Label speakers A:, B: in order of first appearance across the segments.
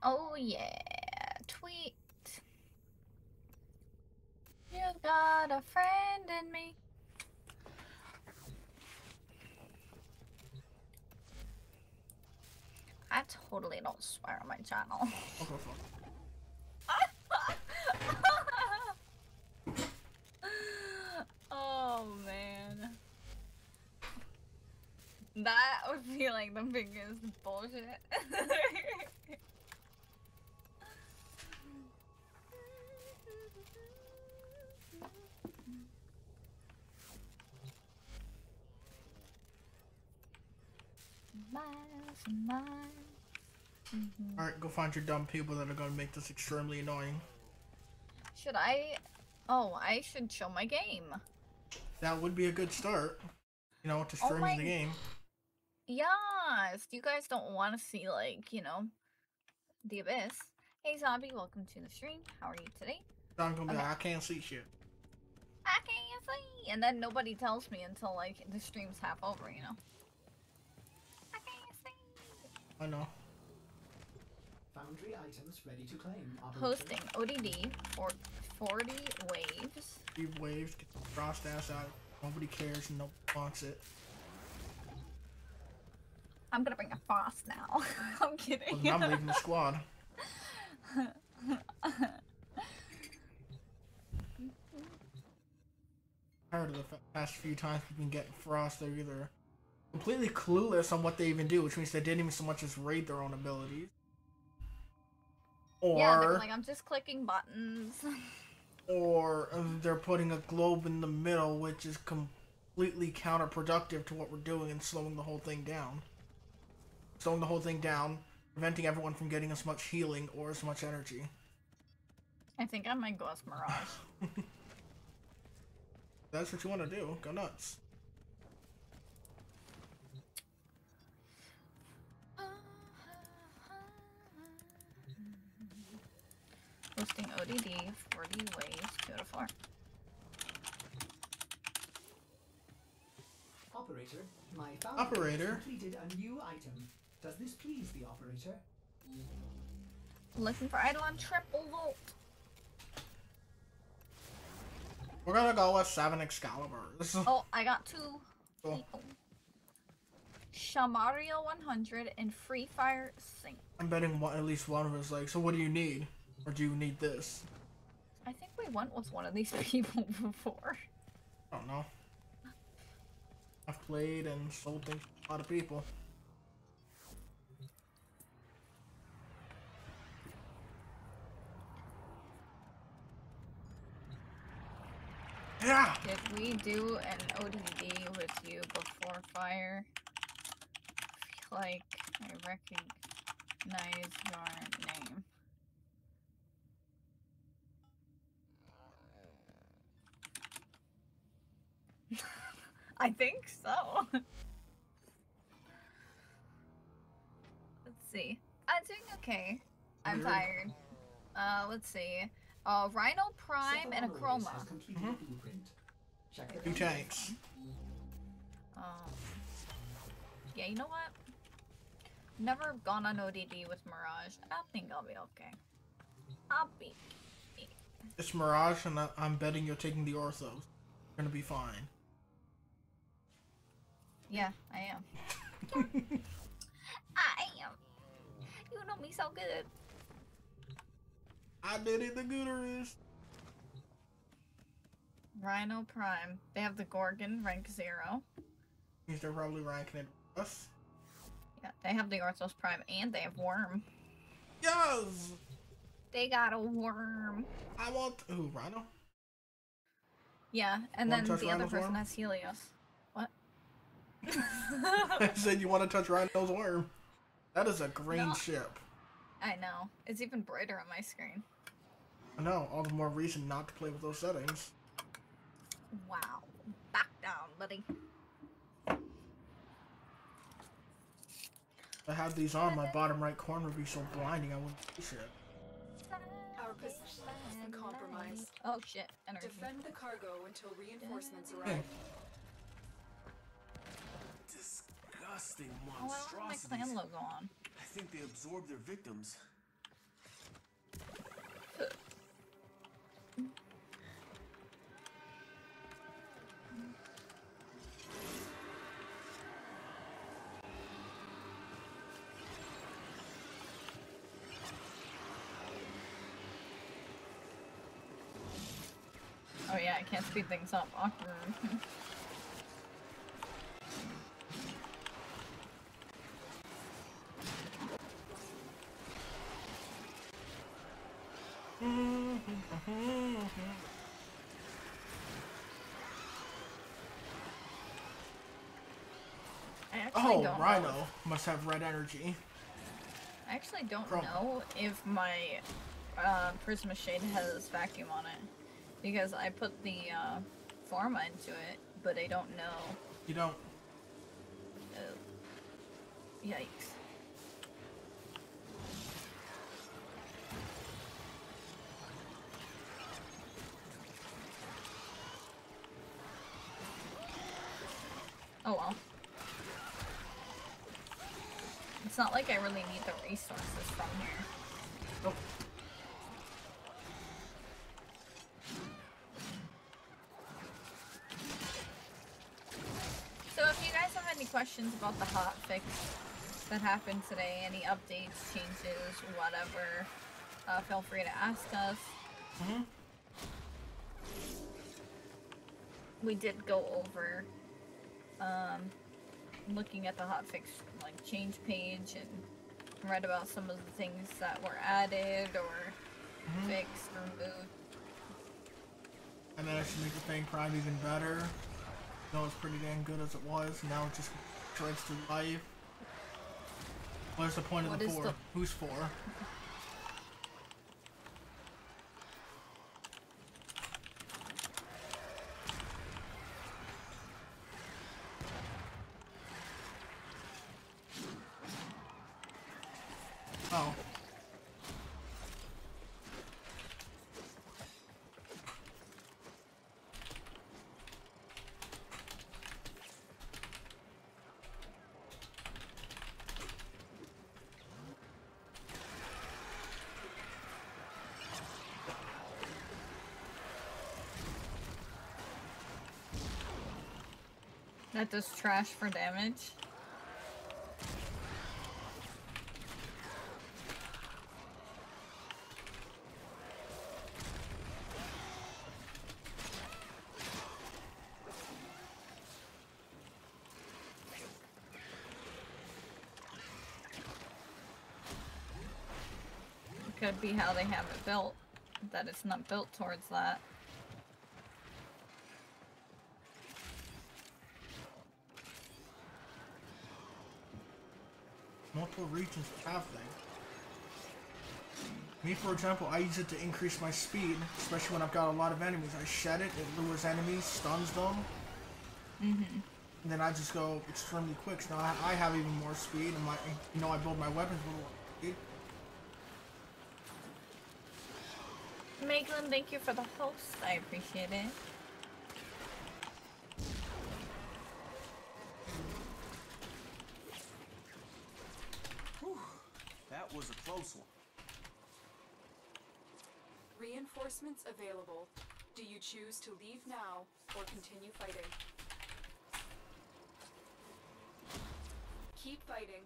A: Oh yeah, tweet. You got a friend in me. I totally don't swear on my channel.
B: Okay, fuck.
A: Oh man. That would be like the biggest bullshit. Miles and miles.
B: Alright, go find your dumb people that are gonna make this extremely annoying.
A: Should I? Oh, I should show my game.
B: That would be a good start. You know, to streaming the game.
A: Yes, you guys don't want to see, like, you know, the abyss. Hey, zombie, welcome to the stream. How are you today?
B: I'm gonna be like, I can't see shit.
A: I can't see. And then nobody tells me until, like, the stream's half over, you know? I can't see.
B: I know.
C: Foundry items ready to claim.
A: Hosting ODD for 40 waves.
B: 3 waves, get the frost ass out. Nobody cares and nobody wants it.
A: I'm gonna bring a frost now. I'm kidding.
B: Well, I'm leaving the squad. Tired of the past few times we've been getting frost, they're either completely clueless on what they even do, which means they didn't even so much as raid their own abilities. Or
A: yeah, they're like, I'm just clicking buttons.
B: Or they're putting a globe in the middle, which is completely counterproductive to what we're doing and slowing the whole thing down. Slowing the whole thing down, preventing everyone from getting as much healing or as much energy.
A: I think I might go as Mirage.
B: That's what you want to do. Go nuts.
A: Hosting ODD 40 ways 2 to 4.
C: Operator, my foundry has completed a new item. Does this please the operator?
A: Looking for Eidolon triple volt.
B: We're gonna go with 7 Excalibur.
A: Oh, I got 2
B: cool.
A: people. Shamario 100 and Free Fire Sync.
B: I'm betting at least one of us like, so what do you need? Or do you need this?
A: I think we went with one of these people before.
B: I don't know. I've played and sold things to a lot of people. Yeah!
A: Did we do an ODD with you before Fire? I feel like I recognize your name. I think so. Let's see. I'm doing okay. I'm tired. Let's see. Rhino Prime and a Chroma.
B: 2 tanks.
A: Yeah, you know what? Never gone on ODD with Mirage. I think I'll be okay. I'll be.
B: It's Mirage, and I'm betting you're taking the Orthos. You're gonna be fine.
A: Yeah, I am. I am. You know me so good.
B: I did it, the Gooterist.
A: Rhino Prime. They have the Gorgon, rank 0.
B: Means they're probably ranking it with us.
A: Yeah, they have the Orthos Prime and they have Worm.
B: Yes!
A: They got a Worm.
B: I want... Ooh, Rhino?
A: Yeah, and then the other person has Helios. What?
B: I said you want to touch Rhino's worm. That is a green ship.
A: I know. It's even brighter on my screen.
B: I know. All the more reason not to play with those settings.
A: Wow. Back down, buddy.
B: If I had these on, my bottom right corner would be so blinding I wouldn't see shit.
D: Our position has been compromised.
A: Oh shit. Energy.
D: Defend the cargo until reinforcements arrive.
E: Disgusting
A: Oh, I don't have my
E: monstrosities.
A: clan logo on.
E: I think they absorbed their victims.
A: Oh yeah, I can't speed things up. Awkward. I actually don't
B: Rhino
A: know.
B: must have red energy.
A: I actually don't
B: Chrome.
A: know if my Prisma Shade has vacuum on it. Because I put the Forma into it, but I don't know.
B: You don't.
A: Yikes. Oh well. It's not like I really need the resources from here.
B: Nope.
A: So if you guys have any questions about the hotfix that happened today, any updates, changes, whatever, feel free to ask us. We did go over looking at the hotfix like change page and read about some of the things that were added or fixed or removed.
B: I managed to make the thing prime even better. It was pretty damn good as it was. Now it just shreds through life. What's the point of the 4? Who's 4? Oh.
A: That does trash for damage. Could be how they have it built, that it's not built towards that.
B: Multiple regions have things. Me, for example, I use it to increase my speed, especially when I've got a lot of enemies. I shed it, it lures enemies, stuns them. And then I just go extremely quick. So now I have even more speed, and I build my weapons with a lot of speed.
A: Meglin, thank you for the host. I appreciate it.
E: Whew, that was a close one.
D: Reinforcements available. Do you choose to leave now or continue fighting? Keep fighting.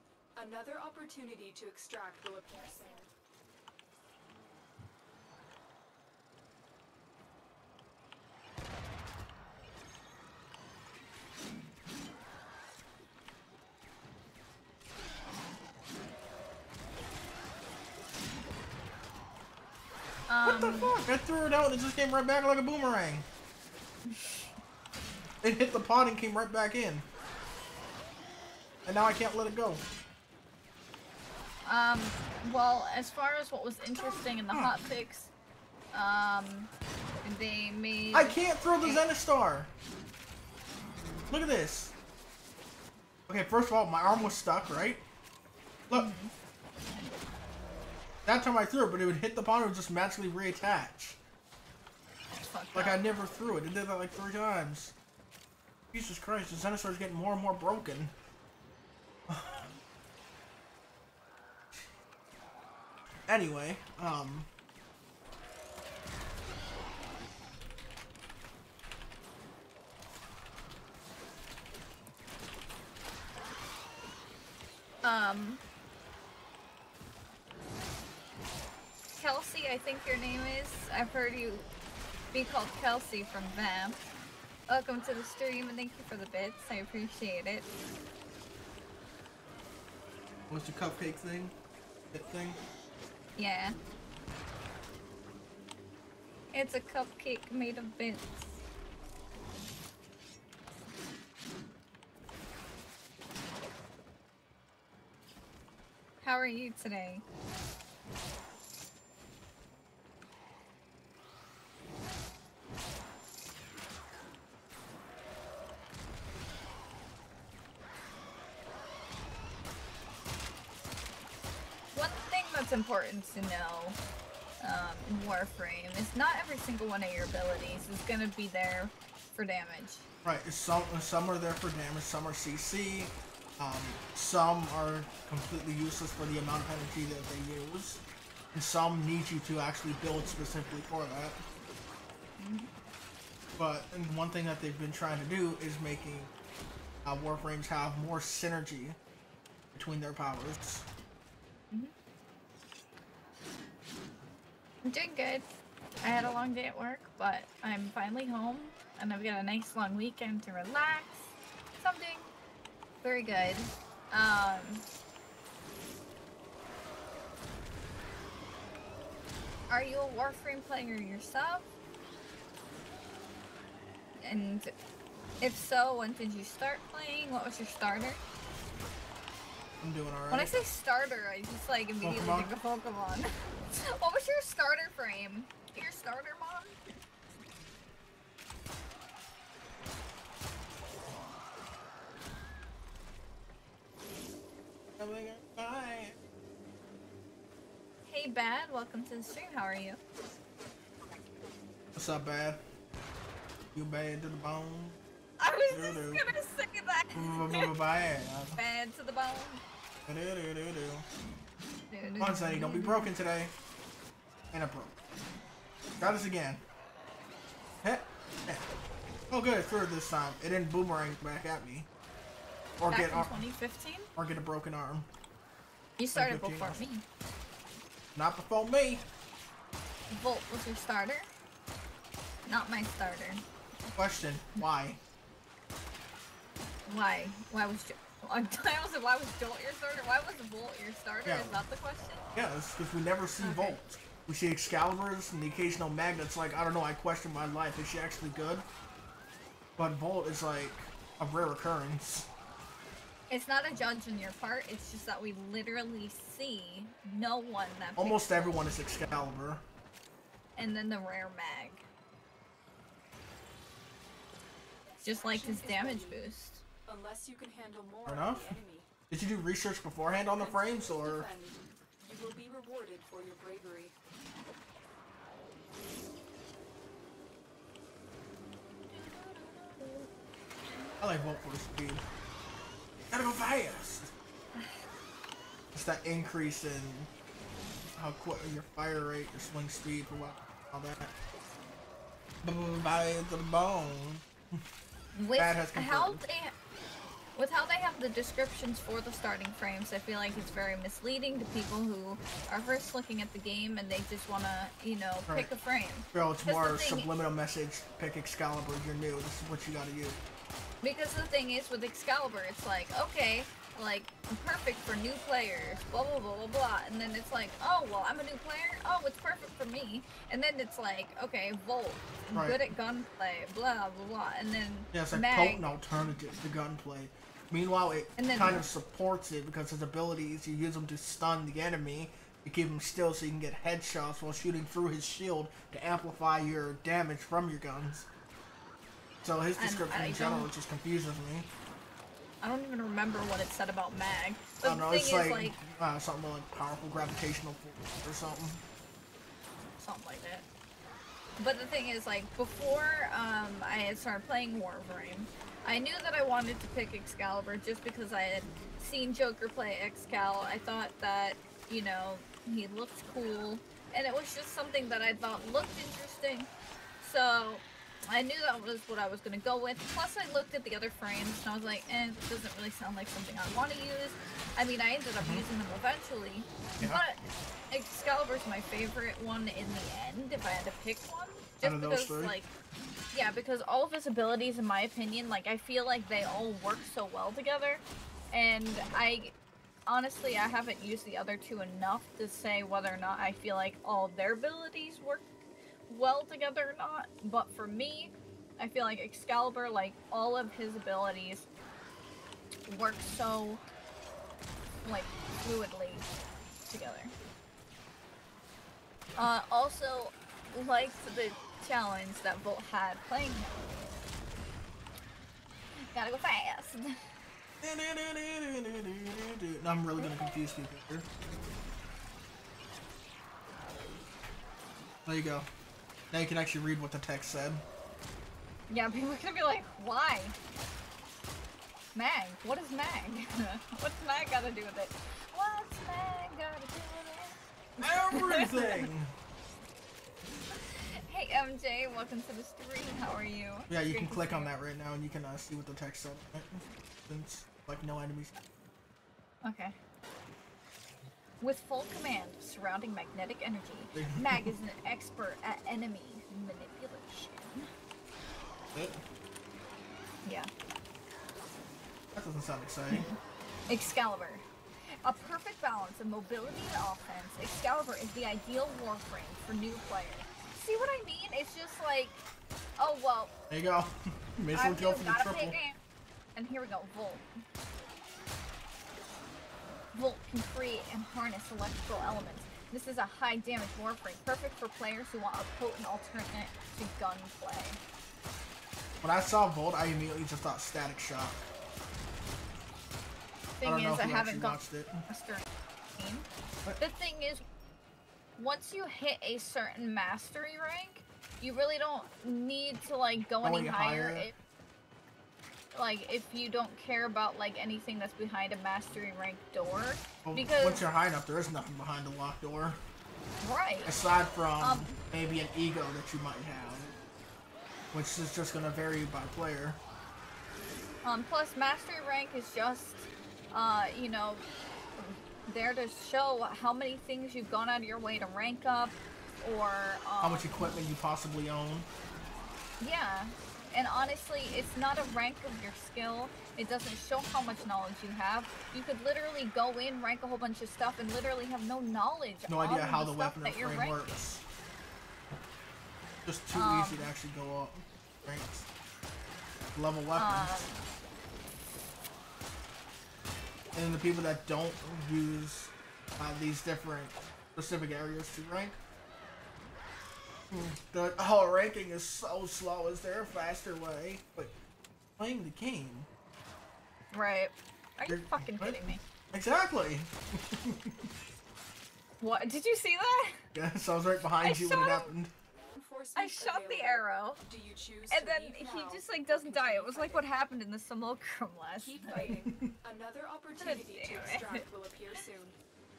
D: Another opportunity to extract will appear soon.
B: What the fuck? I threw it out and it just came right back like a boomerang. It hit the pot and came right back in. And now I can't let it go.
A: Well, as far as what was interesting in the hotfix, they made...
B: I can't throw the Zenistar! Look at this. Okay, first of all, my arm was stuck, right? Look. That time I threw it, but it would hit the pot and it would just magically reattach. Like I never threw it. It did that like 3 times. Jesus Christ, the Zenistar is getting more and more broken.
A: Kelsey, I think your name is. I've heard you be called Kelsey from Vamp. Welcome to the stream and thank you for the bits. I appreciate it.
B: What's the cupcake thing? That thing?
A: Yeah. It's a cupcake made of bits. How are you today? One thing that's important to know in Warframe is not every single one of your abilities is going to be there for damage.
B: Right, some are there for damage, some are CC, some are completely useless for the amount of energy that they use, and some need you to actually build specifically for that. But and one thing that they've been trying to do is making Warframes have more synergy between their powers.
A: I'm doing good. I had a long day at work, but I'm finally home, and I've got a nice long weekend to relax. So I'm doing very good. Are you a Warframe player yourself? And if so, when did you start playing? What was your starter?
B: I'm doing alright.
A: When I say starter, I just like immediately think of Pokemon. What was your starter frame? Your starter mod? Hey Bad, welcome to the stream. How are you?
B: What's up, Bad? You bad to the bone?
A: I was just gonna say that.
B: Bad.
A: Bad to the bone.
B: Come on, Sunny, don't be broken today. And I broke. Got us again. Heh. Oh good, third this time. It didn't boomerang back at me. Or
A: Back
B: get
A: in 2015?
B: or get a broken arm.
A: You started
B: 2015.
A: before me.
B: Not before me.
A: Volt was your starter? Not my starter.
B: Question, why?
A: Why? Why was why was Jolt your starter? Why was Volt your starter?
B: Yeah.
A: Is that the question?
B: Yeah, it's because we never see Volt. We see Excaliburs and the occasional Magnets. Like, I don't know, I question my life. Is she actually good? But Volt is like a rare occurrence.
A: It's not a judge on your part, it's just that we literally see no one that
B: Almost
A: picks
B: everyone
A: Volt.
B: is Excalibur.
A: And then the rare mag. Just like his damage boost.
D: Unless you can handle more
B: Fair
D: of
B: enough.
D: the enemy.
B: Did you do research beforehand on the frames, or?
D: Defend. You will be rewarded for your bravery.
B: I like Volt for the speed. Gotta go fast! It's that increase in how quick your fire rate, your swing speed, for what, all that. By the bone.
A: With
B: That has
A: how
B: confirmed.
A: with how they have the descriptions for the starting frames, I feel like it's very misleading to people who are first looking at the game and they just want to, you know, pick a frame.
B: Bro, it's
A: 'Cause
B: more
A: the thing-
B: subliminal message. Pick Excalibur, you're new. This is what you gotta use.
A: Because the thing is, with Excalibur, it's like, okay, like, perfect for new players, blah, blah, blah, blah, blah. And then it's like, oh, well, I'm a new player? Oh, it's perfect for me. And then it's like, okay, Volt,
B: Right.
A: good at gunplay, blah, blah, blah. And then
B: Yeah, it's like
A: Mag,
B: potent alternative to gunplay. Meanwhile, it
A: And then-
B: kind of supports it because his abilities, you use them to stun the enemy, you keep him still so you can get headshots while shooting through his shield to amplify your damage from your guns. So his description
A: I
B: in general
A: don't-
B: just confuses me.
A: I don't even remember what it said about Mag.
B: I
A: But
B: don't know,
A: the
B: it's
A: thing is,
B: like something like powerful gravitational force or something.
A: something like that. But the thing is, like, before I had started playing Warframe, I knew that I wanted to pick Excalibur just because I had seen Joker play Excal. I thought that, you know, he looked cool, and it was just something that I thought looked interesting. So I knew that was what I was gonna go with. Plus, I looked at the other frames and I was like, it doesn't really sound like something I want to use. I mean, I ended up using them eventually, but Excalibur's my favorite one in the end if I had to pick one. Just because, like, yeah, because all of his abilities, in my opinion, like, I feel like they all work so well together, and honestly, I haven't used the other two enough to say whether or not I feel like all of their abilities work well together or not, but for me, I feel like Excalibur, like, all of his abilities work so, like, fluidly together. Also, liked the challenge that Volt had playing him. Gotta go fast.
B: I'm really gonna confuse people here. There you go. Now you can actually read what the text said.
A: Yeah, people are gonna be like, why? Mag? What is Mag? What's Mag gotta do with it? What's Mag gotta do with it?
B: Everything!
A: Hey MJ, welcome to the stream. How are you?
B: Yeah, you can click on that right now and you can see what the text said. Since, like, no enemies.
A: Okay. With full command surrounding magnetic energy, Mag is an expert at enemy manipulation.
B: It?
A: Yeah.
B: That doesn't sound exciting.
A: Excalibur. A perfect balance of mobility and offense, Excalibur is the ideal warframe for new players. See what I mean? It's just like, oh well.
B: There you go. Missile kill for the triple.
A: And here we go, Volt. Volt can create and harness electrical elements. This is a high damage warframe, perfect for players who want a potent alternate to gunplay.
B: When I saw Volt, I immediately just thought Static Shock.
A: Thing is, I haven't gone
B: it.
A: The thing is, once you hit a certain mastery rank, you really don't need to like go any higher. Like, if you don't care about like anything that's behind a mastery rank door,
B: well,
A: because
B: once you're high enough, there is nothing behind a locked door.
A: Right.
B: Aside from maybe an ego that you might have, which is just gonna vary by player.
A: Plus mastery rank is just, you know, there to show how many things you've gone out of your way to rank up, or
B: how much equipment you possibly own.
A: Yeah. And honestly, it's not a rank of your skill. It doesn't show how much knowledge you have. You could literally go in, rank a whole bunch of stuff, and literally have no knowledge.
B: No idea how the weapon frame works. Just too easy to actually go up ranks. Level weapons. And the people that don't use these different specific areas to rank, they're like, oh, ranking is so slow. Is there a faster way? But playing the game.
A: Right. Are you fucking kidding me?
B: Exactly.
A: What? Did you see that?
B: Yes, I was right behind you when it happened.
A: I shot the arrow, and then he just like doesn't die. It was like what happened in the simulacrum last night.
D: Another opportunity to extract will appear soon.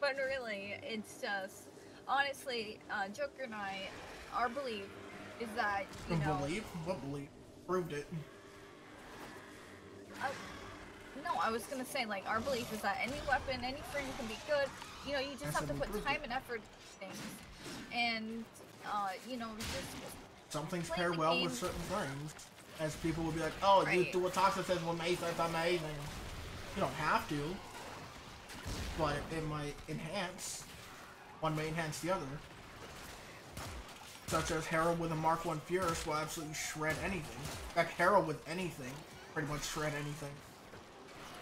A: But really, it's just honestly, Joker and I, our belief is that you know.
B: Belief? What belief? Proved it.
A: No, I was gonna say like our belief is that any weapon, any frame can be good. You know, you just have to put time and effort into things, and you know, just
B: some things pair well with certain frames. As people will be like, oh, you do what Toxic says with Mace, that's amazing. You don't have to, but it might enhance. One may enhance the other. Such as Herald with a Mark 1 Furious will absolutely shred anything. In fact, Herald with anything pretty much shred anything.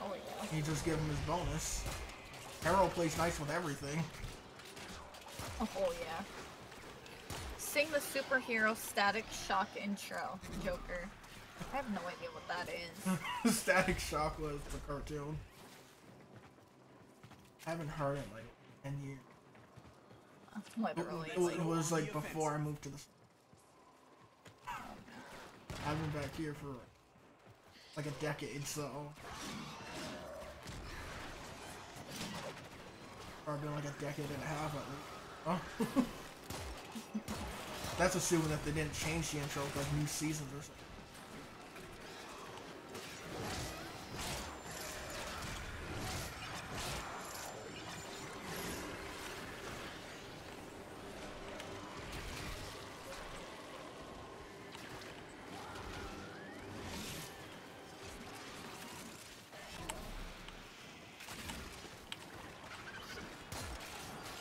A: Oh yeah.
B: You just give him his bonus. Herald plays nice with everything.
A: Oh yeah. Sing the superhero Static Shock intro, Joker. I have no idea what that is.
B: Static Shock was the cartoon. I haven't heard it in like 10 years.
A: Literally.
B: It was like before I moved to the... I've been back here for like a decade, so... Or been like a decade and a half at least. Oh. That's assuming that they didn't change the intro with like new seasons or something.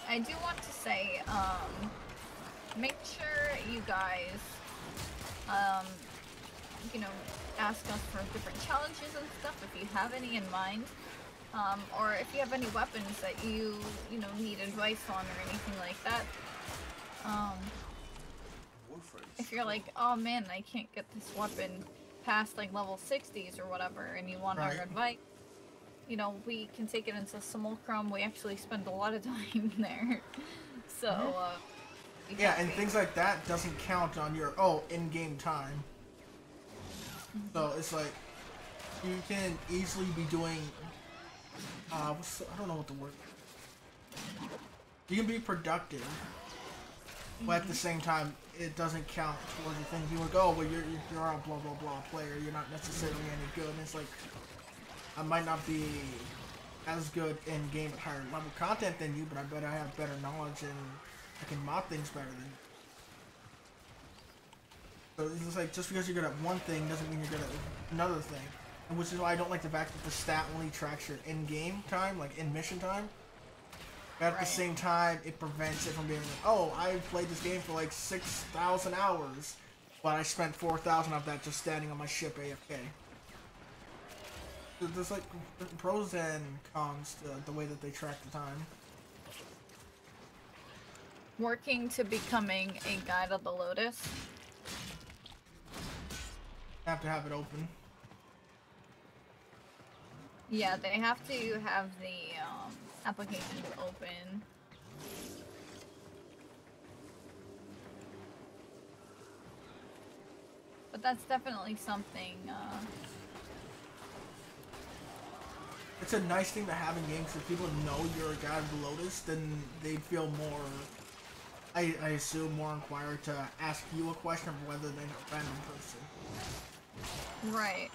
A: I do want to say, make sure you guys, you know, ask us for different challenges and stuff if you have any in mind. Or if you have any weapons that you know, need advice on or anything like that. If you're like, oh man, I can't get this weapon past like level 60s or whatever, and you want our advice, you know, we can take it into Simulacrum. We actually spend a lot of time there. So,
B: yeah, and things like that doesn't count on your, in-game time. So it's like, you can easily be doing, I don't know what the word is. You can be productive, but at the same time, it doesn't count towards the thing. You would go, well, you're a blah blah blah player, you're not necessarily any good, and it's like, I might not be as good in game at higher level content than you, but I bet I have better knowledge and I can mod things better than you. So it's just like, just because you're good at one thing doesn't mean you're good at another thing. And which is why I don't like the fact that the stat only tracks your in-game time, like in-mission time. But at the same time, it prevents it from being like, oh, I played this game for like 6,000 hours, but I spent 4,000 of that just standing on my ship AFK. There's like pros and cons to the way that they track the time.
A: Working to becoming a Guide of the Lotus.
B: Have to have it open.
A: Yeah, they have to have the application open. But that's definitely something.
B: It's a nice thing to have in games. If people know you're a Guide of the Lotus, then they'd feel more, I assume, more inquired to ask you a question of whether they're a random person.
A: Right.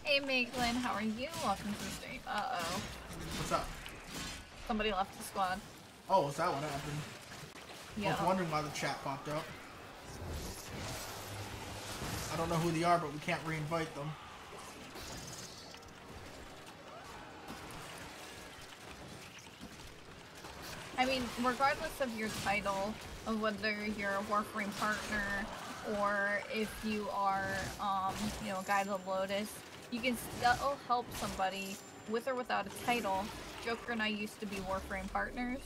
A: Hey Meglin, how are you? Welcome to the stream. Uh-oh.
B: What's up?
A: Somebody left the squad.
B: Oh, is that what happened?
A: Yeah.
B: I was wondering why the chat popped up. I don't know who they are, but we can't re-invite them.
A: I mean, regardless of your title, of whether you're a Warframe partner, or if you are, you know, a Guide of the Lotus, you can still help somebody with or without a title. Joker and I used to be Warframe partners,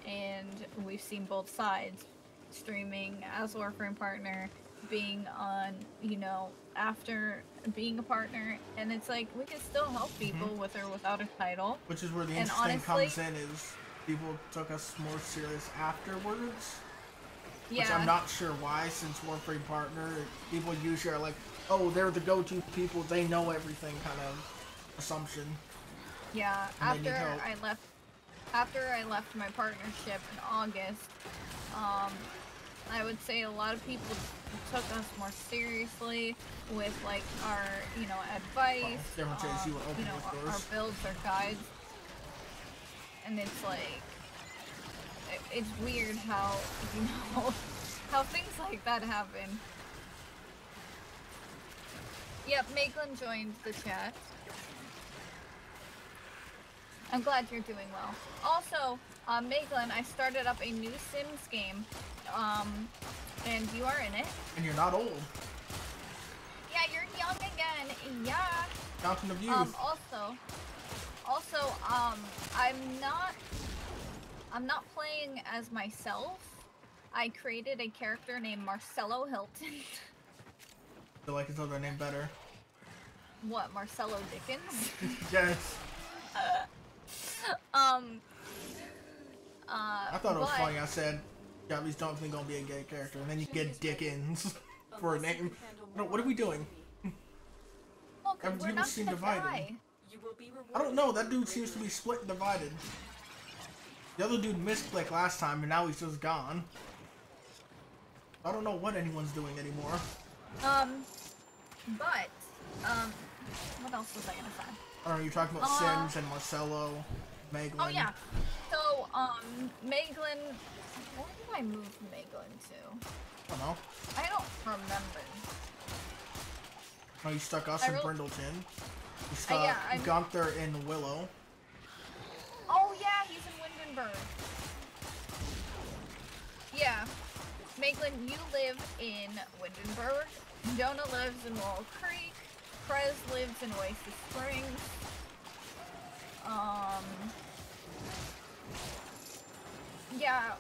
A: and we've seen both sides. Streaming as a Warframe partner, being on, you know, after being a partner, and it's like, we can still help people with or without a title.
B: Which is where the interesting comes in, is people took us more serious afterwards.
A: Yeah.
B: Which I'm not sure why, since Warframe partner, people usually are like, oh, they're the go-to people, they know everything kind of assumption.
A: Yeah, after I left my partnership in August, I would say a lot of people took us more seriously with, like, our, you know, advice,
B: you
A: know, our builds, our guides, and it's like, it's weird how, you know, how things like that happen. Yep, Meglin joined the chat. I'm glad you're doing well. Also, Meglin, I started up a new Sims game, and you are in it.
B: And you're not old.
A: Yeah, you're young again. Yeah.
B: Fountain of youth.
A: Also, I'm not playing as myself. I created a character named Marcello Hilton.
B: I feel like it's other name better.
A: What, Marcello Dickens?
B: Yes. I thought it was funny. I said, Gabby's definitely gonna be a gay character, and then you get Dickens for a name. No, what are we doing?
A: We're
B: People
A: not
B: seem
A: gonna
B: divided.
A: die.
D: You will be rewarded.
B: I don't know. That dude seems to be split and divided. The other dude misclicked last time, and now he's just gone. I don't know what anyone's doing anymore.
A: But, what else was I gonna say?
B: I don't know. You're talking about Sims and Marcelo, Meglin.
A: Oh yeah. So, Meglin. Where did I move Meglin to?
B: I don't know.
A: I don't remember.
B: Oh, you stuck us in Brindleton. You stuck
A: yeah,
B: Gunther in Willow.
A: Oh yeah, he's in Windenburg. Yeah. Meglin, you live in Windenburg. Jonah lives in Willow Creek. Prez lives in Oasis Springs. Yeah.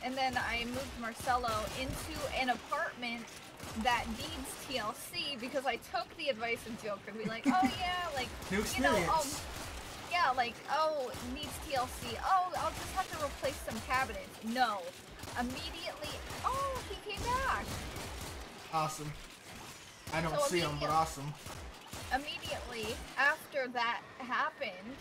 A: And then I moved Marcelo into an apartment that needs TLC because I took the advice of Joker to be like, oh yeah, like,
B: New
A: you
B: experience.
A: know, yeah, like, oh, needs TLC. Oh, I'll just have to replace some cabinets. No. Immediately, oh, he came back.
B: Awesome. I don't
A: So
B: see him, but awesome.
A: Immediately after that happened,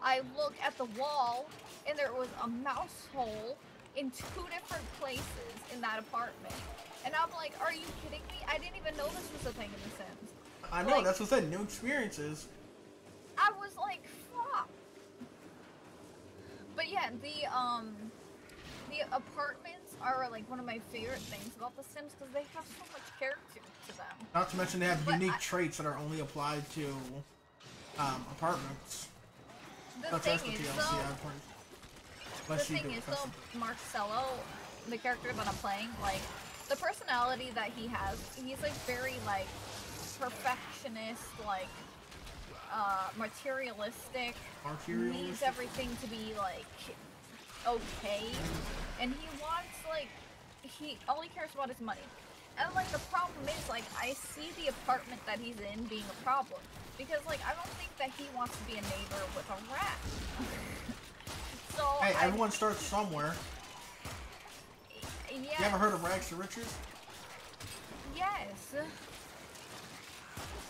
A: I look at the wall and there was a mouse hole in 2 different places in that apartment. And I'm like, are you kidding me? I didn't even know this was a thing in The Sims.
B: I know,
A: like,
B: that's what I said, new experiences.
A: I was like, fuck. But yeah, the apartments are like one of my favorite things about The Sims because they have so much character to them.
B: Not to mention they have unique traits that are only applied to apartments.
A: The thing is, though, Marcelo, the character that I'm playing, like, the personality that he has, he's like very like perfectionist, like materialistic, needs everything to be like okay, and he wants like all he cares about is money. And like the problem is, like, I see the apartment that he's in being a problem because like I don't think that he wants to be a neighbor with a rat. So
B: hey, everyone starts somewhere.
A: Yeah.
B: You ever heard of rags to riches?
A: Yes.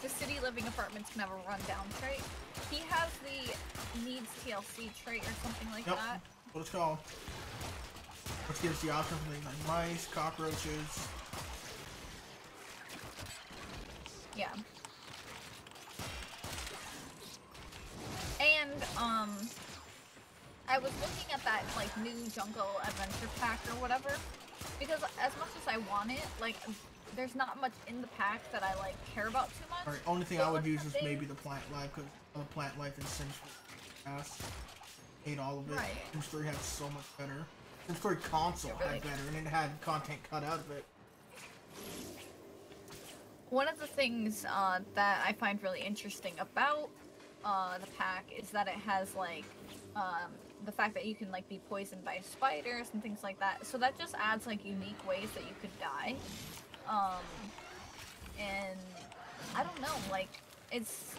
A: The city living apartments can have a rundown trait. He has the needs TLC trait or something like that.
B: What it's called. Which gives the option for things like mice, cockroaches.
A: Yeah. And, I was looking at that, like, new Jungle Adventure Pack or whatever, because as much as I want it, like, there's not much in the pack that I, like, care about too much.
B: Alright, only thing I would use is maybe the plant life, because the plant life in Sims 4 hate all of it.
A: Right.
B: Sims 3 had so much better. Sims 3 console had better, and it had content cut out of it.
A: One of the things that I find really interesting about the pack is that it has, like, the fact that you can, like, be poisoned by spiders and things like that. So that just adds, like, unique ways that you could die. And I don't know, like, it's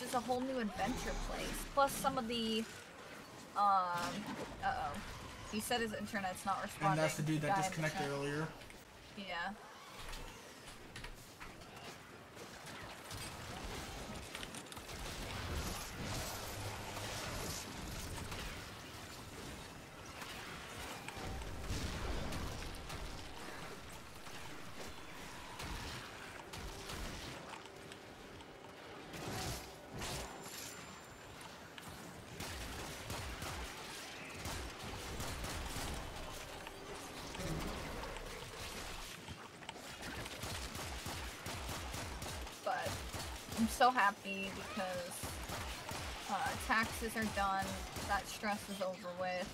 A: just a whole new adventure place. Plus some of the, uh-oh. He said his internet's not responding.
B: And that's the dude that disconnected earlier.
A: Yeah. I'm so happy because taxes are done, that stress is over with.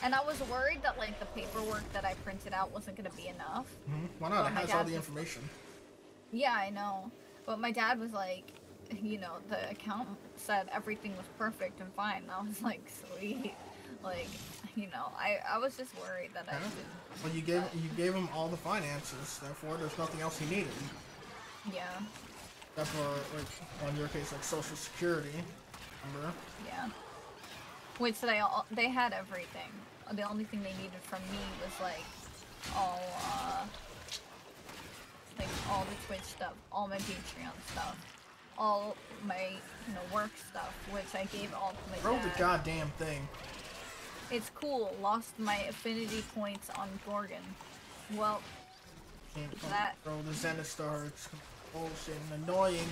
A: And I was worried that, like, the paperwork that I printed out wasn't going to be enough.
B: Why not? It has all the information.
A: Yeah, I know. But my dad was like, you know, the accountant said everything was perfect and fine. And I was like, sweet. Like, you know, I was just worried that I didn't.
B: Well, you gave him all the finances, therefore there's nothing else he needed.
A: Yeah.
B: Except for, like, well, in your case, like, Social Security, remember?
A: Yeah. Which they had everything. The only thing they needed from me was, like, all like all the Twitch stuff, all my Patreon stuff, all my work stuff, which I gave all to my
B: Throw
A: dad.
B: the goddamn thing.
A: It's cool. Lost my affinity points on Gorgon. Well,
B: Can't
A: that
B: throw the Zenistar. It's bullshit and annoying.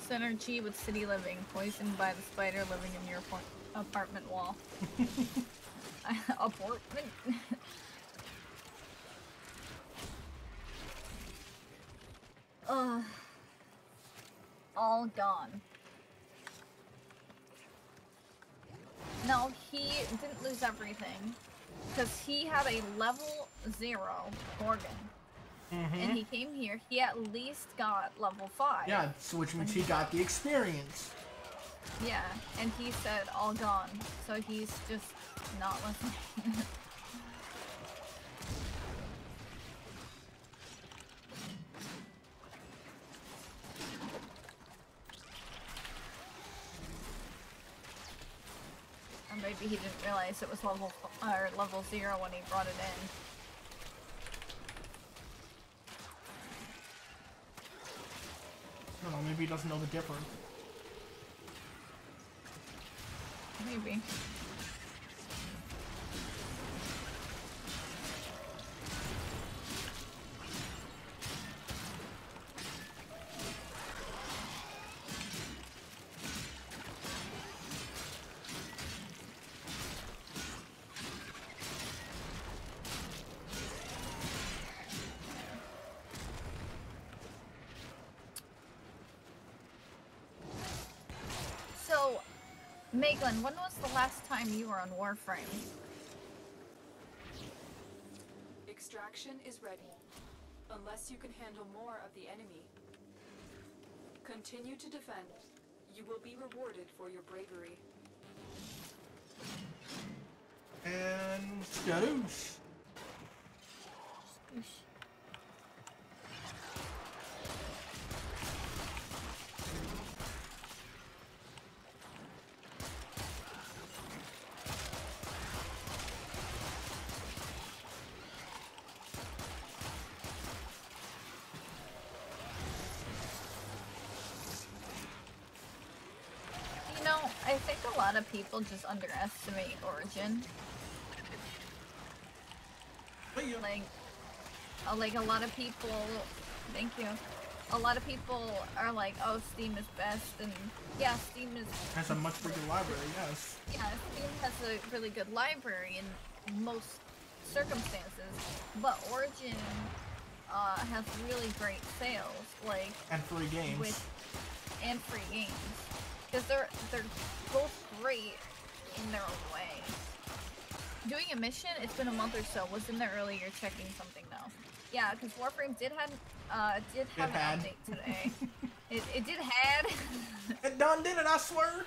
A: synergy with city living, poisoned by the spider living in your apartment wall. Apartment? All gone. No, he didn't lose everything, because he had a level 0 Gorgon. And he came here, he at least got level 5.
B: Yeah, so which means he got the experience.
A: Yeah, and he said all gone, so he's just not listening. Or maybe he didn't realize it was level 0 when he brought it in.
B: I don't know, maybe he doesn't know the difference.
A: Maybe. So, Meglin, when was the last time you were on Warframe?
D: Extraction is ready. Unless you can handle more of the enemy. Continue to defend. You will be rewarded for your bravery.
B: And skadoosh.
A: I think a lot of people just underestimate Origin. Like a lot of people, thank you. A lot of people are like, oh, Steam is best, and yeah, Steam
B: has a much bigger library, yes.
A: Yeah, Steam has a really good library in most circumstances, but Origin has really great sales, like
B: and free games.
A: And free games. Because they're both great in their own way. Doing a mission, it's been a month or so. Was in there earlier checking something though. Yeah, because Warframe did have an update today. it did had.
B: It done did it, I swear.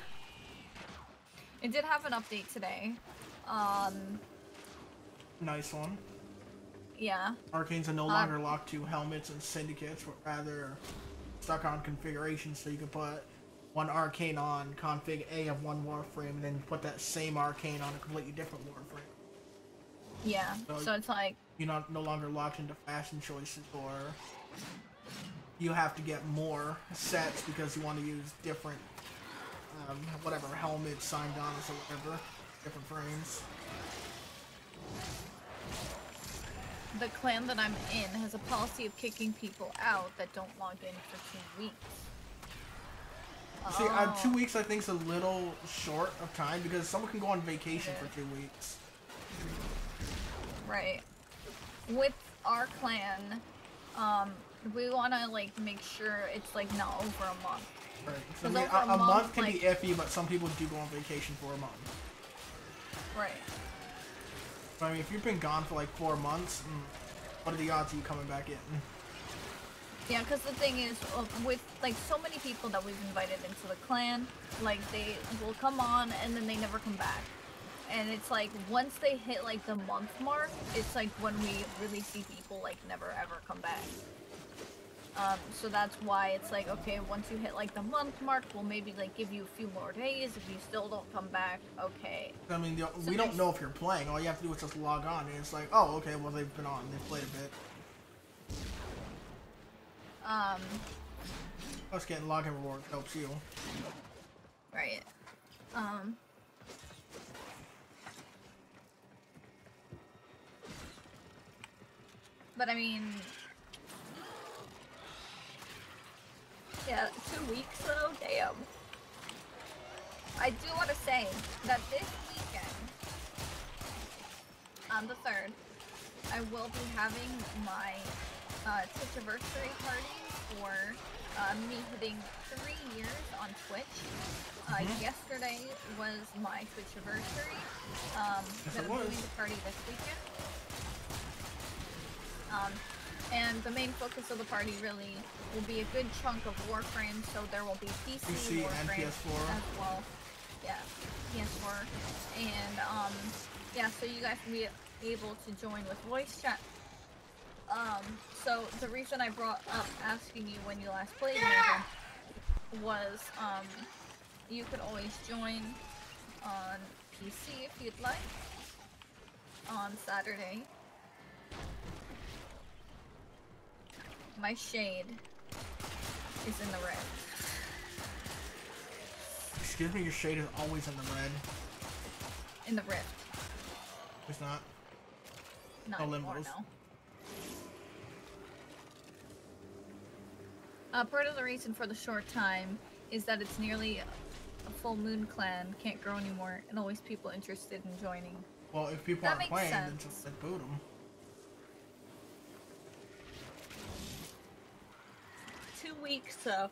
A: It did have an update today.
B: Nice one.
A: Yeah.
B: Arcanes are no longer locked to helmets and syndicates, but rather stuck on configurations, so you can put one arcane on config A of one Warframe, and then put that same arcane on a completely different Warframe.
A: Yeah, so it's like
B: you're no longer locked into fashion choices, or you have to get more sets because you want to use different, whatever, helmets, signed on or whatever, different frames.
A: The clan that I'm in has a policy of kicking people out that don't log in for 2 weeks.
B: See, 2 weeks I think is a little short of time because someone can go on vacation for 2 weeks.
A: Right. With our clan, we want to like make sure it's like not over a month.
B: Right. So, I mean, a month can be iffy, but some people do go on vacation for a month.
A: Right.
B: But I mean, if you've been gone for like 4 months, what are the odds of you coming back in?
A: Yeah, because the thing is, with like so many people that we've invited into the clan, like they will come on and then they never come back. And it's like once they hit like the month mark, it's like when we really see people like never ever come back. So that's why it's like, okay, once you hit like the month mark, we'll maybe like give you a few more days. If you still don't come back, okay.
B: I mean, we don't know if you're playing. All you have to do is just log on, and it's like, oh, okay, well they've been on, they've played a bit. Us getting login rewards helps you.
A: Right. But I mean, yeah, 2 weeks though, damn. I do want to say that this weekend, on the 3rd, I will be having my Twitchiversary party for me hitting 3 years on Twitch. Yesterday was my Twitchiversary. That I'm doing the party this weekend. And the main focus of the party really will be a good chunk of Warframe, so there will be PC Warframe
B: and PS4
A: as well. Yeah, PS4. And yeah, so you guys will be able to join with voice chat. So the reason I brought up asking you when you last played Nathan was you could always join on PC if you'd like on Saturday. My shade is in the red.
B: Excuse me, your shade is always in the red.
A: In the rift.
B: It's not.
A: Not
B: No
A: anymore,
B: limbos.
A: no. Part of the reason for the short time is that it's nearly a full moon clan, can't grow anymore, and always people interested in joining.
B: Well, if people
A: That
B: aren't
A: makes
B: playing, then
A: sense.
B: just like boot them.
A: 2 weeks, so.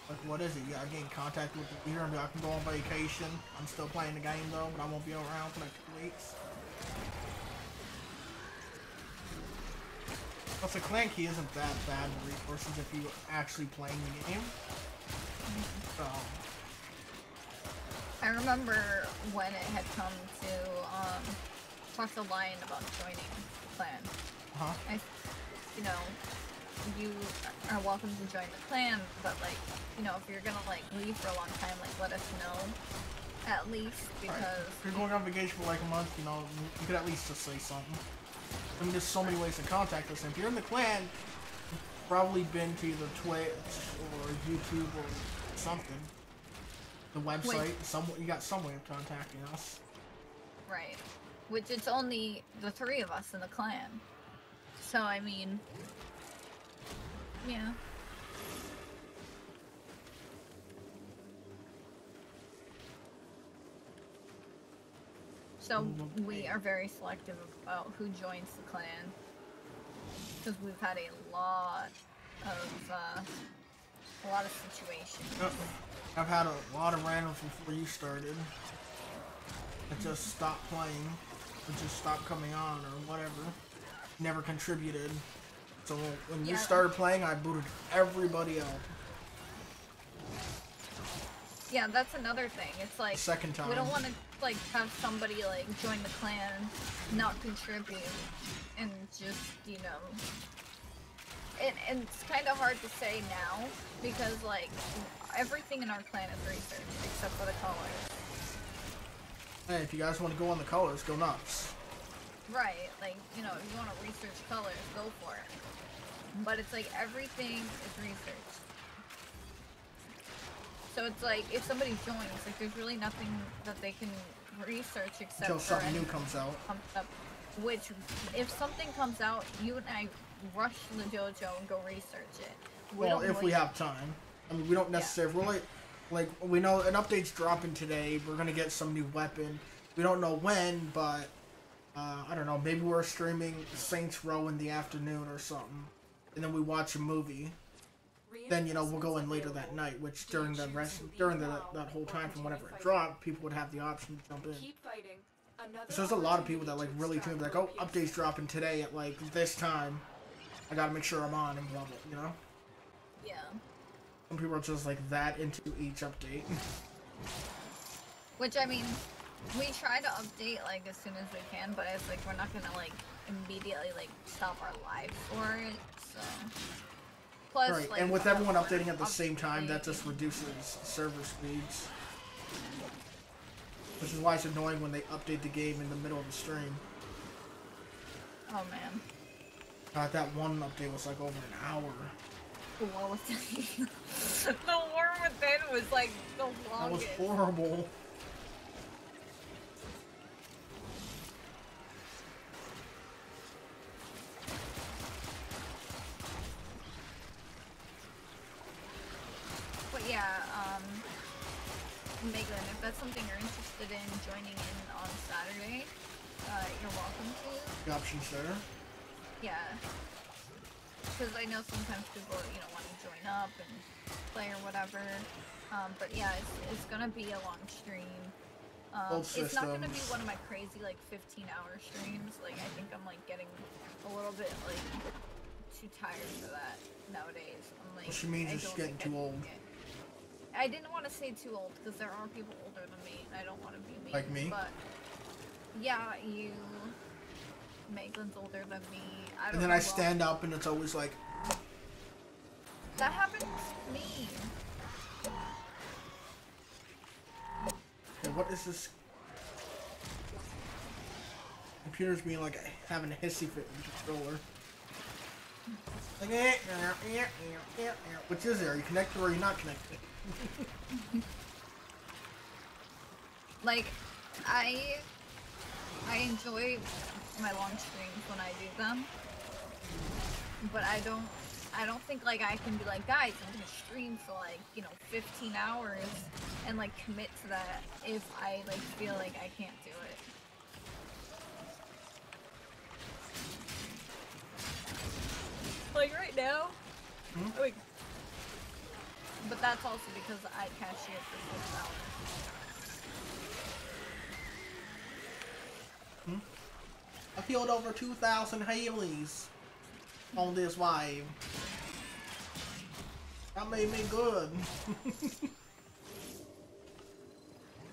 B: Like, what is it? You gotta get in contact with the leader and be like, I can go on vacation. I'm still playing the game though, but I won't be around for like 2 weeks. Plus, the clan key isn't that bad in resources if you actually playing the game. So.
A: I remember when it had come to talk to Lion about joining the clan. You know, you are welcome to join the clan, but like, you know, if you're gonna like leave for a long time, like let us know at least, because
B: If you're going on vacation for like a month, you know, you could at least just say something. I mean, there's so many ways to contact us. And if you're in the clan, you've probably been to either Twitch or YouTube or something. The website, you got some way of contacting us.
A: right, which it's only the 3 of us in the clan. So I mean, yeah. So we are very selective about who joins the clan, because we've had a lot of situations.
B: I've had a lot of randoms before you started that just stopped playing, or just stopped coming on, or whatever. Never contributed. So when you started playing, I booted everybody out.
A: Yeah, that's another thing. It's like,
B: second time.
A: we don't want to like have somebody like join the clan, not contribute, and just, you know. And it's kind of hard to say now because like everything in our clan is research except for the colors.
B: Hey, if you guys want to go on the colors, go nuts.
A: Right, like, you know, if you want to research colors, go for it. But it's like everything is research. So it's like if somebody joins, like there's really nothing that they can research except
B: Until
A: for
B: something new comes out.
A: Which, if something comes out, you and I rush the dojo and go research it.
B: Well, if we have time. I mean, we don't necessarily. We're like we know an update's dropping today. We're gonna get some new weapon. We don't know when, but I don't know. Maybe we're streaming Saints Row in the afternoon or something, and then we watch a movie. Then, you know, we'll go in later that night, which during that whole time from whenever it dropped, people would have the option to jump in.
D: Keep fighting. Another
B: So there's a lot of people that like
D: opportunity
B: really
D: to
B: tune, like,
D: extract
B: oh, update's dropping today at like this time. I gotta make sure I'm on and blah blah. You know.
A: Yeah.
B: Some people are just like that into each update.
A: Which, I mean, we try to update, like, as soon as we can, but it's like, we're not gonna, like, immediately, like, stop our lives for it, so... Plus,
B: Right,
A: like,
B: and with everyone updating at the
A: updating-
B: same time, that just reduces server speeds. Which is why it's annoying when they update the game in the middle of the stream.
A: Oh, man.
B: That one update was like over an hour.
A: What was that? The War Within was, like, the longest.
B: That was horrible.
A: But yeah, Megan, if that's something you're interested in joining in on Saturday, you're welcome to.
B: The options there.
A: Yeah. Because I know sometimes people, you know, want to join up and play or whatever. But yeah, it's gonna be a long stream. It's not gonna be one of my crazy, like, 15-hour streams. Like, I think I'm, like, getting a little bit, like, too tired for that nowadays. I'm like,
B: Which means you're just getting too old.
A: I didn't want to say too old, because there are people older than me, and I don't want to be mean.
B: Like me?
A: But, yeah, you... Megan's older than me. I don't
B: And then
A: know
B: I stand up and it's always like...
A: That happened to me.
B: Okay, what is this? Computer's being like having a hissy fit with the controller. Like, which is there? Are you connected or are you not connected?
A: Like, I enjoy my long streams when I do them, but I don't think, like, I can be like, guys, I'm gonna stream for, like, you know, 15 hours and, like, commit to that if I, like, feel like I can't do it. Like, right now, like, but that's also because I cashier for 6 hours.
B: I killed over 2,000 Haleys on this wave. That made me good.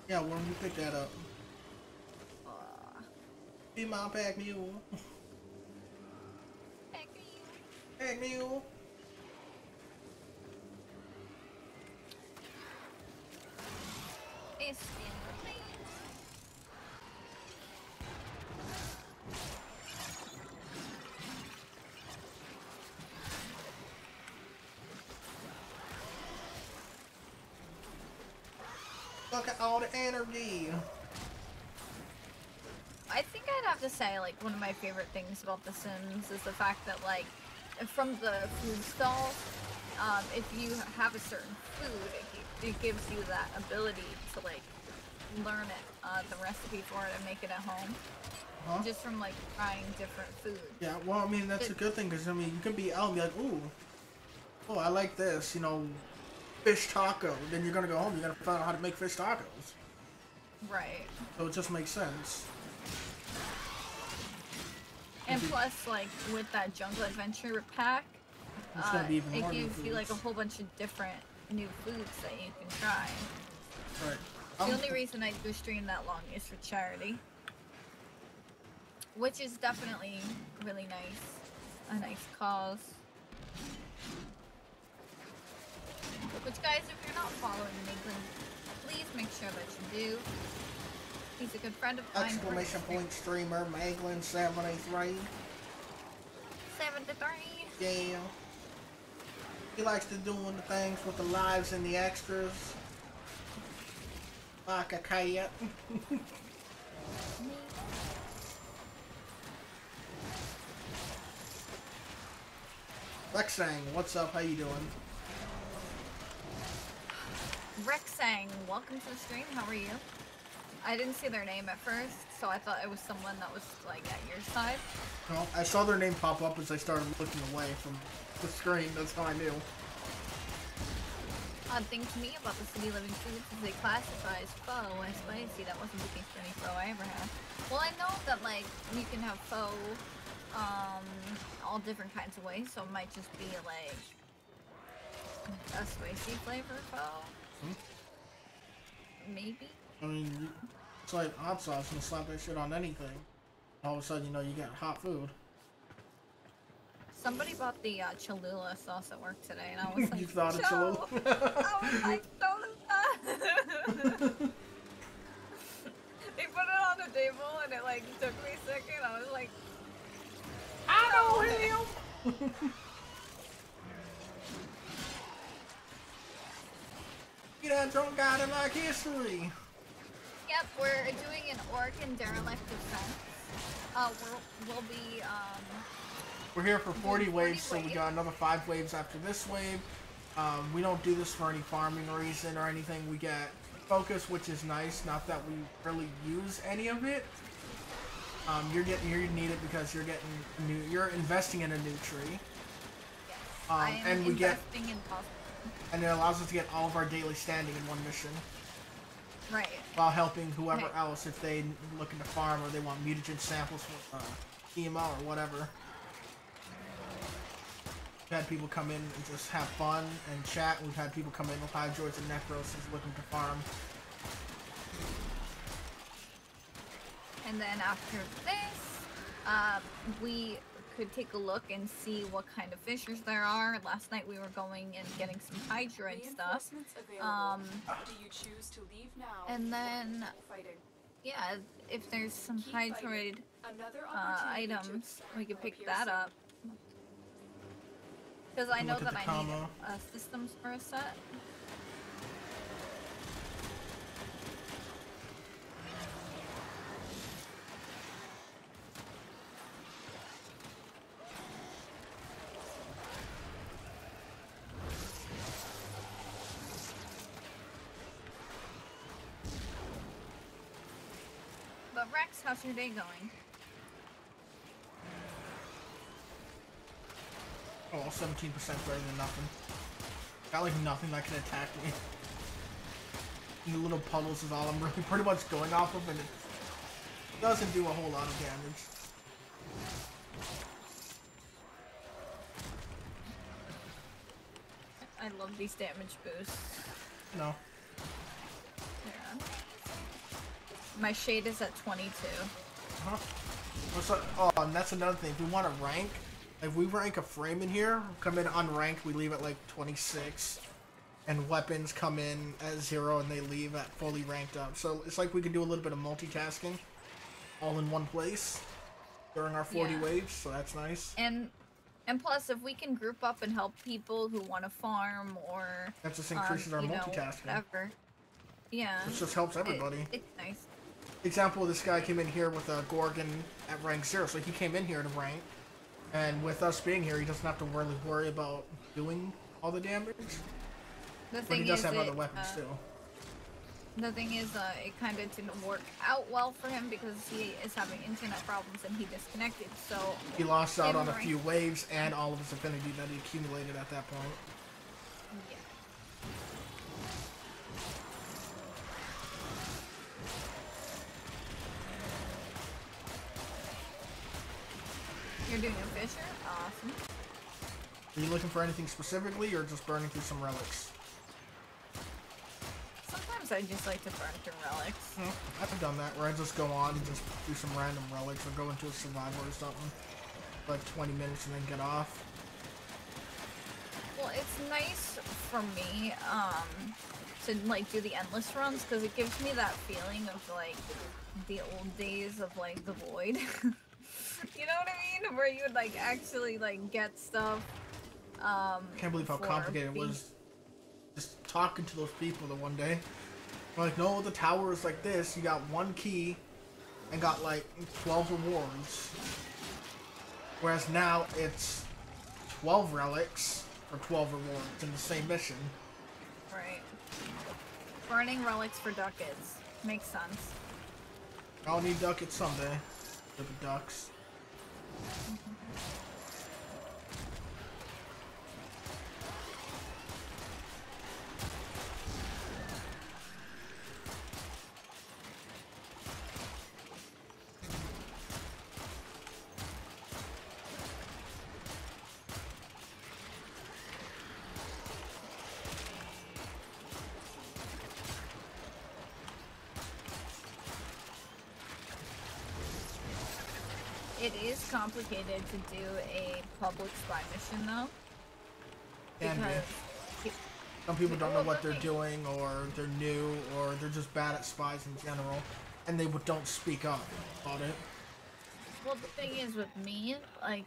B: Yeah, when you pick that up. Be my pack mule. Pack mule.
A: It's in the plans.
B: Look at all the energy.
A: I think I'd have to say, like, one of my favorite things about The Sims is the fact that, like, from the food stalls, if you have a certain food, it gives you that ability to, like, learn it, the recipe for it and make it at home.
B: Huh?
A: Just from, like, trying different food.
B: Yeah, well, I mean, that's a good thing, because, I mean, you can be out and be like, ooh, oh, I like this, you know, fish taco. Then you're going to go home, you're going to find out how to make fish tacos.
A: Right.
B: So it just makes sense.
A: And plus, like, with that Jungle Adventure pack,
B: It's gonna be even
A: it
B: more new
A: gives you, like, a
B: foods.
A: whole bunch of different new foods that you can try.
B: Right.
A: The only reason I do stream that long is for charity. Which is definitely really nice. A nice cause. Which, guys, if you're not following Megan, please make sure that you do. He's a good friend of mine.
B: Exclamation point streamer, Maglin 73.
A: 73.
B: Yeah. He likes to doing the things with the lives and the extras. Like a cat. Lexang, what's up? How you doing?
A: Rexang, welcome to the stream. How are you? I didn't see their name at first, so I thought it was someone that was, like, at your side.
B: No, I saw their name pop up as I started looking away from the screen. That's how I knew.
A: odd thing to me about the City Living Foods is they classify as pho as spicy. That wasn't the case for any pho I ever had. Well, I know that, like, you can have pho, all different kinds of ways, so it might just be, like, a spicy flavor pho? Maybe?
B: I mean, it's like hot sauce and slap that shit on anything. All of a sudden, you know, you get hot food.
A: Somebody bought the Cholula sauce at work today, and I was like,
B: You thought it's
A: Cho! I was like, Cholula! They put it on the table, and it, like, took me a second. I was like, I know him!
B: You that drunk guy in like history.
A: Yep, we're doing an Oregon derelict defense. We'll be,
B: We're here for 40 waves, so we got another 5 waves after this wave. We don't do this for any farming reason or anything. We get focus, which is nice. Not that we really use any of it. You need it because you're investing in a new tree.
A: Yes,
B: and we get
A: in
B: and it allows us to get all of our daily standing in one mission.
A: Right.
B: While helping whoever else if they looking to farm or they want mutagen samples for EMO or whatever. We've had people come in and just have fun and chat. We've had people come in with Hydroids and Necros looking to farm.
A: And then after this, we could take a look and see what kind of fissures there are. Last night we were going and getting some Hydroid stuff.
D: Do you choose to leave now?
A: And then, yeah, if there's some Hydroid items, we could pick that up. Because I know that I need systems for a set. But Rex, how's your day going?
B: Oh, 17% better than nothing. Got like nothing that can attack me. And the little puddles is all I'm really pretty much going off of, and it doesn't do a whole lot of damage.
A: I love these damage boosts.
B: No.
A: Yeah. My shade is at 22.
B: Huh? Oh, and that's another thing. If we want to rank, if we rank a frame in here, come in unranked, we leave at like 26. And weapons come in at 0 and they leave at fully ranked up. So it's like we can do a little bit of multitasking all in one place during our 40 waves, so that's nice.
A: And plus, if we can group up and help people who want to farm or...
B: That just increases our multitasking.
A: Whatever. Yeah.
B: It just helps everybody.
A: It's nice.
B: Example, this guy came in here with a Gorgon at rank 0, so he came in here to rank. And with us being here, he doesn't have to really worry about doing all the damage. But he does have other weapons too.
A: The thing is, it kind of didn't work out well for him because he is having internet problems and he disconnected, so...
B: He lost out on a few waves and all of his affinity that he accumulated at that point.
A: Yeah. You're doing a fisher? Awesome.
B: Are you looking for anything specifically or just burning through some relics?
A: Sometimes I just like to burn through relics.
B: I've done that where I just go on and just do some random relics or go into a survival or something. Like 20 minutes and then get off.
A: Well, it's nice for me, to like do the endless runs because it gives me that feeling of like the old days of like the void. You know what I mean? Where you would like actually like get stuff.
B: I can't believe how complicated it was just talking to those people the one day. Like, no, the tower is like this. You got one key and got like 12 rewards. Whereas now it's 12 relics for 12 rewards in the same mission.
A: Right. Burning relics for ducats. Makes sense.
B: I'll need ducats someday. For the ducks.
A: It is complicated to do a public spy mission, though.
B: Can be.
A: Because
B: Some people don't know what they're doing, or they're new, or they're just bad at spies in general, and they don't speak up about it.
A: well, the thing is with me, like,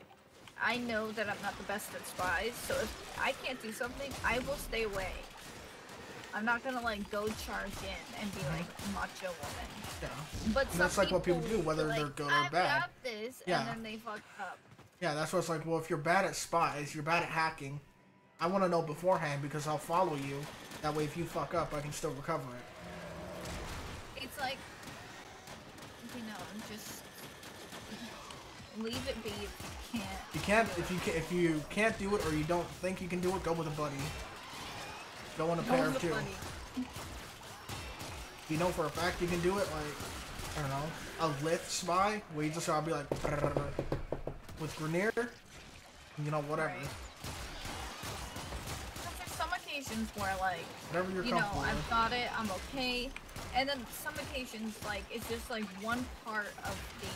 A: I know that I'm not the best at spies, so if I can't do something, I will stay away. I'm not gonna like go charge in and be like macho woman.
B: Yeah.
A: But
B: And that's like what people do, whether
A: like,
B: they're good or
A: I
B: bad.
A: got this,
B: Yeah.
A: and then they fuck up.
B: Yeah, that's what it's like. Well, if you're bad at spies, you're bad at hacking. I want to know beforehand because I'll follow you. That way, if you fuck up, I can still recover it.
A: It's like, you know, just leave it be if you can't.
B: If you can't do it or you don't think you can do it, go with a buddy. Go in a pair of two. You know for a fact you can do it, like, I don't know, a lith spy, where you just gotta be like, with Grenier, you know, whatever.
A: Right. There's some occasions where, like,
B: Whatever you're
A: you know,
B: comfortable with.
A: I've got it, I'm okay. And then some occasions, like, it's just, like, one part of the,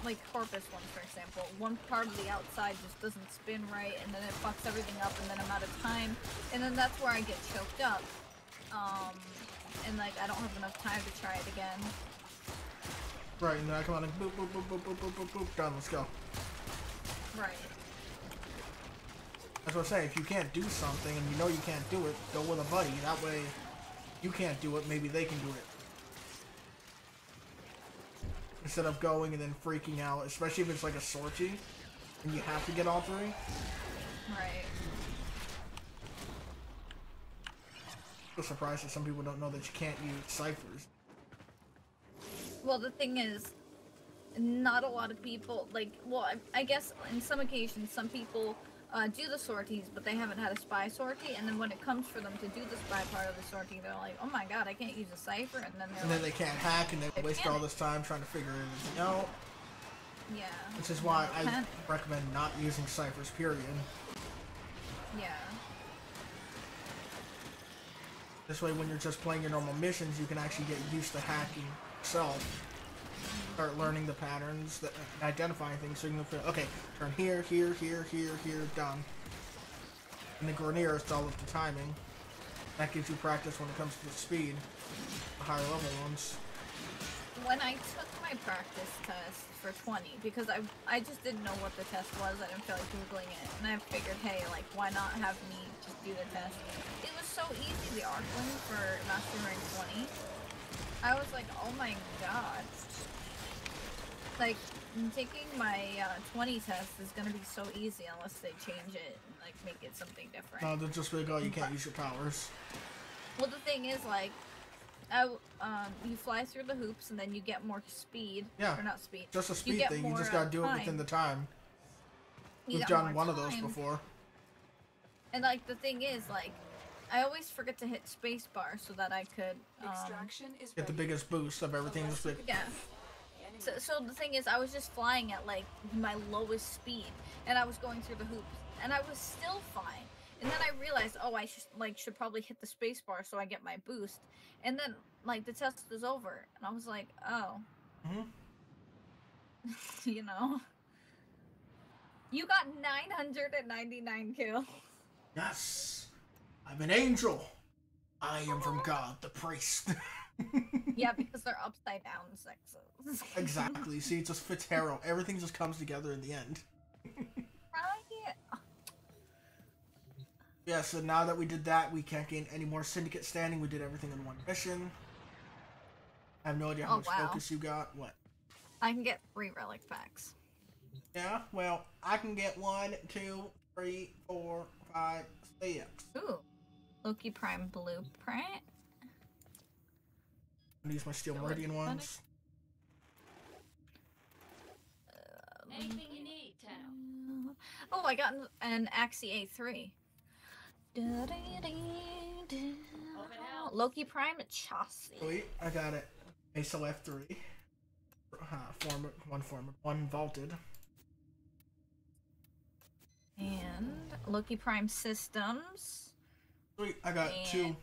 A: like Corpus one, for example. One part of the outside just doesn't spin right, and then it fucks everything up, and then I'm out of time. And then that's where I get choked up. And, like, I don't have enough time to try it again.
B: Right, and then I come out and boop, boop, boop, boop, boop, boop, boop, boop, done, let's go.
A: Right.
B: That's what I'm saying, if you can't do something and you know you can't do it, go with a buddy. That way, you can't do it, maybe they can do it. Instead of going and then freaking out, especially if it's like a sortie, and you have to get all three.
A: Right.
B: I'm surprised that some people don't know that you can't use ciphers.
A: Well, the thing is, not a lot of people, like, well, I guess in some occasions, some people do the sorties, but they haven't had a spy sortie, and then when it comes for them to do the spy part of the sortie, they're like, oh my god, I can't use a cipher, and then
B: They can't hack, and they waste all this time trying to figure everything out.
A: Yeah.
B: Which is why I recommend not using ciphers, period.
A: Yeah.
B: This way, when you're just playing your normal missions, you can actually get used to hacking yourself. Start learning the patterns and identifying things so you can feel, okay, turn here, here, here, here, here, done. And the Grenier is all of the timing. That gives you practice when it comes to the speed, the higher level ones.
A: When I took my practice test for 20, because I just didn't know what the test was, I didn't feel like Googling it, and I figured, hey, like, why not have me just do the test? It was so easy, the arc one for Master Rank 20. I was like, oh my god. Like, taking my 20 test is gonna be so easy unless they change it and, like, make it something different.
B: No, they'll just be like, oh, you can't use your powers.
A: Well, the thing is, like, you fly through the hoops and then you get more speed.
B: Yeah.
A: Or not speed.
B: Just a speed thing, you just gotta do it within the time. We've done one of those before.
A: And, like, the thing is, like, I always forget to hit spacebar so that I could,
D: Extraction is
B: get the
D: ready.
B: biggest boost of everything.
A: Yeah. So the thing is, I was just flying at, like, my lowest speed, and I was going through the hoops, and I was still fine. And then I realized, oh, I should probably hit the spacebar so I get my boost. And then, like, the test was over, and I was like, oh. You know? You got 999 kills.
B: Yes! I'm an angel! I am from God, the priest.
A: Yeah, because they're upside down sexes.
B: Exactly. See, it just fits Harrow. Everything just comes together in the end.
A: Right?
B: Yeah, so now that we did that, we can't gain any more syndicate standing. We did everything in one mission. I have no idea how much focus you got. What?
A: I can get 3 relic packs.
B: Yeah, well, I can get 1, 2, 3, 4, 5, 6.
A: Ooh. Loki Prime Blueprint.
B: I'm gonna use my Steel Meridian ones.
F: Anything you need, Tenno.
A: Oh, I got an Axie A3. Loki Prime chassis.
B: Wait, I got it. ASO F3. One vaulted.
A: And Loki Prime Systems.
B: Sweet, I got two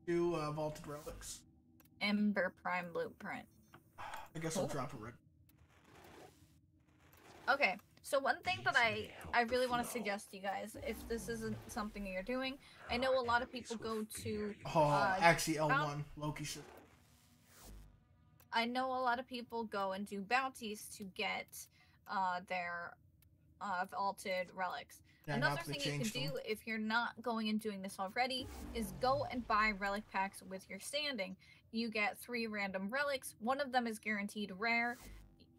B: vaulted relics.
A: Ember Prime Blueprint.
B: I guess I'll drop a red.
A: Okay, so one thing that I really want to suggest to you guys, if this isn't something you're doing, I know a lot of people go to
B: actually L1 Loki system.
A: I know a lot of people go and do bounties to get their vaulted relics.
B: Yeah,
A: Another thing you can do if you're not going and doing this already is go and buy relic packs with your standing. You get 3 random relics. One of them is guaranteed rare.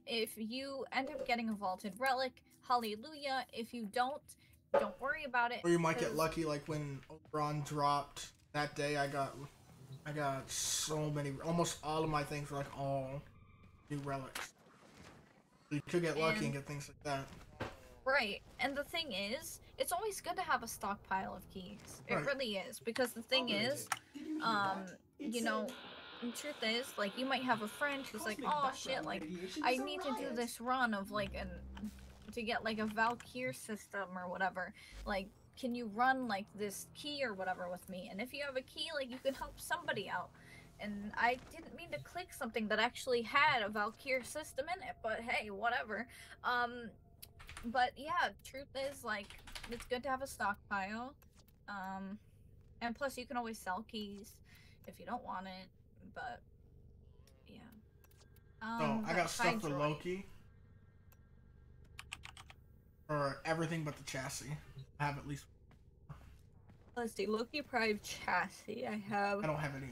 A: If you end up getting a vaulted relic, hallelujah. If you don't worry about it.
B: Or you might get lucky, like when Oberon dropped that day. I got so many. Almost all of my things were like all new relics. So you could get lucky and get things like that.
A: Right, and the thing is, it's always good to have a stockpile of keys. It really is, because the thing is, you know, the truth is, like, you might have a friend who's like, oh shit, like, I need to do this run of, like, to get, like, a Valkyr system or whatever. Like, can you run, like, this key or whatever with me? And if you have a key, like, you can help somebody out. And I didn't mean to click something that actually had a Valkyr system in it, but hey, whatever. But yeah, truth is, like, it's good to have a stockpile. And plus you can always sell keys if you don't want it, but yeah.
B: So I got stuff for Loki. For everything but the chassis. I have at least.
A: Let's see, Loki Prime chassis. I
B: don't have any.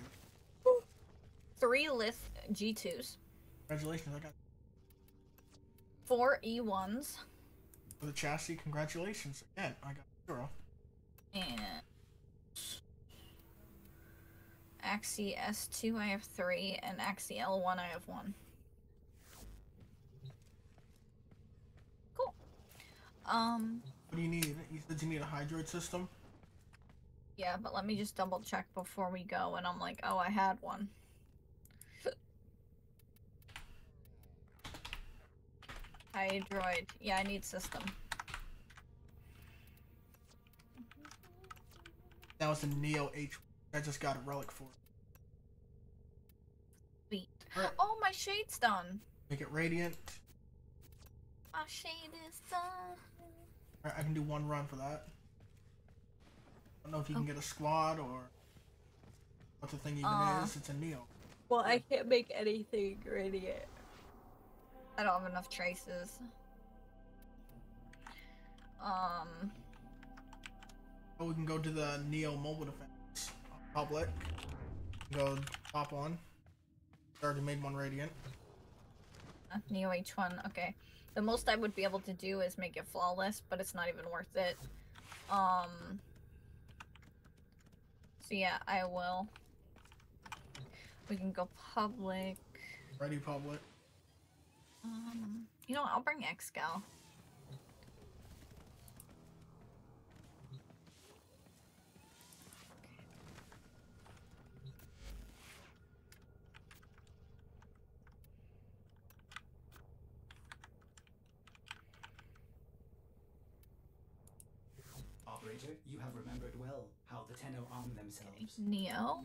A: 3 list G2s.
B: Congratulations, I got
A: 4 E1s.
B: For the chassis, congratulations again. I got 0.
A: And Axie S2 I have 3, and Axie L1 I have 1. Cool.
B: What do you need? You said you need a hydroid system?
A: Yeah, but let me just double check before we go, and I'm like, oh, I had one. Hydroid. Yeah, I need system.
B: That was the Neo H. I just got a relic for it.
A: Sweet.
B: Right.
A: Oh, my shade's done.
B: Make it radiant.
A: My shade is done.
B: Alright, I can do 1 run for that. I don't know if you can get a squad or what the thing even is. It's a Neo.
A: Well, I can't make anything radiant. I don't have enough traces.
B: Oh, we can go to the Neo Mobile Defense public. Go top 1. Already made 1 radiant.
A: Neo H1, okay. The most I would be able to do is make it flawless, but it's not even worth it. So yeah, I will. We can go public.
B: Ready public.
A: You know what? I'll bring Excal.
C: Operator, you have remembered well how the Tenno arm themselves.
A: Okay. Neo.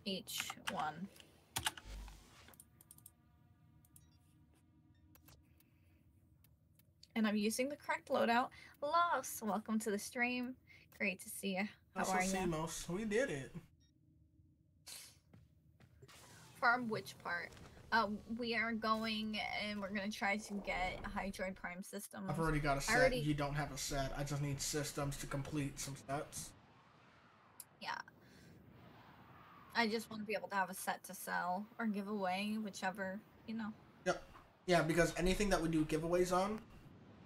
A: H1. And I'm using the correct loadout. Loss, welcome to the stream. Great to see you. How are you?
B: We did it.
A: Farm which part? We are going and we're gonna try to get a Hydroid Prime system.
B: I've already got a set. You don't have a set. I just need systems to complete some sets.
A: Yeah. I just want to be able to have a set to sell or give away, whichever, you know.
B: Yep. Yeah, because anything that we do giveaways on,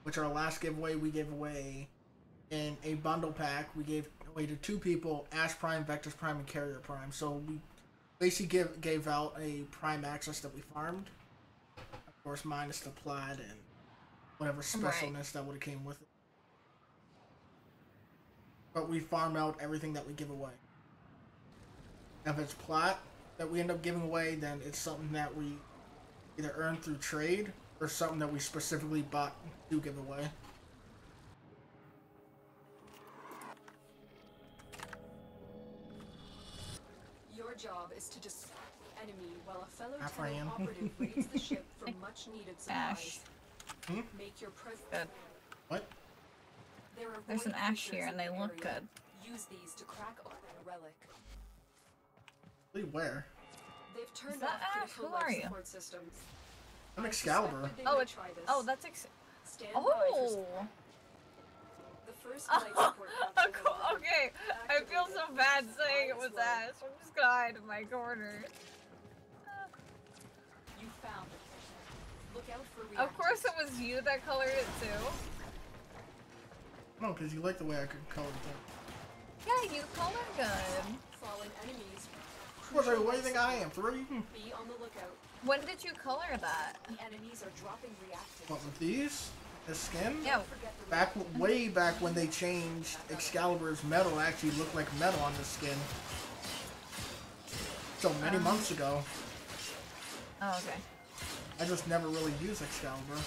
B: which our last giveaway we gave away in a bundle pack, we gave away to 2 people, Ash Prime, Vectus Prime, and Carrier Prime. So we basically gave out a Prime access that we farmed. Of course, minus the plaid and whatever specialness that would have came with it. But we farm out everything that we give away. If it's plat that we end up giving away, then it's something that we either earn through trade or something that we specifically bought to give away.
D: Your job is to enemy while a fellow
B: Afran.
D: Tenno operative raids the ship for much needed
A: Ash.
D: supplies. Make your presence.
A: Good.
B: What?
A: There's an ash here and they look good.
D: Use these to crack open a relic.
B: Wait, where?
D: They've turned
A: Is that
D: off
A: Ash?
D: critical
A: Who
D: life
A: are you?
D: support systems.
B: I'm
D: I
B: Excalibur.
D: suspected they
A: Oh,
D: might
A: it's
D: try this.
A: that's
D: Stand by for
A: oh.
D: the first life support capsule will arrive.
A: Okay, I feel so bad saying it was Ash. I'm just gonna hide in my corner.
D: You found it. Look out for
A: Of course, it was you that colored it too.
B: No, because you like the way I could color it.
A: Yeah, you color good.
D: fallen enemies.
B: What do you think I am? 3?
D: Be on the lookout.
A: When did you color that?
D: The enemies are dropping reactants.
B: What, with these? The skin?
A: Yeah.
B: Way back when they changed Excalibur's metal to actually look like metal on the skin. So many months ago.
A: Oh, okay.
B: I just never really used Excalibur.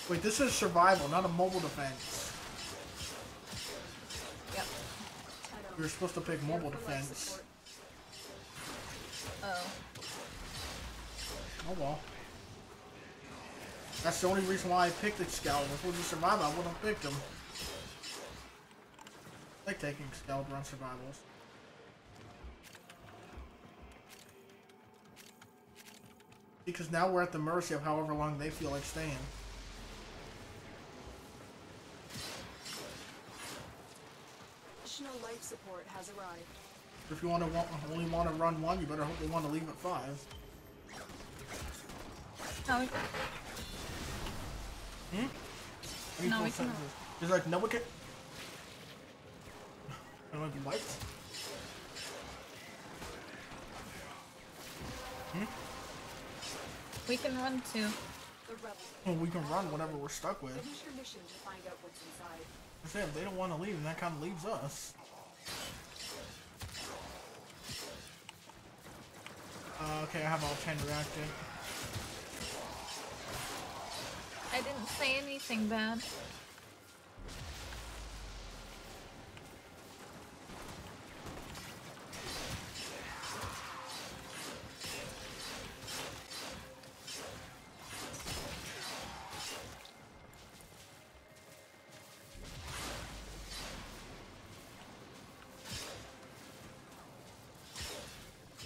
B: Wait, this is survival, not a mobile defense.
A: Yep.
B: You're supposed to pick mobile defense.
A: Oh.
B: Oh well. That's the only reason why I picked Excalibur. If it was a survival, I wouldn't have picked him. I like taking Excalibur on survivals. Because now we're at the mercy of however long they feel like staying.
D: Additional life support has arrived.
B: If you only want to run one, you better hope they want to leave at 5.
A: No, we No, we can.
B: There's like no one can. I don't like lights.
A: We can run too.
D: The rebels.
B: Well, we can run whatever we're stuck with.
D: Finish your mission to find out what's inside.
B: I said if they don't want to leave, then that kind of leaves us. Okay, I have all 10 reacted.
A: I didn't say anything bad.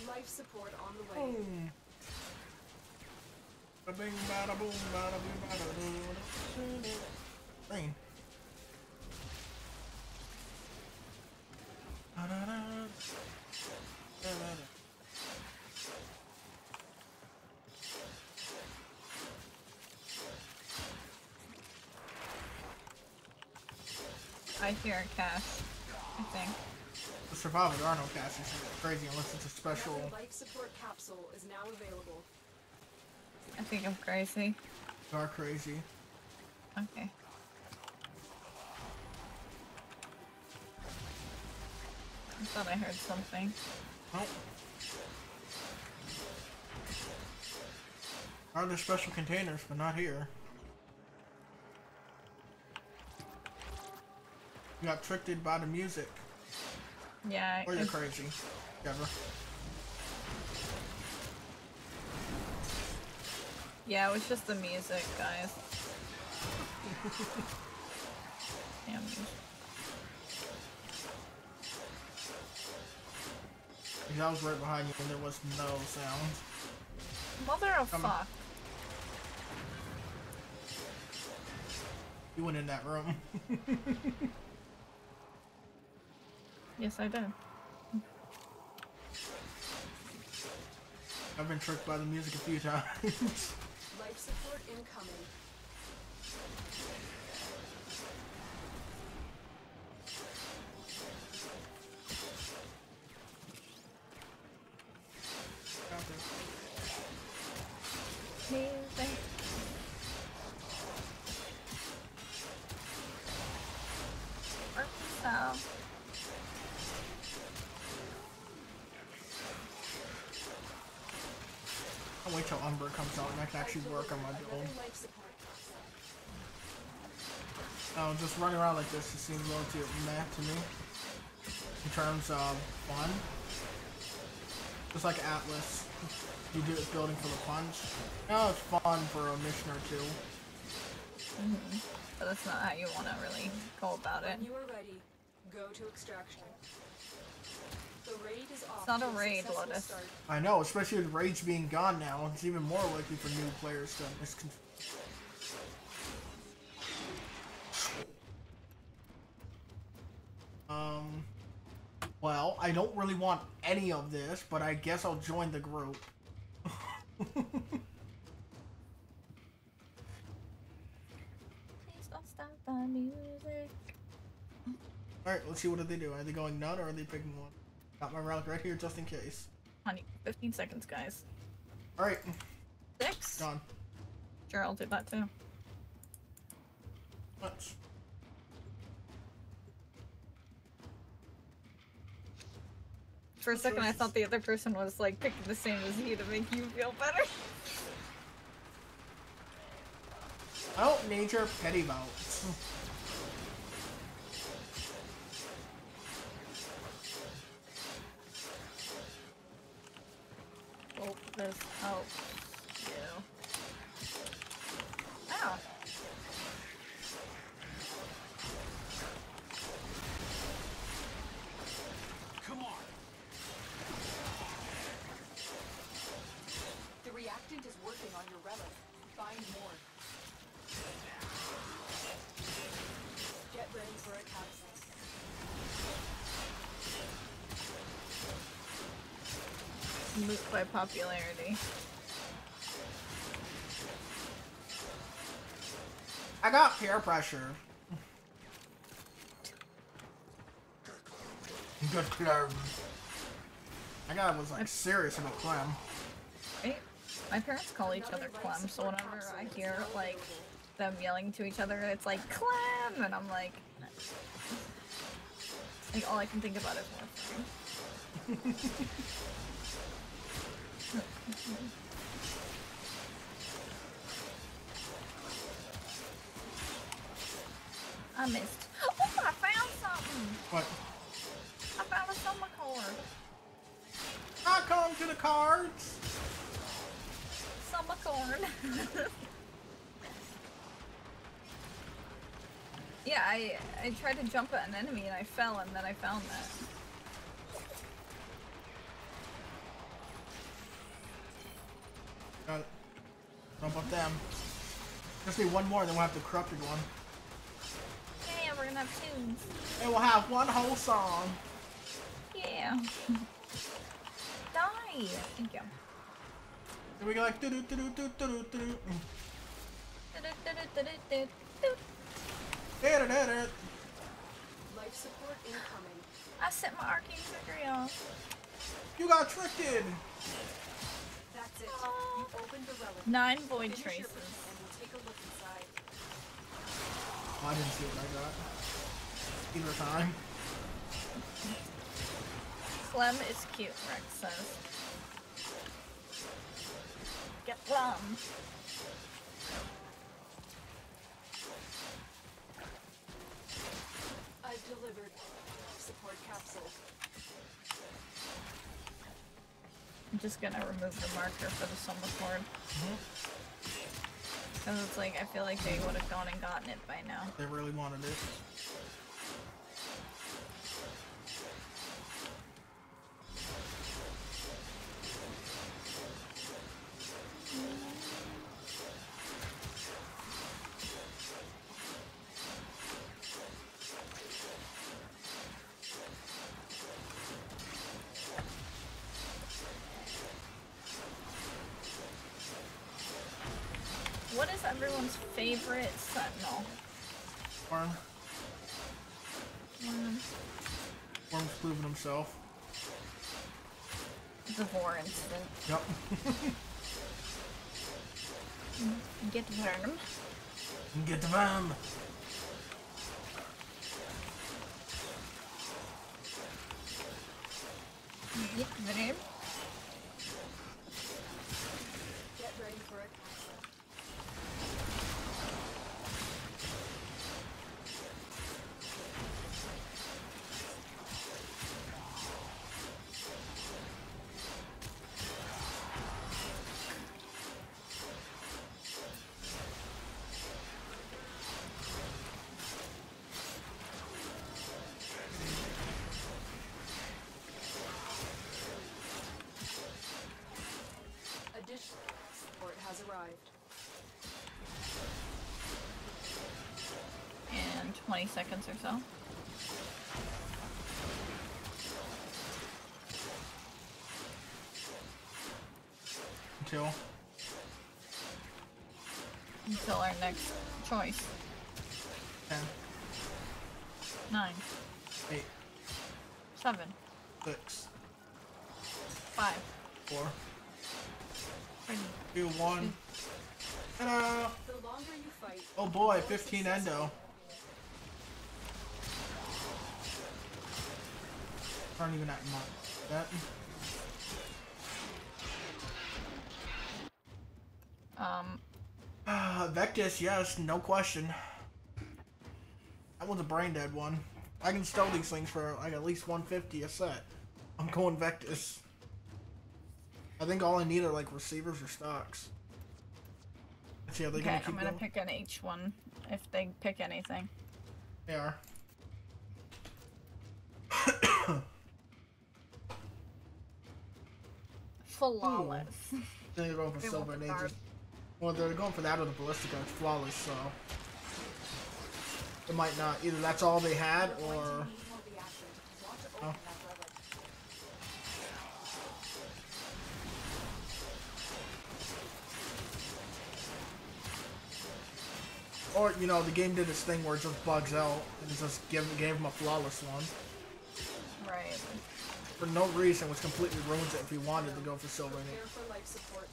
D: Life support on the way.
B: Ba-bing, bada-boom, bada-boom, bada-boom. Rain. Da-da-da. Da-da-da.
A: I hear a cache, I think.
B: The survival, there are no caches. It's crazy unless it's a special.
D: Another life support capsule is now available.
A: I think I'm crazy.
B: You are crazy.
A: Okay. I thought I heard something.
B: Oh. Are there special containers, but not here? You got tricked by the music.
A: Yeah.
B: Or you're crazy. Whatever.
A: Yeah, it was just the music, guys. Damn music.
B: Because I was right behind you and there was no sound.
A: Mother of
B: Coming.
A: fuck.
B: You went in that room.
A: Yes, I did.
B: I've been tricked by the music a few times.
D: Life support incoming.
A: Music. So.
B: I'll wait till Umber comes out and I can actually work on my build.
D: Another life support.
B: Oh, just running around like this just seems a little too meh to me. In terms of fun. Just like Atlas. You do it building for the punch. No, it's fun for a mission or two.
A: But that's not how you want to really go about it.
D: When you are ready, go to extraction. The raid is off.
A: It's not a
D: to
A: raid,
D: successful
A: Lotus.
D: start.
B: I know, especially with raids being gone now, it's even more likely for new players to misconstrue. Well, I don't really want any of this, but I guess I'll join the group.
A: Please don't stop the music.
B: Alright, let's see what do they do. Are they going none or are they picking one? Got my relic right here just in case.
A: Honey, 15 seconds, guys.
B: Alright,
A: 6?
B: done.
A: Sure, I'll do that too.
B: Let's.
A: For a second, I thought the other person was like picking the same as you to make you feel better.
B: I don't need your petty bouts.
A: Oh, this helps you. Ow.
E: Come on.
D: The reactant is working on your relic. Find more. Get ready for a capsule.
A: Moot by popularity.
B: I got peer pressure. Good Clem. That guy was like serious about Clem.
A: Right? My parents call each other Clem, so whenever I hear like them yelling to each other, it's like Clem, and I'm like all I can think about is Warframe. I missed. Oh, I found something!
B: What?
A: I found a summer cord.
B: I come to the cards.
A: Summer cord. Yeah, I tried to jump at an enemy and I fell, and then I found that.
B: Got it. Jump up them. Just need one more, then we'll have the corrupted one.
A: Yeah, we're gonna have tunes.
B: And we'll have one whole song.
A: Yeah. Die! Thank you.
B: And we go like do do do do do do do do.
D: Life support incoming.
A: I set my arcane trickery off.
B: You got tricked.
D: That's it. You opened the relic.
A: 9 void
D: Finish your
A: traces.
D: break and we'll take a look inside.
B: Oh, I didn't see what I got. Either time.
A: Clem is cute, Rex says. Get Clem.
D: I've delivered. Support capsule.
A: I'm just gonna remove the marker for the summer cord. Because it's like, I feel like they would have gone and gotten it by now.
B: They really wanted it.
A: What is everyone's favorite sentinel?
B: Worm.
A: Worm.
B: Worm's proven himself.
A: The Vor incident.
B: Yep.
A: Get Worm.
B: Get the Vamp.
A: Get Worm.
D: Get ready for a capsule.
A: 20 seconds or so. Until our next choice.
B: 10,
A: 9,
B: 8,
A: 7,
B: 6,
A: 5,
B: 4,
A: 3,
B: 2, 1. Ta-da!
D: The longer you fight,
B: Oh boy, 15 endo. Aren't even at much. That. Vectis, yes, no question. That one's a brain dead one. I can sell these things for like at least 150 a set. I'm going Vectis. I think all I need are like receivers or stocks. Let's see how they
A: okay,
B: gonna keep
A: I'm gonna
B: going.
A: pick an H1 if they pick anything.
B: They are.
A: Flawless.
B: They're going for
A: They
B: silver
A: want
B: and
A: the
B: ages. Well, they're going for that or the ballistica. It's flawless, so it might not. Either that's all they had,
D: you're going to
B: or
D: need more reactions. Want to open
B: Oh.
D: that relic.
B: or you know, the game did its thing where it just bugs out and it just gave him a flawless one
A: Right.
B: for no reason, which completely ruins it if he wanted to go for silver and
D: Prepare for life support.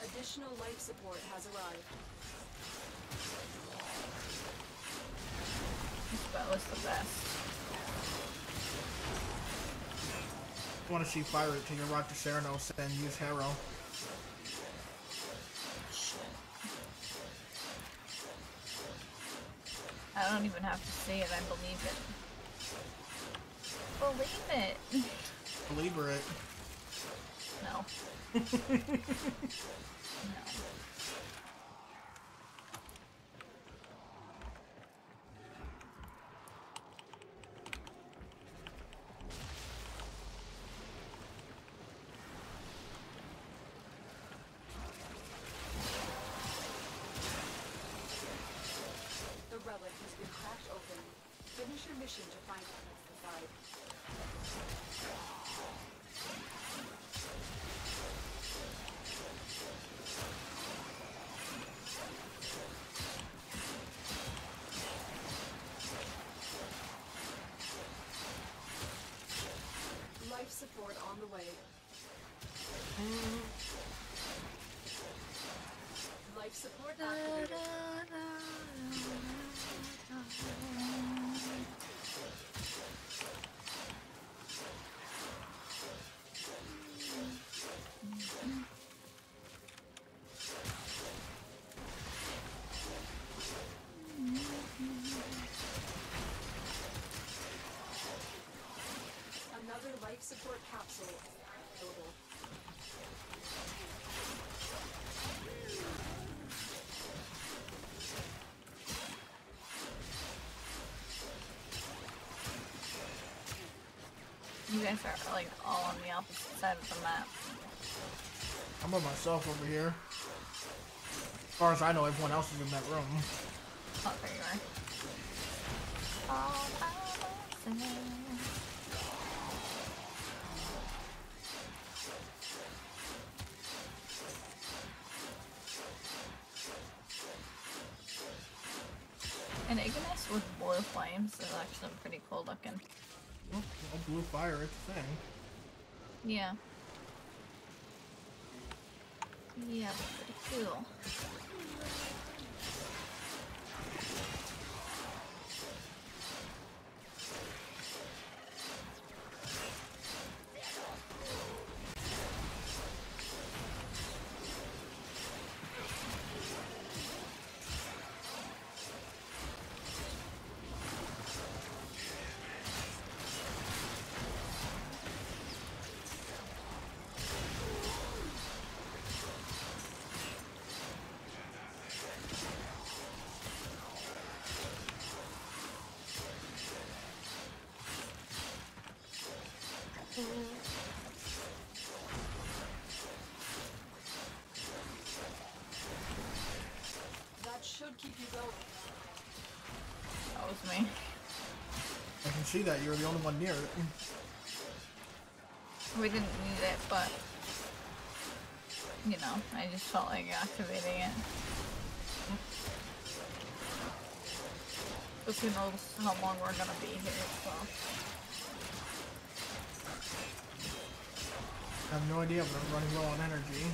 D: Additional life support has arrived.
A: This bow is the best.
B: I want to see fire it to your Rock to Ceranos and use Harrow.
A: I don't even have to see it, I believe it. Believe it!
B: Believer it.
A: No. No.
D: The relic has been cracked open. Finish your mission to find what's inside. Life support on the way. Life support activated. Another life support capsule available.
A: You guys are like all on the opposite side of the map.
B: I'm by myself over here. As far as I know, everyone else is in that room.
A: Oh, there you are. All by myself. An Ignis with blue flames is actually pretty cool looking.
B: Oh, all blue fire, it's a thing.
A: Yeah. Yeah, pretty cool.
D: keep you going.
A: That was me.
B: I can see that you're the only one near it.
A: We didn't need it, but you know, I just felt like activating it. Because who knows how long we're gonna be here, so.
B: I have no idea, but I'm running low on energy.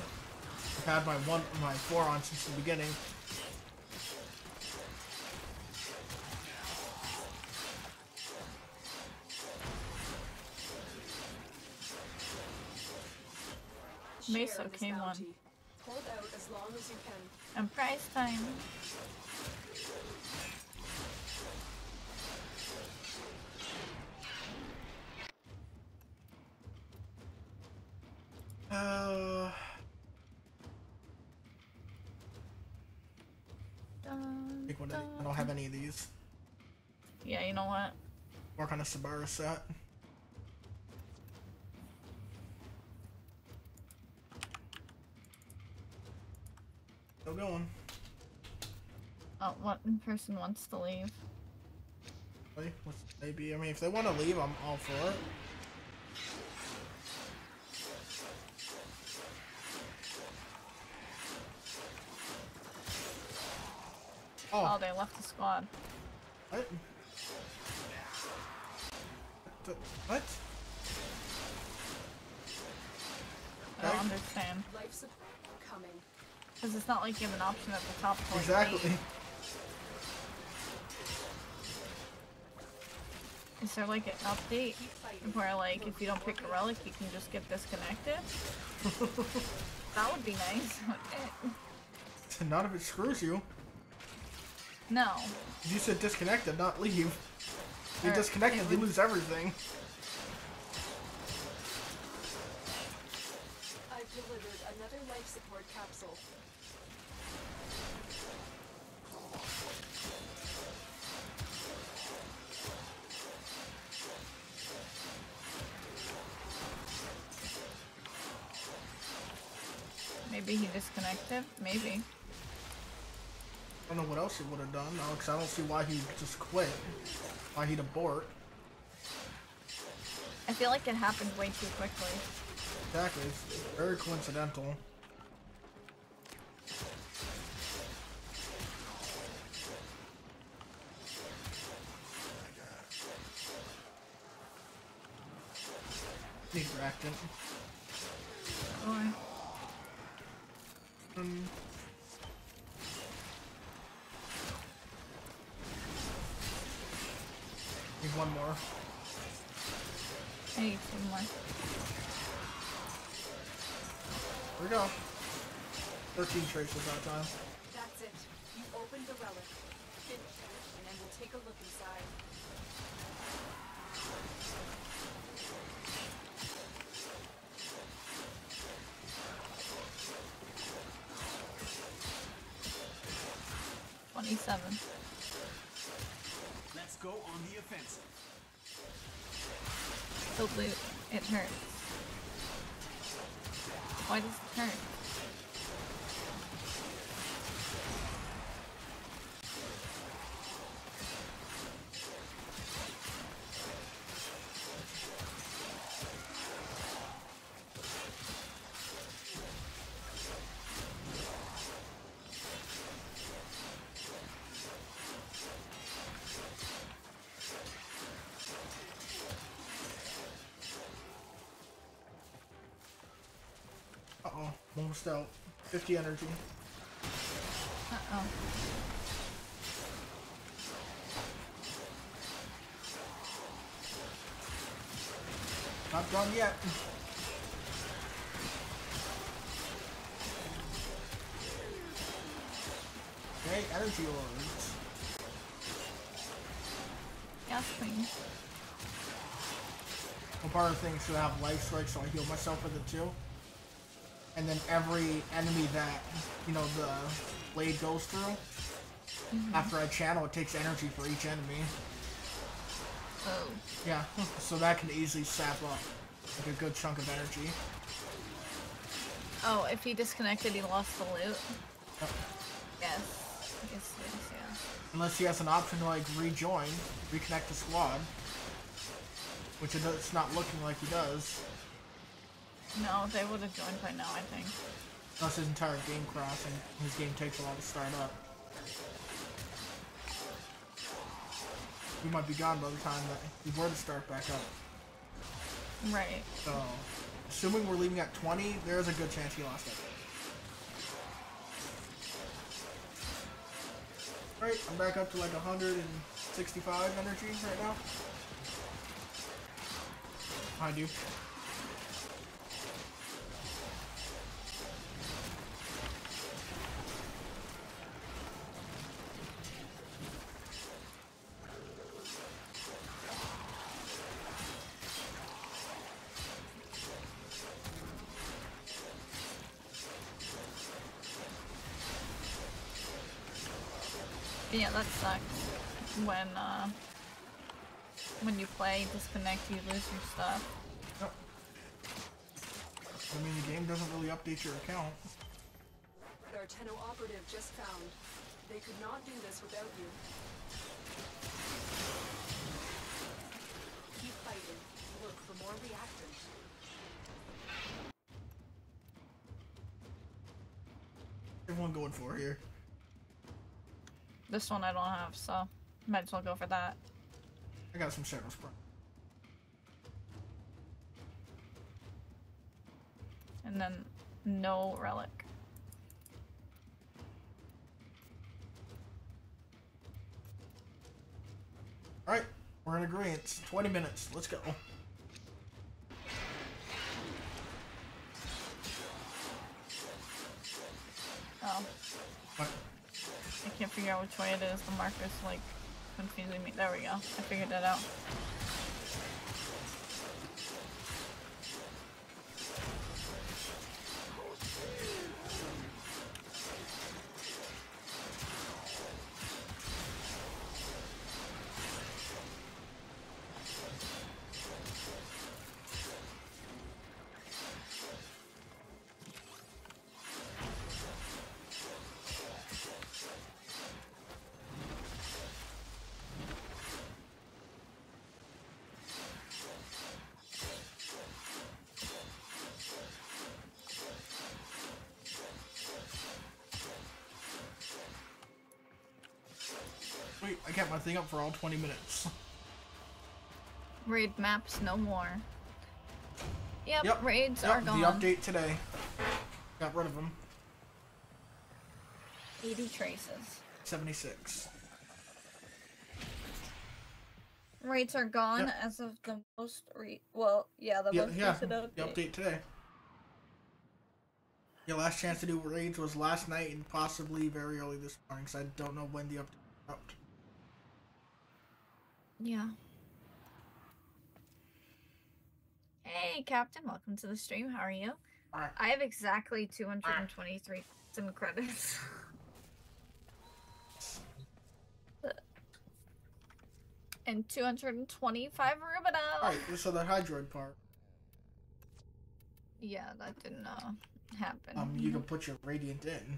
B: I've had my 4 on since the beginning.
A: Mesa
D: Share this
A: came on.
D: bounty. Hold out as long as you can.
A: And prize time.
B: Pick one of these. I don't have any of these.
A: Yeah, you know what?
B: Work on a Sabara set. Still going.
A: Oh, one person wants to leave.
B: Wait, maybe. I mean, if they want to leave, I'm all for it.
A: Oh, they left the squad.
B: What? What?
A: I don't understand.
D: Life support coming.
A: Because it's not like you have an option at the top to like,
B: Exactly.
A: leave. Is there like an update where like if you don't pick a relic you can just get disconnected? That would be nice.
B: Not if it screws you.
A: No.
B: You said disconnected, not leave. You
A: Or
B: disconnected,
A: it
B: you
A: would-
B: lose everything.
D: I've delivered another life support capsule.
A: Maybe he disconnected? Maybe.
B: I don't know what else he would have done, though, because I don't see why he'd just quit. Why he'd abort.
A: I feel like it happened way too quickly.
B: Exactly, it's very coincidental. Need Bracton.
A: Or
B: Need one more.
A: I need two more.
B: Here we go. 13 traces that time.
D: That's it. You opened the relic. Finish it, and then we'll take a look inside.
E: Let's go on the offensive.
A: The loot, it hurts. Why does it hurt?
B: Uh-oh, almost out. 50 energy.
A: Uh-oh.
B: Not done yet. Okay, energy orbs.
A: Yes, queen.
B: Well, part of the thing is to have life strike, so I heal myself with it too. And then every enemy that, you know, the blade goes through, after I channel, it takes energy for each enemy.
A: Oh.
B: Yeah, so that can easily sap up like a good chunk of energy.
A: Oh, if he disconnected, he lost the loot?
B: Yep.
A: Yes. Yes, yes, yes.
B: Unless he has an option to like rejoin, reconnect the squad, which it's not looking like he does.
A: No, they would have joined by now, I think.
B: Unless his entire game crashed and his game takes a while to start up. We might be gone by the time that we were to start back up.
A: Right.
B: So, assuming we're leaving at 20, there's a good chance he lost it. Right, I'm back up to like 165 energy right now. I do.
A: Yeah, that sucks. When you play, disconnect, you lose your stuff.
B: Yep. I mean, the game doesn't really update your account.
D: Our Tenno operative just found. They could not do this without you. Keep fighting. Look for more reactors.
B: Everyone going for here.
A: This one I don't have, so might as well go for that.
B: I got some Shadow Sprite.
A: And then no relic.
B: Alright, we're in agreement. 20 minutes. Let's go.
A: Oh.
B: What?
A: I can't figure out which way it is. The marker's like confusing me. There we go. I figured it out.
B: Wait, I kept my thing up for all 20 minutes.
A: Raid maps no more. Yep, raids
B: Yep,
A: are gone.
B: the update today. Got rid of them.
A: 80 traces.
B: 76.
A: Raids are gone
B: Yep.
A: as of the most well, yeah, the most recent update.
B: The update today. Your last chance to do raids was last night and possibly very early this morning, so I don't know when the update out.
A: Yeah. Hey, Captain, welcome to the stream. How are you?
B: Alright.
A: I have exactly 223 sim credits. And 225 Rubidel.
B: Alright, so the Hydroid part.
A: Yeah, that didn't happen.
B: You can put your Radiant in.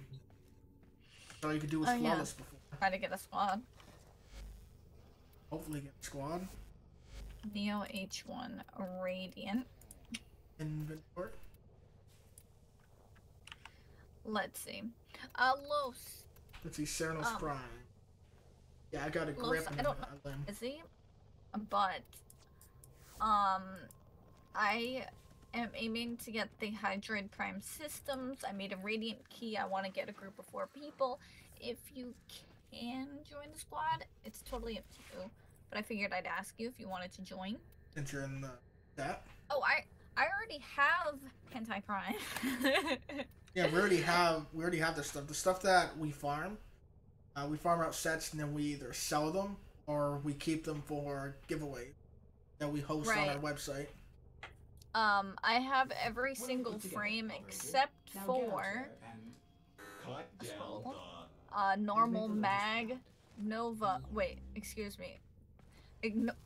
B: That's all you could do was
A: Oh, yeah.
B: Flawless before.
A: Try to get a squad.
B: Hopefully get a squad.
A: Neo H1 Radiant.
B: Inventory.
A: Let's see. Los.
B: Let's see, Ceranos Prime. Yeah, I got a grip
A: Los,
B: and
A: I don't know.
B: limb.
A: Is he? But, I am aiming to get the Hydroid Prime systems. I made a Radiant key. I want to get a group of 4 people. If you can join the squad, it's totally up to you. But I figured I'd ask you if you wanted to join.
B: Since you're in the chat.
A: Oh, I already have Hentai Prime.
B: Yeah, we already have this stuff. The stuff that we farm out sets and then we either sell them or we keep them for giveaway that we host on our website.
A: I have every single frame except for normal mag, Nova. Wait, excuse me.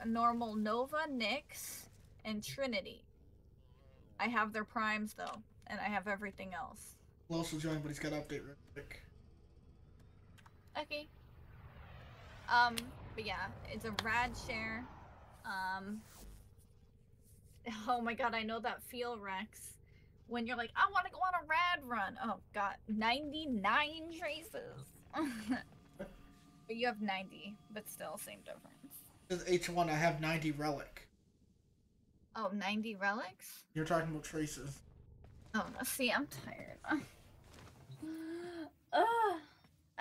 A: Normal Nova, Nyx, and Trinity. I have their primes though, and I have everything else.
B: We'll also join, but he's got to update real quick.
A: Okay. But yeah, it's a rad share. Oh my god, I know that feel, Rex. When you're like, I want to go on a rad run. Oh god, 99 traces. But you have 90, but still, same difference.
B: With H1, I have 90 relic.
A: Oh, 90 relics?
B: You're talking about traces.
A: Oh, no, see, I'm tired.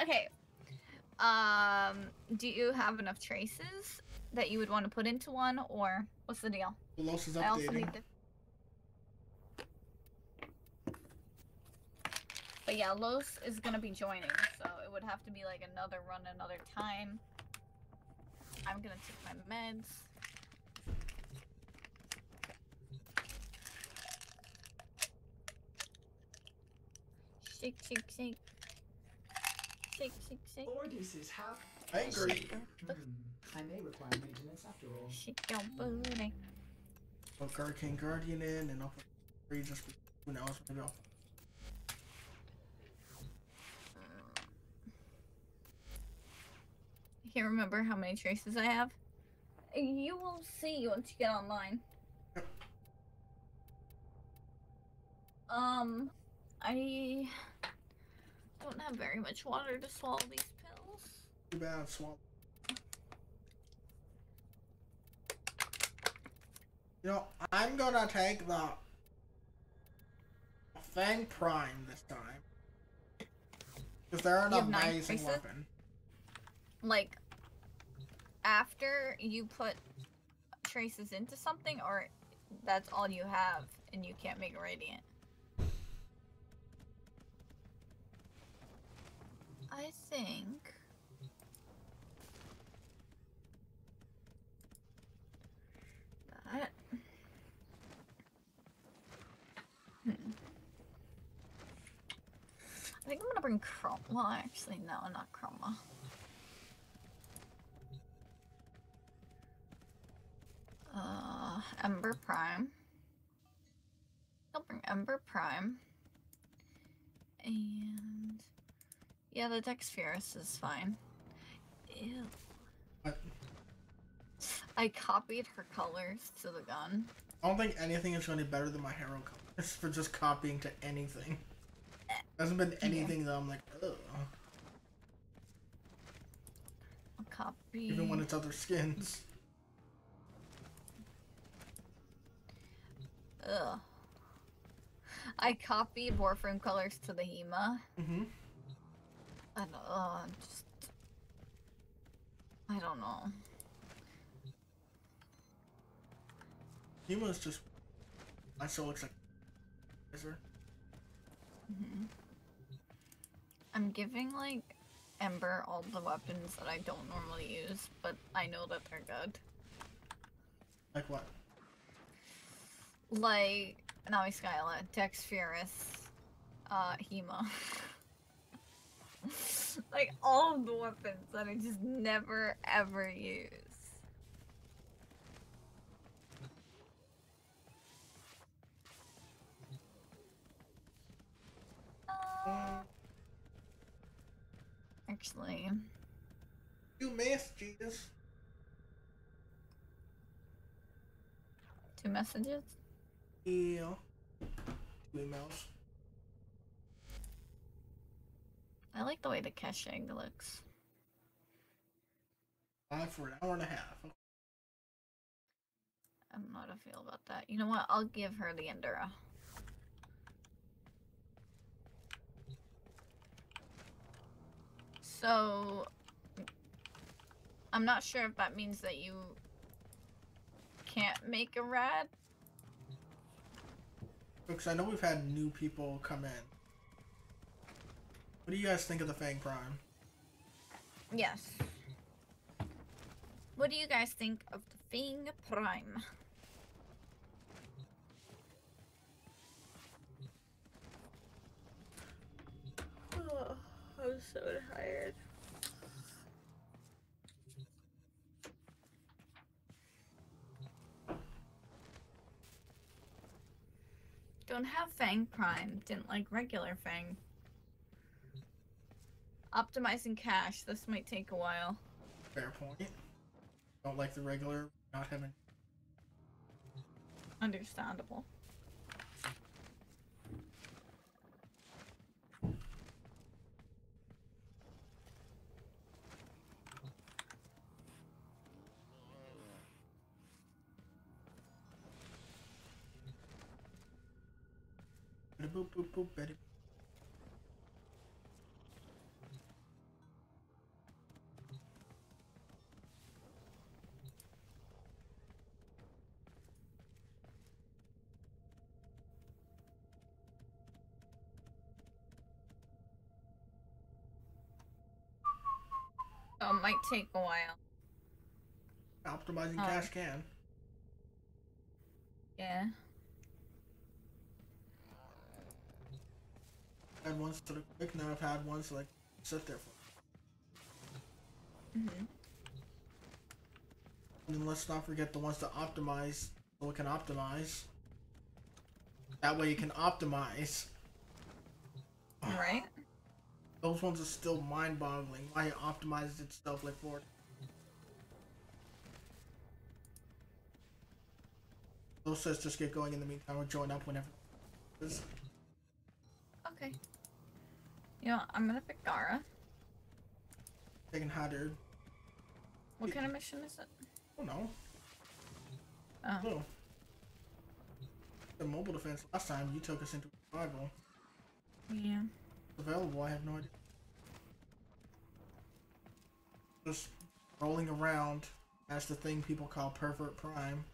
A: Okay. Do you have enough traces that you would want to put into one, or what's the deal?
B: Los is
A: I also
B: updating.
A: need to... But yeah, Los is gonna be joining, so it would have to be like another run another time. I'm gonna take my meds. Shake, shake, shake. Shake, shake, shake.
C: Orders is half.
B: I agree.
C: I may require maintenance after all.
A: Shake your booty.
B: Put Arcane Guardian in, and I'll put 3 just for who knows maybe I'll.
A: I can't remember how many traces I have. You will see once you get online. I don't have very much water to swallow these pills.
B: Too bad, swamp. You know, I'm gonna take the Fang Prime this time. Because they're an
A: You have 9
B: amazing
A: traces?
B: weapon.
A: Like, after you put traces into something, or that's all you have and you can't make a radiant? I think... that... I think I'm gonna bring chroma. Well, actually, no, not chroma. Ember Prime. I'll bring Ember Prime. And... yeah, the Dexferous is fine. Ew.
B: But
A: I copied her colors to the gun.
B: I don't think anything is going to be better than my hero colors for just copying to anything. Hasn't been anything that I'm like, ugh.
A: I'll copy...
B: Even when it's other skins.
A: Ugh. I copied Warframe colors to the Hema.
B: Mm-hmm.
A: I don't know, I don't know.
B: Huma's just... my soul looks like...
A: I'm giving, like, Ember all the weapons that I don't normally use, but I know that they're good.
B: Like what?
A: Like, Navi Skyla, Dexferous, Hema. Like, all of the weapons that I just never, ever use. Actually...
B: You missed, Jesus.
A: 2 messages?
B: Yeah. 2 emails.
A: I like the way the cache egg looks.
B: 5 for an hour and a half.
A: I don't know how to feel about that. You know what? I'll give her the Endura. So... I'm not sure if that means that you can't make a rad.
B: Because I know we've had new people come in. What do you guys think of the Fang Prime?
A: Yes. What do you guys think of the Fang Prime? Oh, I'm so tired. Don't have Fang Prime. Didn't like regular Fang. Optimizing cache. This might take a while.
B: Fair point. Don't like the regular, not having.
A: Understandable.
B: Boop, boop, boop, Betty.
A: So it might take a while.
B: Optimizing cache can.
A: Yeah.
B: I had ones to the quick, now I've had ones to like sit there for.
A: Mhm.
B: And then let's not forget the ones to optimize so it can optimize. That way you can optimize.
A: Right.
B: Those ones are still mind-boggling. Why it optimizes itself like for. Those says just get going in the meantime or join up whenever.
A: Okay. You know, I'm gonna pick Gara.
B: Taking Hatter.
A: What kind of mission is it?
B: Oh no.
A: Oh.
B: No. The mobile defense last time you took us into survival.
A: Yeah.
B: Available, I have no idea. Just rolling around as the thing people call Pervert Prime.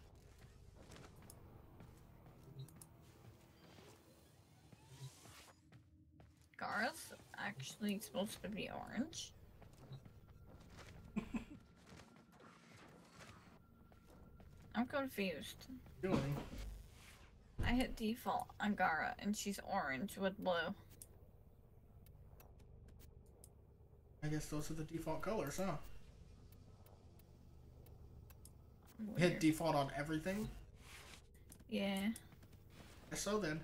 A: Gara's actually supposed to be orange. I'm confused.
B: Doing.
A: I hit default on Gara and she's orange with blue.
B: I guess those are the default colors, huh?
A: Weird.
B: Hit default on everything?
A: Yeah.
B: Guess so then.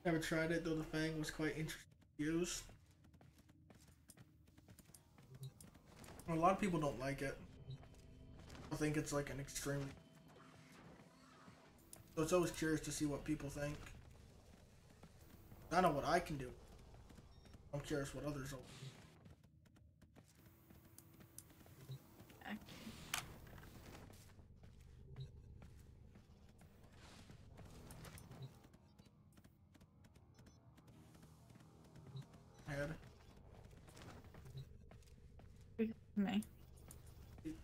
B: Never tried it, though the Fang was quite interesting to use. A lot of people don't like it. I think it's like an extremely... So it's always curious to see what people think. I know what I can do. I'm curious what others will.
A: Okay.
B: Head.
A: Me. It's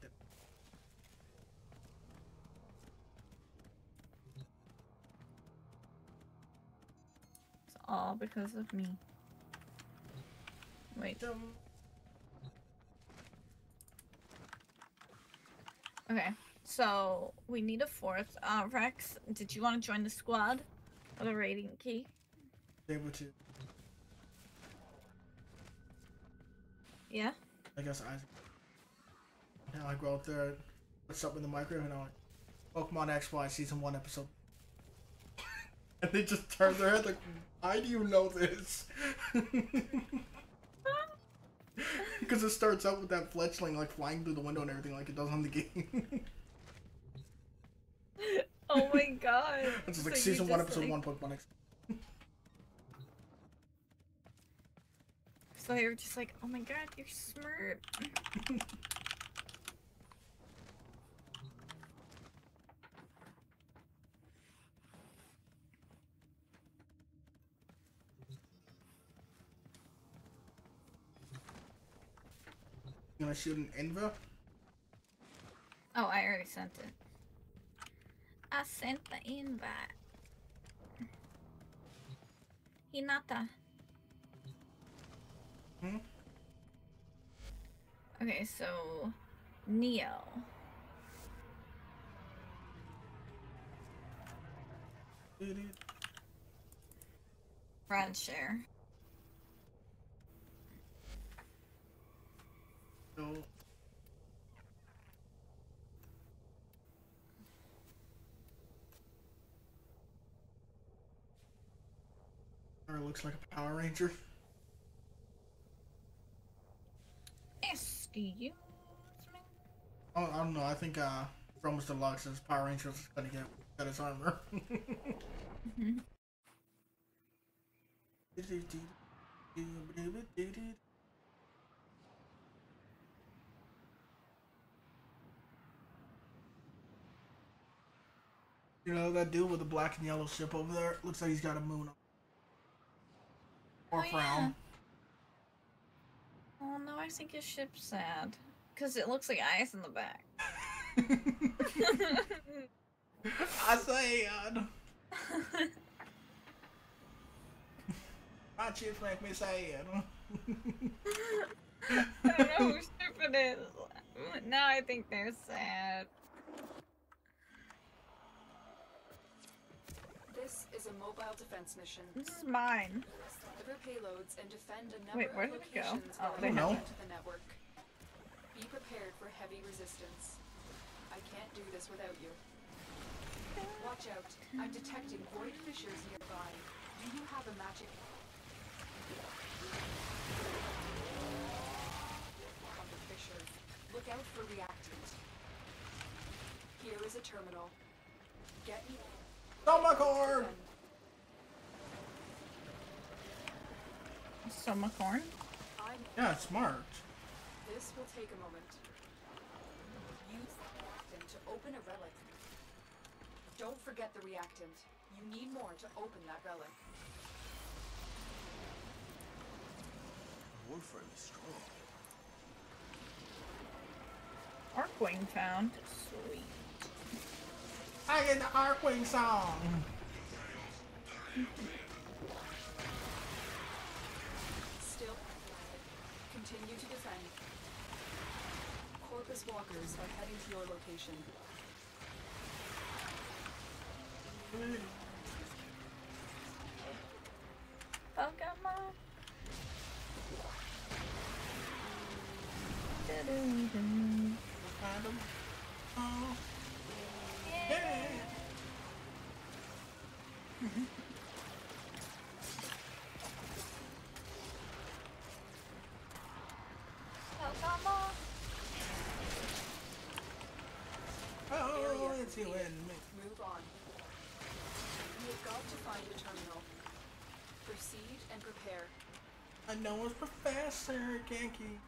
A: all because of me. Wait. Okay, so we need a fourth. Rex, did you want to join the squad with a rating key?
B: Able to.
A: Yeah?
B: I guess Isaac. Now I go out there, what's up in the microwave, and I'm like, Pokemon XY Season 1 episode. And they just turn their head like, why do you know this? Because it starts out with that fletchling like flying through the window and everything like it does on the game.
A: Oh my god.
B: It's just like
A: So
B: Season
A: you're
B: 1
A: just
B: Episode
A: like-
B: 1 Pokemon X.
A: So they were just like, oh my god, you're smart.
B: You gonna shoot an Inva?
A: Oh, I already sent it. I sent the invite. Hinata.
B: Hmm?
A: Okay, so Neo. Brad share.
B: So, Or looks like a Power Ranger.
A: Excuse me.
B: Oh, I don't know. I think Chroma's Deluxe is Power Rangers is gonna get his armor.
A: Mm-hmm.
B: You know that dude with the black and yellow ship over there? Looks like he's got a moon. Or frown.
A: Yeah. Oh no, I think his ship's sad. Because it looks like ice in the back.
B: I say, my chips make me sad.
A: I don't know whose ship it is. Now I think they're sad.
D: This is a mobile defense mission.
A: This is mine.
D: Deliver payloads and defend a number
A: Wait, where
D: of
A: did it go?
D: locations
A: Oh,
D: that
A: they
D: are
A: have
D: connected to the network. Be prepared for heavy resistance. I can't do this without you. Watch out. I'm detecting void fissures nearby. Do you have a magic? On the fissure. Look out for reactant. Here is a terminal. Get me.
B: Oh my cord!
A: Soma corn?
B: Yeah, it's smart.
D: This will take a moment. Use the reactant to open a relic. Don't forget the reactant. You need more to open that relic.
E: Warframe is strong.
A: Arcwing found. Sweet.
B: I get the Arcwing song.
D: Still, continue to defend. Corpus walkers are heading to your location.
A: Pokemon.
B: Find 'em. Oh. Yeah.
A: Pokemon.
B: Oh, it's you and me.
D: Move on. You have got to find a terminal. Proceed and prepare.
B: I know it's Professor Genki.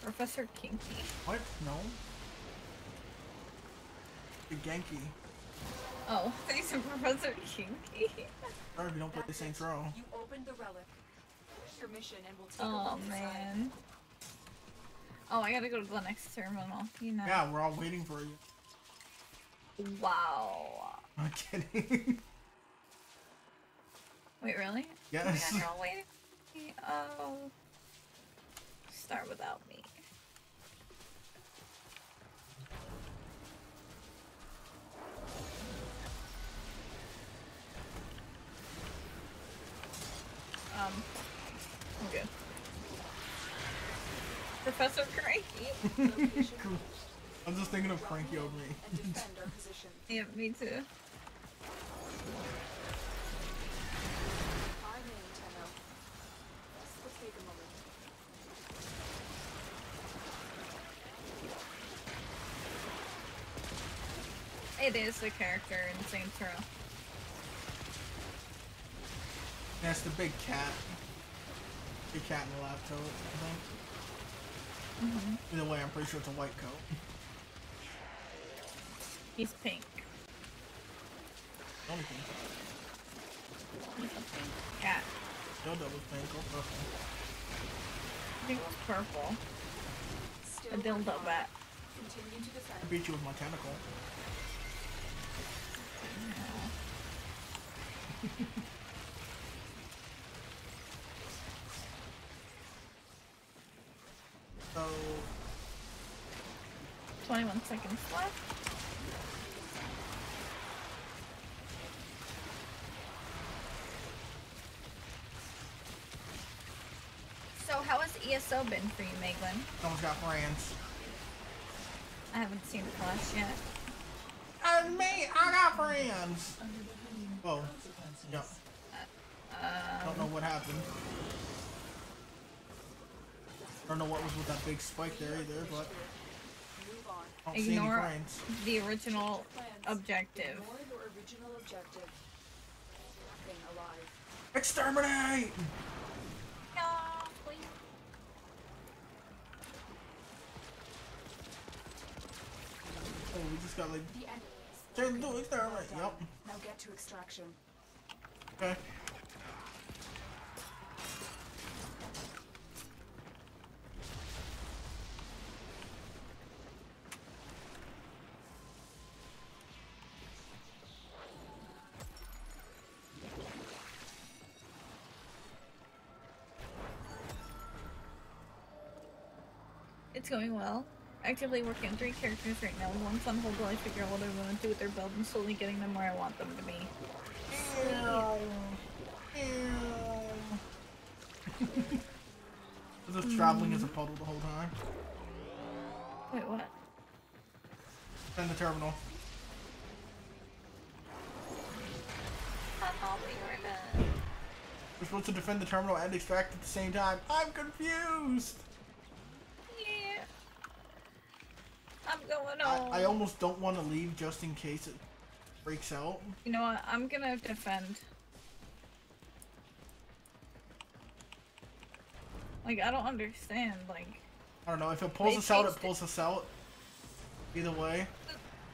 A: Professor Kinky.
B: What? No. The Genki.
A: Oh, thanks to Professor Kinky.
B: Sorry if you don't play Saints Row.
D: You opened the relic. Your mission and we'll take a
A: Oh
D: look inside.
A: man. Oh, I gotta go to the next terminal. You know.
B: Yeah, we're all waiting for you.
A: Wow.
B: I'm kidding.
A: Wait, really?
B: Yes.
A: Yeah, you're all waiting for me. Oh. Start without me. I'm good. Professor Cranky.
B: I'm just thinking of Cranky over me.
D: And defend our position.
A: Yeah, me too.
D: I'm in, Tenno. This will take a moment.
A: It is the character in Saints Row.
B: That's the big cat. Big cat in the lab coat, I think. Either way, I'm pretty sure it's a white coat.
A: He's pink.
B: Only pink.
A: He's a pink cat.
B: Dodo was pink or purple.
A: I think it was purple.
D: Still
A: A dildo
D: working on it.
A: bat.
D: Continue to
B: I
D: defend.
B: beat you with my tentacle. So
A: 21 seconds left. So how has ESO been for you, Meglin?
B: someone's got friends.
A: I haven't seen Flash yet.
B: And me, I got friends. Whoa. Yeah. know what happened. I don't know what was with that big spike there either, but I don't see any
A: Ignore
B: planes.
A: the original objective.
D: Ignore your original objective. Nothing alive.
B: Exterminate!
A: No, please.
B: Oh, we just got like...
D: The end.
B: Just do exterminate. Yep.
D: Now get to extraction.
B: Okay.
A: It's going well. Actively working on 3 characters right now. One's on hold while I figure out what I want to do with their build and slowly getting them where I want them to be.
B: Was just traveling as a puddle the whole time.
A: Wait, what?
B: And the terminal.
A: I'll be right back.
B: We're supposed to defend the terminal and extract at the same time. I'm confused!
A: Yeah. I'm going on.
B: I almost don't want to leave just in case it breaks out.
A: You know what? I'm gonna defend. Like, I don't understand, like...
B: I don't know, if it pulls us out, it pulls us out. Either way.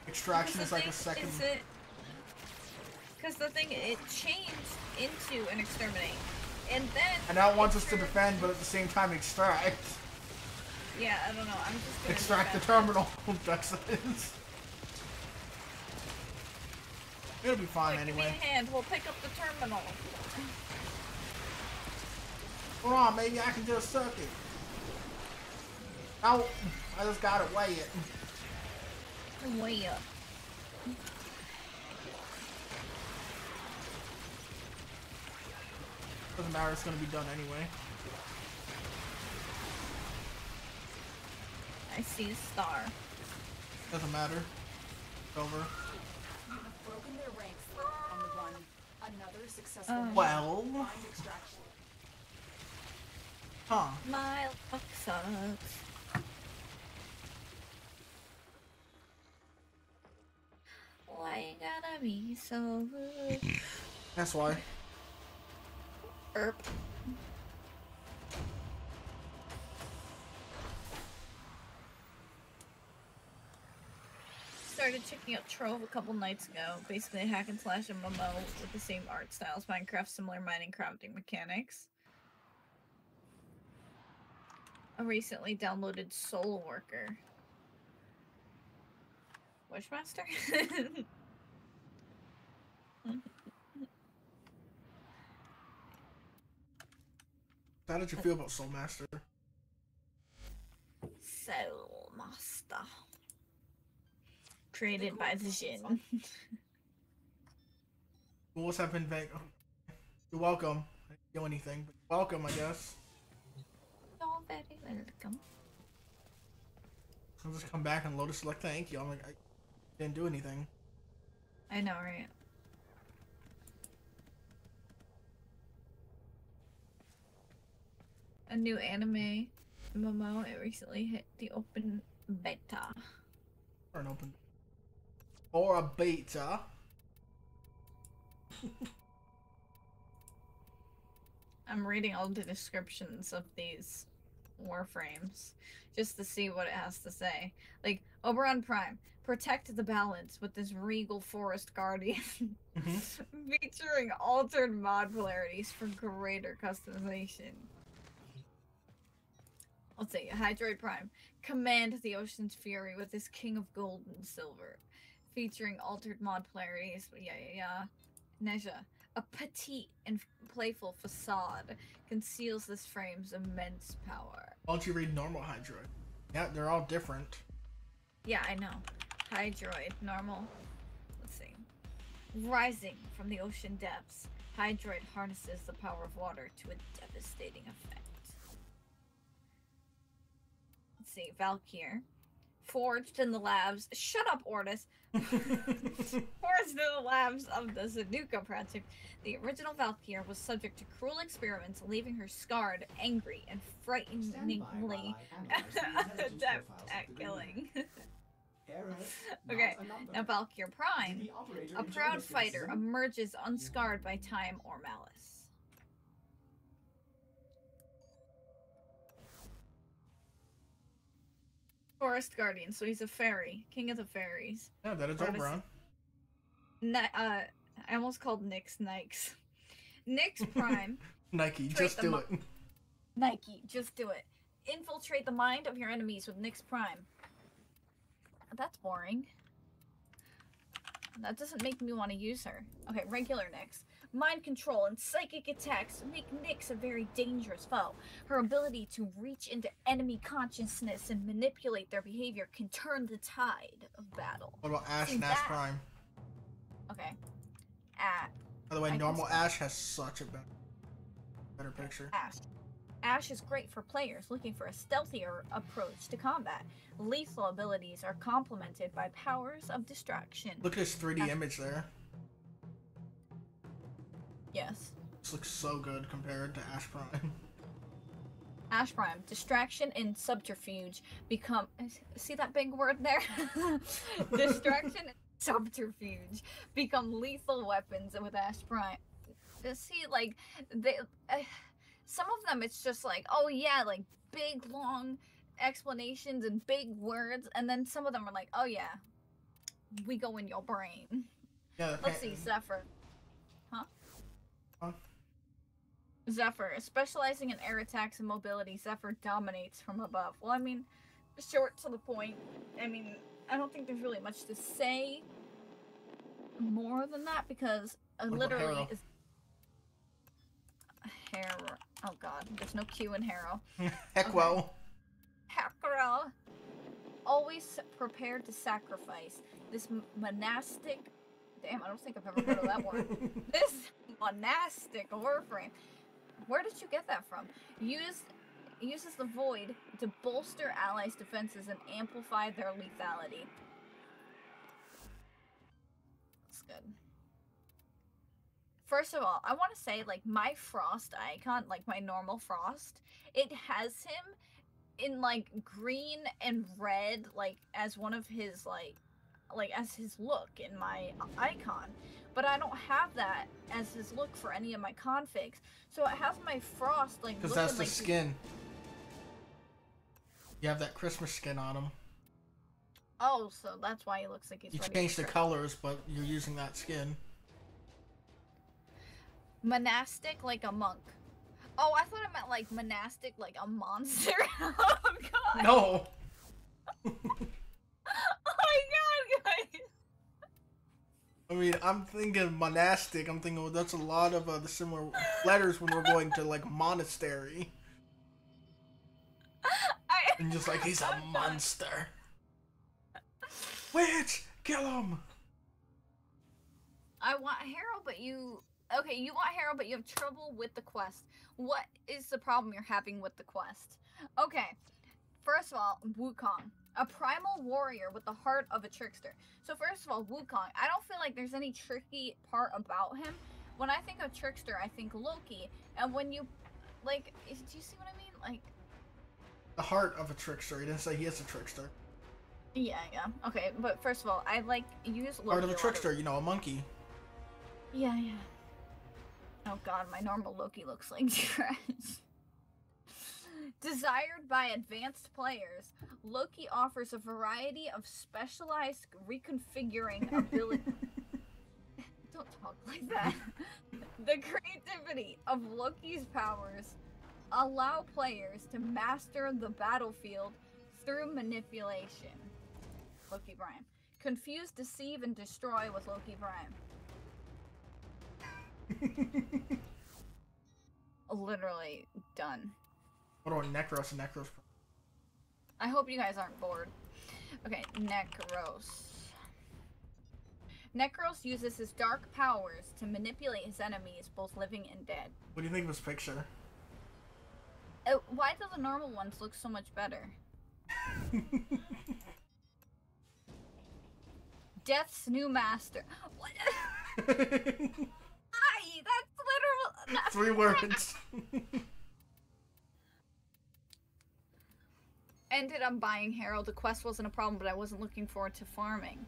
B: Extraction is like a second...
A: Because the thing, it changed into an exterminate. And then...
B: And now it wants us to defend, but at the same time extract.
A: Yeah, I don't know, I'm just gonna
B: Extract the
A: defend.
B: terminal. That's it. It'll be fine
A: Like,
B: anyway.
A: give me a hand, we'll pick up the terminal.
B: Hold on, maybe I can just suck it. Oh, I just gotta weigh it.
A: Way up.
B: Doesn't matter, it's gonna be done anyway.
A: I see a star.
B: Doesn't matter. It's over.
D: You have broken their ranks on the run. Another successful mission.
B: Well.
D: Find extraction.
B: Huh.
A: My luck sucks. Why you gotta be so rude?
B: That's why.
A: Erp. Started checking out Trove a couple nights ago. Basically a hack and slash MMO with the same art style as Minecraft, similar mining crafting mechanics. I recently downloaded Soul Worker. Wishmaster?
B: How did you feel about Soul Master?
A: Soul Master. Created by the Jin.
B: Well, what's happened, Vamp? You're welcome. I didn't do anything, but you're welcome, I guess.
A: You're very welcome.
B: I'll just come back and Lotus select thank you. I'm like, I didn't do anything.
A: I know, right? A new anime MMO. It recently hit the open beta.
B: Or an open. Or a beta.
A: I'm reading all the descriptions of these warframes just to see what it has to say. Like, Oberon Prime, protect the balance with this regal forest guardian. Featuring altered mod polarities for greater customization. Let's see, Hydroid Prime, command the ocean's fury with this king of gold and silver. Featuring altered mod polarities, Neja, a petite and playful facade conceals this frame's immense power.
B: Why don't you read normal Hydroid? Yeah, they're all different.
A: Yeah, I know. Hydroid, normal. Let's see. Rising from the ocean depths, Hydroid harnesses the power of water to a devastating effect. Let's see, Valkyr. Forged in the labs. Shut up, Ortis. Forged in the labs of the Zanuka project, the original Valkyr was subject to cruel experiments, leaving her scarred, angry, and frighteningly adept at killing. Okay, now Valkyr Prime, a proud fighter, emerges unscarred by time or malice. Forest Guardian, so he's a fairy, king of the fairies.
B: Yeah, that is Oberon.
A: I almost called Nyx Nikes. Nyx Prime.
B: Nike, just do it.
A: Nike, just do it. Infiltrate the mind of your enemies with Nyx Prime. That's boring. That doesn't make me want to use her. Okay, regular Nyx. Mind control and psychic attacks make Nyx a very dangerous foe. Her ability to reach into enemy consciousness and manipulate their behavior can turn the tide of battle.
B: What about Ash and Ash Prime?
A: Okay.
B: By the way, normal Ash has such a better picture.
A: Ash is great for players looking for a stealthier approach to combat. Lethal abilities are complemented by powers of distraction.
B: Look at his 3D image there.
A: Yes.
B: This looks so good compared to Ash Prime.
A: Ash Prime, distraction and subterfuge become... See that big word there? Distraction and subterfuge become lethal weapons with Ash Prime. See, like, they... some of them, it's just like, oh yeah, like, big, long explanations and big words, and then some of them are like, oh yeah, we go in your brain.
B: Yeah,
A: let's see, Zephyr. Zephyr, specializing in air attacks and mobility, Zephyr dominates from above. Well, I mean, short to the point. I mean, I don't think there's really much to say more than that, because literally is... Harrow. Oh god, there's no Q in Harrow.
B: Heckwell.
A: Okay. Heckwell. Always prepared to sacrifice. This monastic... Damn, I don't think I've ever heard of that word. This monastic warframe. Where did you get that from? Uses the void to bolster allies' defenses and amplify their lethality. That's good. First of all, I want to say, like, my Frost icon, like my normal Frost, it has him in, like, green and red, like, as one of his, like as his look in my icon. But I don't have that as his look for any of my configs. So it has my Frost, like,
B: because that's the skin. You have that Christmas skin on him.
A: Oh, so that's why he looks like he's...
B: You changed the colors, but you're using that skin. Monastic,
A: like a monk. Oh, I thought it meant, like, monastic, like a monster. Oh, God.
B: No.
A: Oh, my God, guys.
B: I mean, I'm thinking monastic. I'm thinking, well, that's a lot of the similar letters when we're going to, like, monastery. And just like, he's a monster. Witch! Kill him!
A: I want Harrow, but you... Okay, you want Harrow, but you have trouble with the quest. What is the problem you're having with the quest? Okay, first of all, Wukong. A primal warrior with the heart of a trickster. So first of all, Wukong, I don't feel like there's any tricky part about him. When I think of trickster, I think Loki. And when you, like, do you see what I mean? Like...
B: The heart of a trickster. He didn't say he is a trickster.
A: Yeah. Okay, but first of all, I, like, use Loki.
B: Heart of a trickster, you know, a monkey.
A: Yeah. Oh god, my normal Loki looks like trash. Desired by advanced players, Loki offers a variety of specialized reconfiguring abilities. Don't talk like that. The creativity of Loki's powers allow players to master the battlefield through manipulation. Loki Prime. Confuse, deceive, and destroy with Loki Prime. Literally done.
B: What about Necros and Necros?
A: I hope you guys aren't bored. Okay, Necros. Necros uses his dark powers to manipulate his enemies, both living and dead.
B: What do you think of his picture?
A: Why do the normal ones look so much better? Death's new master. What? That's literal.
B: 3 words.
A: Ended up buying Herald. The quest wasn't a problem, but I wasn't looking forward to farming.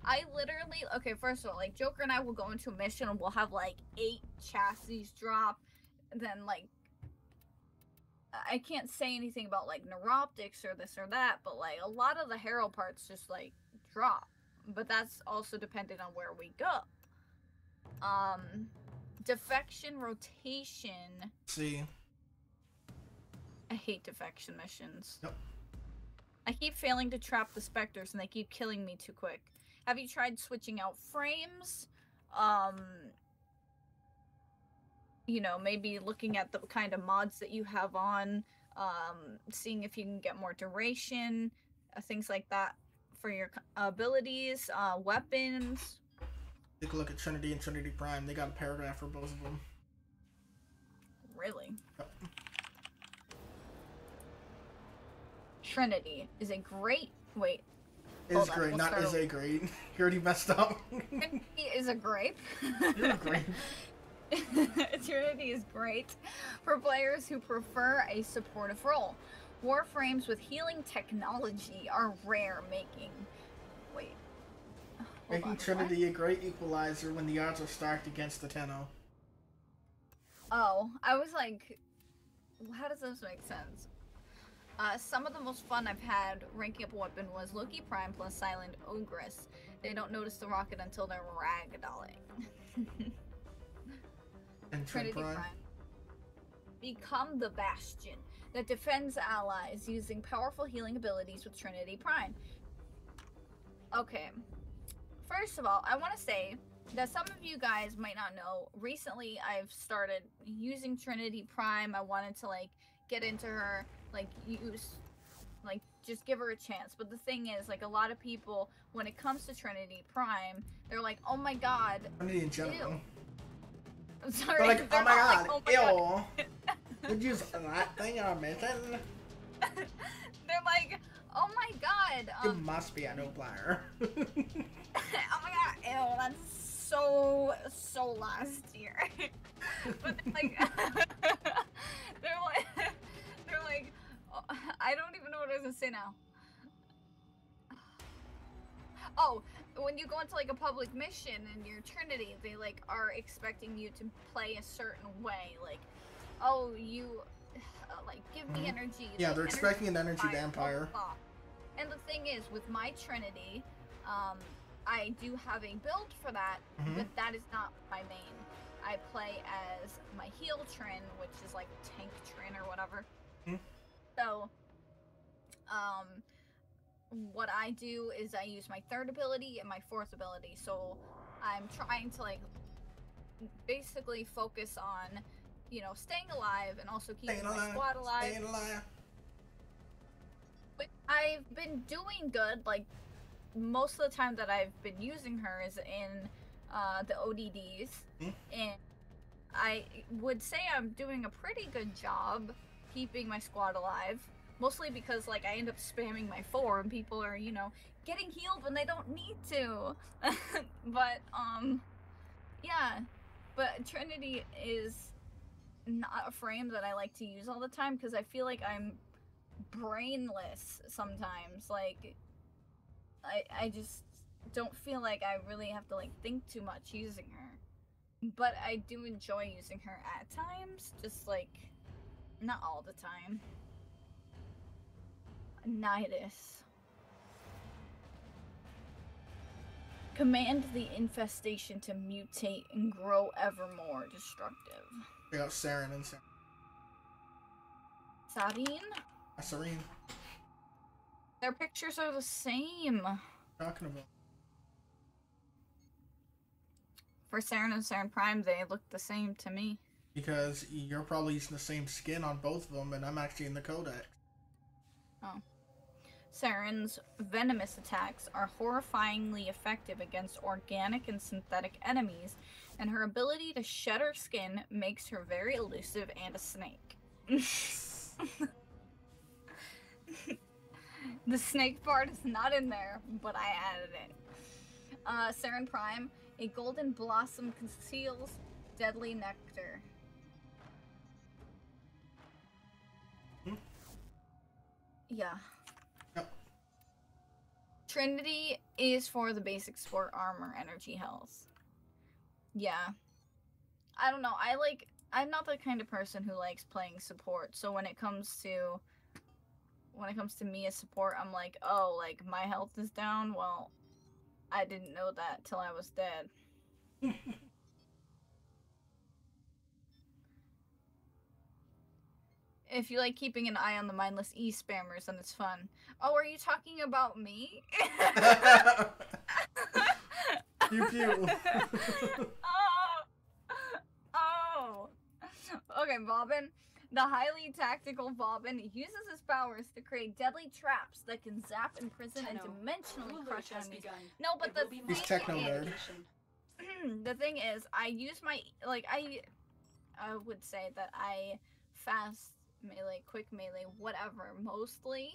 A: I literally, okay, first of all, like, Joker and I will go into a mission and we'll have, like, 8 chassis drop. And then, like, I can't say anything about, like, neuroptics or this or that, but, like, a lot of the Herald parts just, like, drop. But that's also dependent on where we go. Defection rotation.
B: See.
A: I hate defection missions.
B: Yep.
A: I keep failing to trap the specters and they keep killing me too quick. Have you tried switching out frames? You know, maybe looking at the kind of mods that you have on, seeing if you can get more duration, things like that for your abilities, weapons.
B: Take a look at Trinity and Trinity Prime. They got a paragraph for both of them.
A: Really?
B: Yep.
A: Trinity is a great... Wait.
B: Is great, not is a great. You already messed up.
A: Trinity is a grape.
B: You're great.
A: Trinity is great for players who prefer a supportive role. Warframes with healing technology are rare, making... Wait.
B: Making Trinity a great equalizer when the odds are stacked against the Tenno.
A: Oh, I was like, how does this make sense? Some of the most fun I've had ranking up a weapon was Loki Prime plus Silent Ogress. They don't notice the rocket until they're ragdolling.
B: And
A: Trinity Prime. Become the Bastion that defends allies using powerful healing abilities with Trinity Prime. Okay. First of all, I want to say that some of you guys might not know, recently I've started using Trinity Prime. I wanted to, like, get into her, like, just give her a chance. But the thing is, like, a lot of people, when it comes to Trinity Prime, they're like, oh my god.
B: Trinity in general.
A: Ew. I'm sorry.
B: They're like, oh my god,
A: like, oh my god.
B: ew. Did you use that thing I mentioned?
A: They're like, oh my god.
B: You must be a new player.
A: Oh my god, ew, that's so last year. But they're like, oh, I don't even know what I was gonna say now. Oh, when you go into like a public mission in your Trinity, they like are expecting you to play a certain way, like, oh, you like give me energy.
B: Yeah,
A: like,
B: they're expecting an energy vampire.
A: Blah, blah. And the thing is, with my Trinity, I do have a build for that, but that is not my main. I play as my heal Trin, which is like tank Trin or whatever. So, what I do is I use my 3rd ability and my 4th ability. So, I'm trying to like basically focus on, you know, staying alive and also keeping my squad alive.
B: Staying alive.
A: But I've been doing good, like, most of the time that I've been using her is in the ODDs, and I would say I'm doing a pretty good job keeping my squad alive, mostly because, like, I end up spamming my 4 and people are, you know, getting healed when they don't need to. But, yeah, but Trinity is not a frame that I like to use all the time because I feel like I'm brainless sometimes. Like, I just don't feel like I really have to, like, think too much using her. But I do enjoy using her at times, just, like, not all the time. Nidus. Command the infestation to mutate and grow ever more destructive.
B: We got Saren and
A: Sarine?
B: Serene.
A: Their pictures are the same.
B: Talking about.
A: For Saren and Saren Prime, they look the same to me.
B: Because you're probably using the same skin on both of them, and I'm actually in the Codex.
A: Oh. Saren's venomous attacks are horrifyingly effective against organic and synthetic enemies, and her ability to shed her skin makes her very elusive and a snake. The snake part is not in there, but I added it. Saren Prime, a golden blossom conceals deadly nectar. Yeah.
B: Yep.
A: Trinity is for the basic sport armor energy health. Yeah. I don't know. I'm not the kind of person who likes playing support. So when it comes to me as support, I'm like, "Oh, like my health is down." Well, I didn't know that till I was dead. If you like keeping an eye on the mindless e-spammers, then it's fun. Oh, are you talking about me?
B: Pew pew.
A: Oh. Okay, Bobbin. The highly tactical Bobbin uses his powers to create deadly traps that can zap, imprison, and dimensionally crush enemies. No, but the thing
B: He's techno nerd.
A: the thing is, I use my I would say that I fast melee, quick melee, whatever, mostly.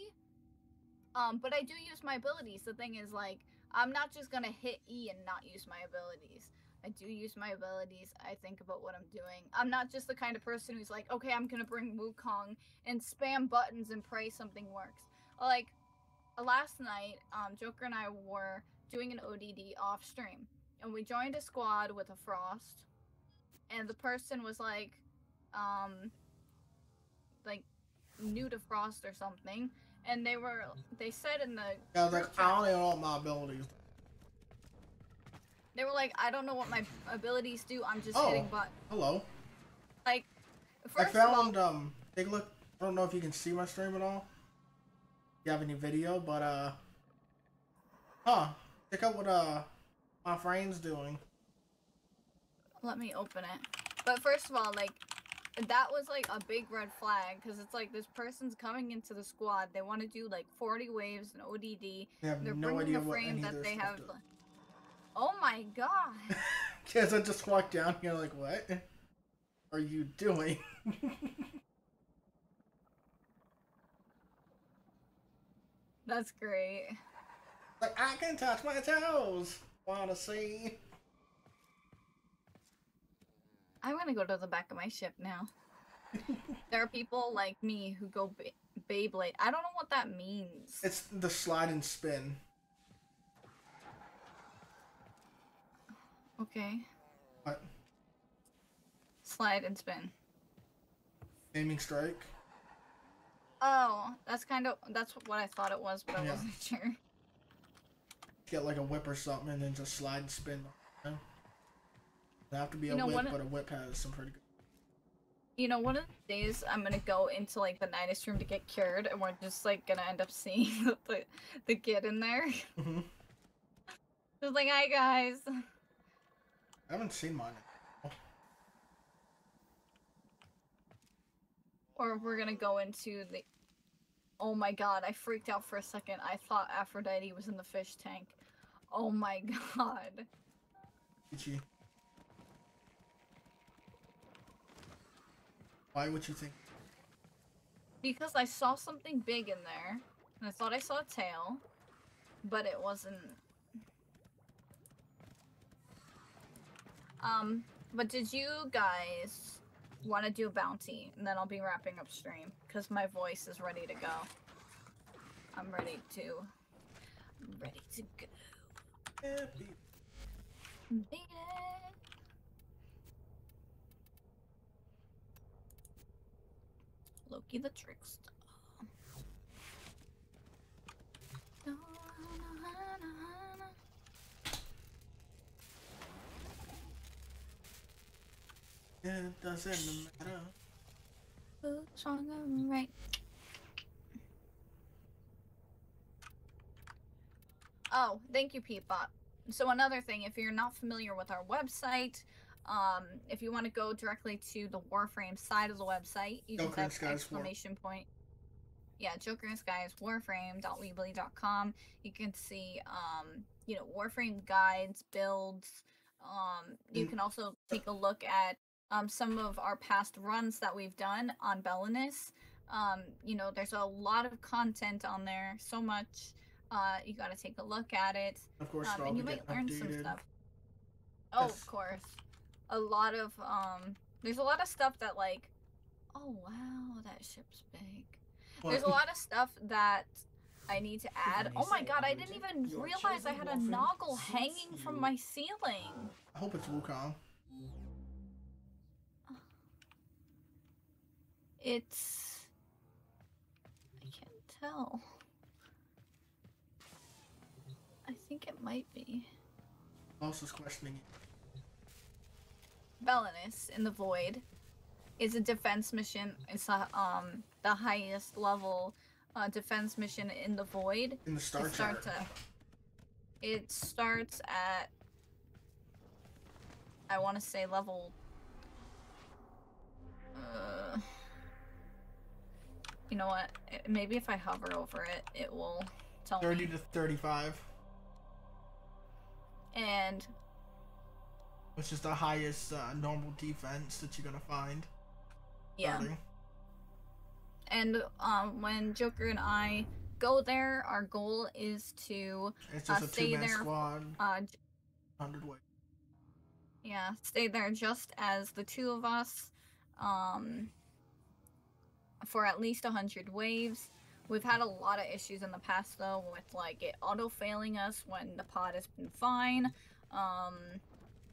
A: But I do use my abilities. The thing is, like, I'm not just gonna hit E and not use my abilities. I do use my abilities. I think about what I'm doing. I'm not just the kind of person who's like, okay, I'm gonna bring Wukong and spam buttons and pray something works. Like, last night, Joker and I were doing an ODD off stream, and we joined a squad with a Frost, and the person was like new to Frost or something, and they said in the
B: I was like, I don't even know what my abilities.
A: They were like, I don't know what my abilities do. I'm just hitting buttons.
B: Hello.
A: Like,
B: I found take a look. I don't know if you can see my stream at all. If you have any video, but check out what my friend's doing.
A: Let me open it. But first of all, like, that was like a big red flag, because it's like this person's coming into the squad. They want to do like 40 waves and ODD. They're
B: no
A: bringing
B: idea
A: a frame
B: what
A: that they have. Oh my god!
B: Yes, I just walked down here like, what are you doing?
A: That's great.
B: Like, I can touch my toes. Wanna see?
A: I'm gonna go to the back of my ship now. There are people like me who go Beyblade. I don't know what that means.
B: It's the slide and spin.
A: Okay.
B: What?
A: Slide and spin.
B: Aiming strike.
A: Oh, that's what I thought it was, but I wasn't sure.
B: Get like a whip or something and then just slide and spin. You know? Doesn't have to be a whip, but a whip has some pretty good.
A: You know, one of the days I'm gonna go into like the Nidus room to get cured, and we're just like gonna end up seeing the kid in there.
B: Mm-hmm.
A: Just like, hi guys.
B: I haven't seen mine.
A: Or we're gonna go into the. Oh my god! I freaked out for a second. I thought Aphrodite was in the fish tank. Oh my god.
B: Ichi. Why would you think?
A: Because I saw something big in there, and I thought I saw a tail, but it wasn't. But did you guys want to do a bounty? And then I'll be wrapping up stream, because my voice is ready to go. I'm ready to go. Beat it. Loki the trickster.
B: It doesn't matter.
A: Who's wrong or right? Oh, thank you, Peepbot. So another thing, if you're not familiar with our website, if you want to go directly to the Warframe side of the website, you can type exclamation point. Yeah, Joker and Skies warframe.weebly.com. You can see, you know, Warframe guides, builds. You can also take a look at some of our past runs that we've done on Belinus. You know, there's a lot of content on there, so much. You gotta take a look at it.
B: Of course, it'll all
A: And you
B: be
A: might
B: getting
A: learn some
B: updated.
A: stuff. Oh,
B: Yes.
A: of course. A lot of, there's a lot of stuff that, like, oh wow, that ship's big. There's a lot of stuff that I need to add. Oh my god, I didn't even realize I had a noggle hanging from my ceiling.
B: I hope it's Wukong.
A: It's... I can't tell. I think it might be.
B: Also questioning
A: Belinus in the Void is a defense mission. It's a, the highest level defense mission in the Void.
B: in the Star chart.
A: It starts at, I want to say level. You know what? Maybe if I hover over it, it will tell
B: 30
A: me.
B: to 35.
A: And
B: Which is the highest normal defense that you're gonna find.
A: yeah.
B: Starting.
A: And when Joker and I go there, our goal is to
B: It's just a
A: stay
B: two-man
A: there.
B: squad. 100 ways.
A: Yeah, stay there just as the two of us. For at least 100 waves. We've had a lot of issues in the past though with like it auto failing us when the pod has been fine.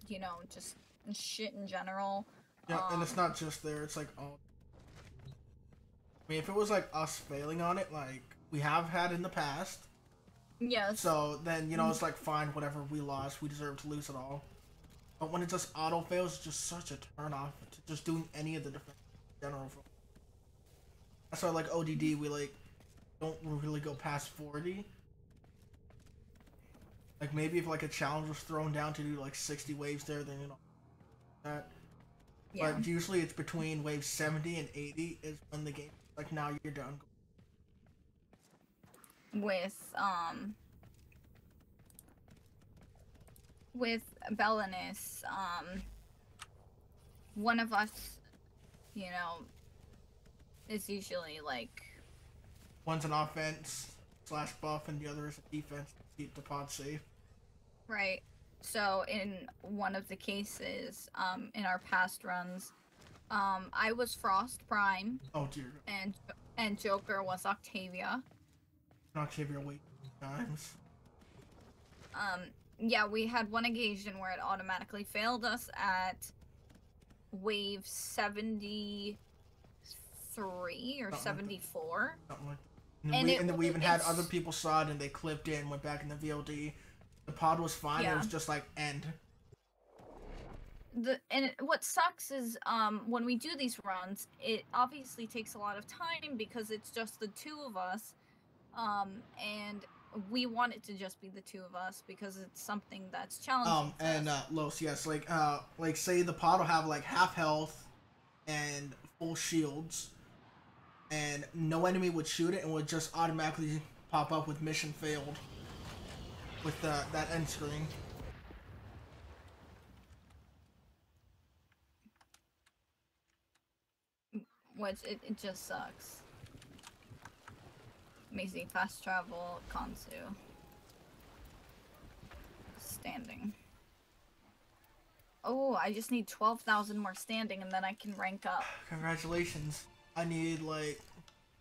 A: You know, just shit in general.
B: Yeah, and it's not just there, it's like all. I mean, if it was like us failing on it, like we have had in the past.
A: Yes.
B: So then, you know, it's like fine, whatever, we lost, we deserve to lose it all. But when it just auto fails, it's just such a turn off to just doing any of the defense in general. That's why like ODD, we like don't really go past 40. Like maybe if like a challenge was thrown down to do like 60 waves there, then you know that.
A: Yeah.
B: But usually it's between wave 70 and 80 is when the game like now you're done.
A: With Belinus, one of us, you know, is usually like
B: One's an offense / buff and the other is a defense to keep the pod safe.
A: right. So in one of the cases, in our past runs, I was Frost Prime.
B: Oh dear.
A: And Joker was Octavia.
B: Octavia wait times.
A: Yeah, we had one occasion where it automatically failed us at wave 73 or 74.
B: Something like that. And then we even had other people saw it and they clipped in, went back in the VOD. The pod was fine.
A: Yeah.
B: It was just like end.
A: What sucks is when we do these runs, it obviously takes a lot of time because it's just the two of us, and we want it to just be the two of us because it's something that's challenging.
B: And Los, yes, like say the pod will have like half health and full shields, and no enemy would shoot it and would just automatically pop up with mission failed with that end screen.
A: Which it just sucks. Amazing fast travel, Kansu. Standing. Oh, I just need 12,000 more standing and then I can rank up.
B: Congratulations. I need like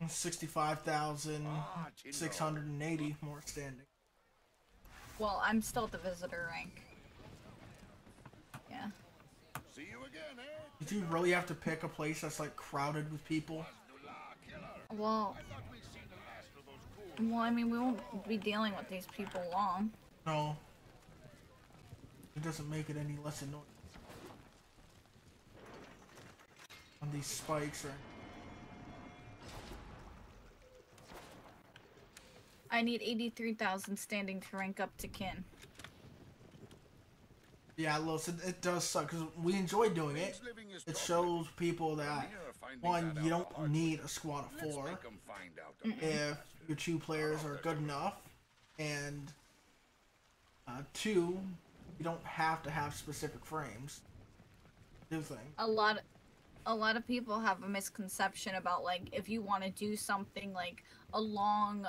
B: 65,680 more standing.
A: Well, I'm still at the visitor rank. Yeah.
G: See you again, eh?
B: Did you really have to pick a place that's like crowded with people?
A: Well, I mean, we won't be dealing with these people long.
B: No. It doesn't make it any less annoying. On these spikes, right?
A: I need 83,000 standing to rank up to kin.
B: Yeah, listen, it does suck because we enjoy doing it. It shows people that, one, you don't need a squad of 4 if your 2 players are good enough, and 2, you don't have to have specific frames. Do things.
A: A lot a lot of people have a misconception about like if you want to do something like a long,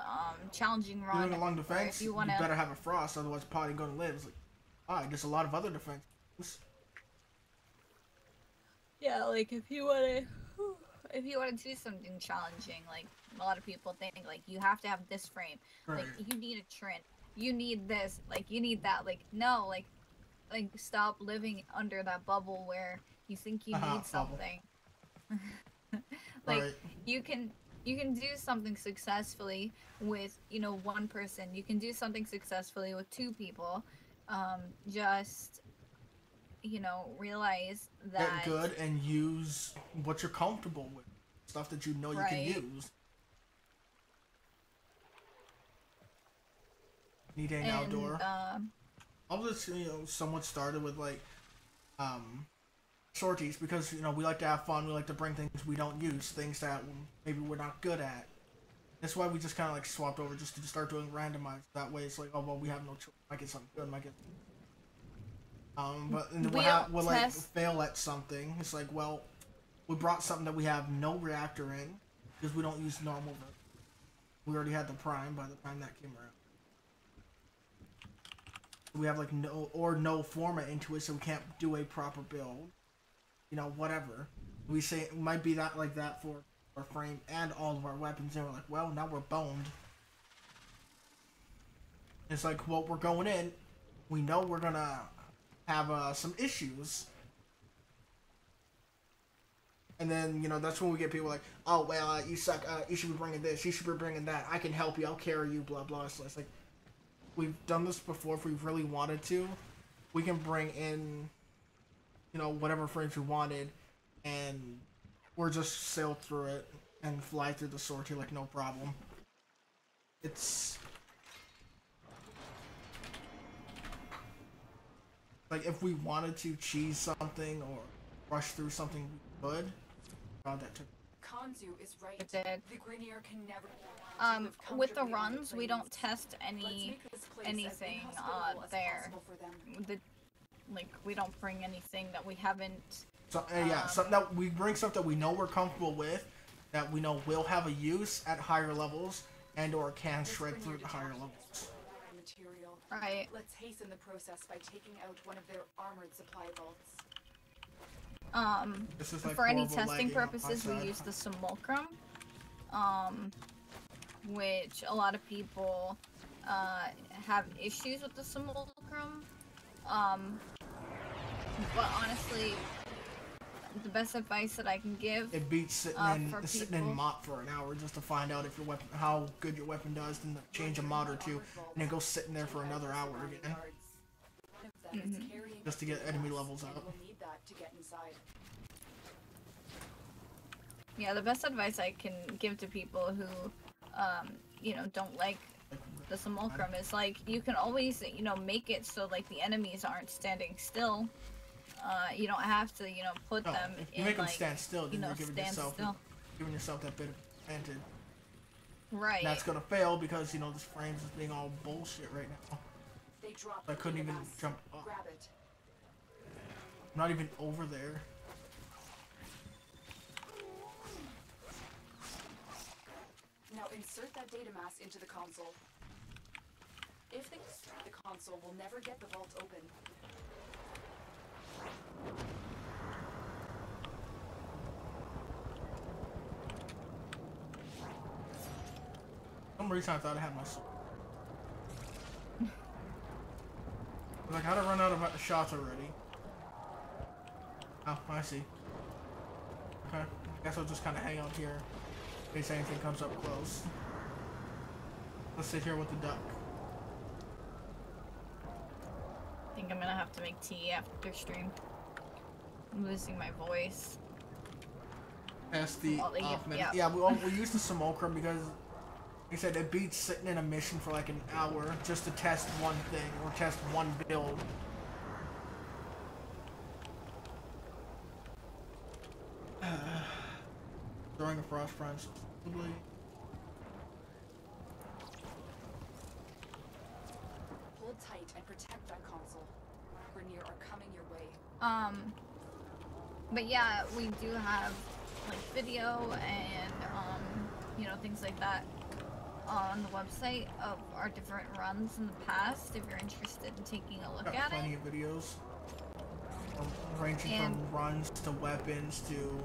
A: challenging run,
B: Doing a long
A: or
B: defense,
A: if you
B: you
A: want to,
B: better have a frost, otherwise pot ain't gonna live. It's like, alright, there's a lot of other defenses.
A: yeah, like if you want to, if you want to do something challenging, like a lot of people think like you have to have this frame,
B: Right.
A: like you need a trin, you need this, like you need that, like no, like stop living under that bubble where you think you need
B: Bubble.
A: something. Like
B: Right.
A: you can do something successfully with, you know, one person. You can do something successfully with two people. Just, you know, realize that
B: Get good and use what you're comfortable with. Stuff that you know you can
A: Right.
B: use. Need an
A: and
B: outdoor. All this, you know, somewhat started with like sorties, because you know we like to have fun. We like to bring things we don't use, things that maybe we're not good at. That's why we just kind of like swapped over just to start doing randomized. That way, it's like, oh well, we have no choice. Might get something good. Might get. But and we'll like fail at something. It's like, well, we brought something that we have no reactor in because we don't use normal. We already had the prime by the time that came around. We have like no format into it, so we can't do a proper build. You know, whatever. We say it might be that like that for our frame and all of our weapons, and we're like, well, now we're boned. It's like, well, we're going in. We know we're gonna have some issues. And then, you know, that's when we get people like, oh, well, you suck. You should be bringing this. You should be bringing that. I can help you. I'll carry you, blah, blah. So it's like, we've done this before. If we really wanted to, we can bring in, you know, whatever frames we wanted, and we're just sail through it and fly through the sortie like no problem. It's like if we wanted to cheese something or rush through something, we could. God, that took.
D: Kanzu is right.
A: It did.
D: The Grenier can never.
A: With the runs, we don't test anything there. Like we don't bring anything that we haven't.
B: So yeah, something that we bring, stuff that we know we're comfortable with, that we know will have a use at higher levels, and or can shred through the higher levels.
D: Material.
A: Right.
D: Let's hasten the process by taking out one of their armored supply vaults.
B: This is like
A: for any
B: horrible
A: testing
B: lagging on my
A: purposes, we
B: side.
A: use the simulacrum, which a lot of people have issues with the simulacrum. But honestly, the best advice that I can give,
B: It beats sitting in mod for an hour just to find out if your weapon, how good your weapon does, then change a mod or two, and then go sitting there for another hour again, just to get enemy levels up.
A: yeah, the best advice I can give to people who, you know, don't like the simulacrum is like you can always, you know, make it so like the enemies aren't standing still. You don't have to, you know, put them
B: if you
A: in
B: make them
A: like,
B: stand still, then
A: you know,
B: you're giving yourself that bit of advantage.
A: Right.
B: And that's gonna fail because, you know, this frames is being all bullshit right now. I couldn't even jump up.
D: Grab it.
B: I'm not even over there.
D: Now insert that data mass into the console. If the console will never get the vault open.
B: For some reason I thought I had my sword. Like, how'd I run out of shots already? Oh, I see. Okay, I guess I'll just kind of hang out here in case anything comes up close. Let's sit here with the duck.
A: I think I'm gonna have to make tea after stream. I'm losing my voice.
B: That's the off minute.
A: yeah.
B: Yeah, we use the simulacrum because, like I said, it beats sitting in a mission for like an hour just to test one thing or test one build. Throwing a frost punch, probably.
D: Hold tight and protect that console. Grenier are coming your way.
A: But yeah, we do have like video and you know, things like that on the website of our different runs in the past if you're interested in taking a look
B: Got
A: at
B: plenty
A: it.
B: of videos. Ranging
A: And
B: from runs to weapons to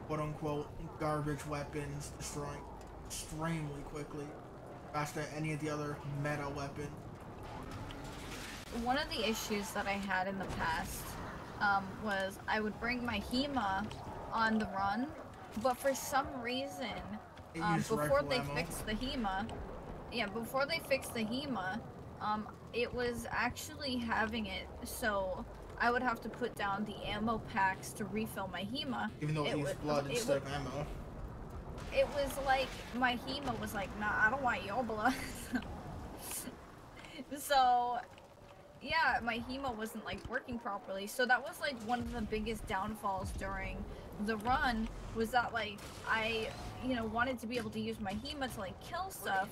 B: quote-unquote garbage weapons destroying extremely quickly. Faster than any of the other meta weapons.
A: one of the issues that I had in the past was I would bring my HEMA on the run, but for some reason,
B: It used
A: before
B: rifle
A: they
B: ammo.
A: fixed the HEMA, before they fixed the HEMA, it was actually having it so I would have to put down the ammo packs to refill my HEMA.
B: Even though it used blood instead of ammo.
A: It was like my HEMA was like, nah, I don't want your blood. So yeah, my HEMA wasn't like working properly. So that was like one of the biggest downfalls during the run, was that like I, you know, wanted to be able to use my HEMA to like kill stuff,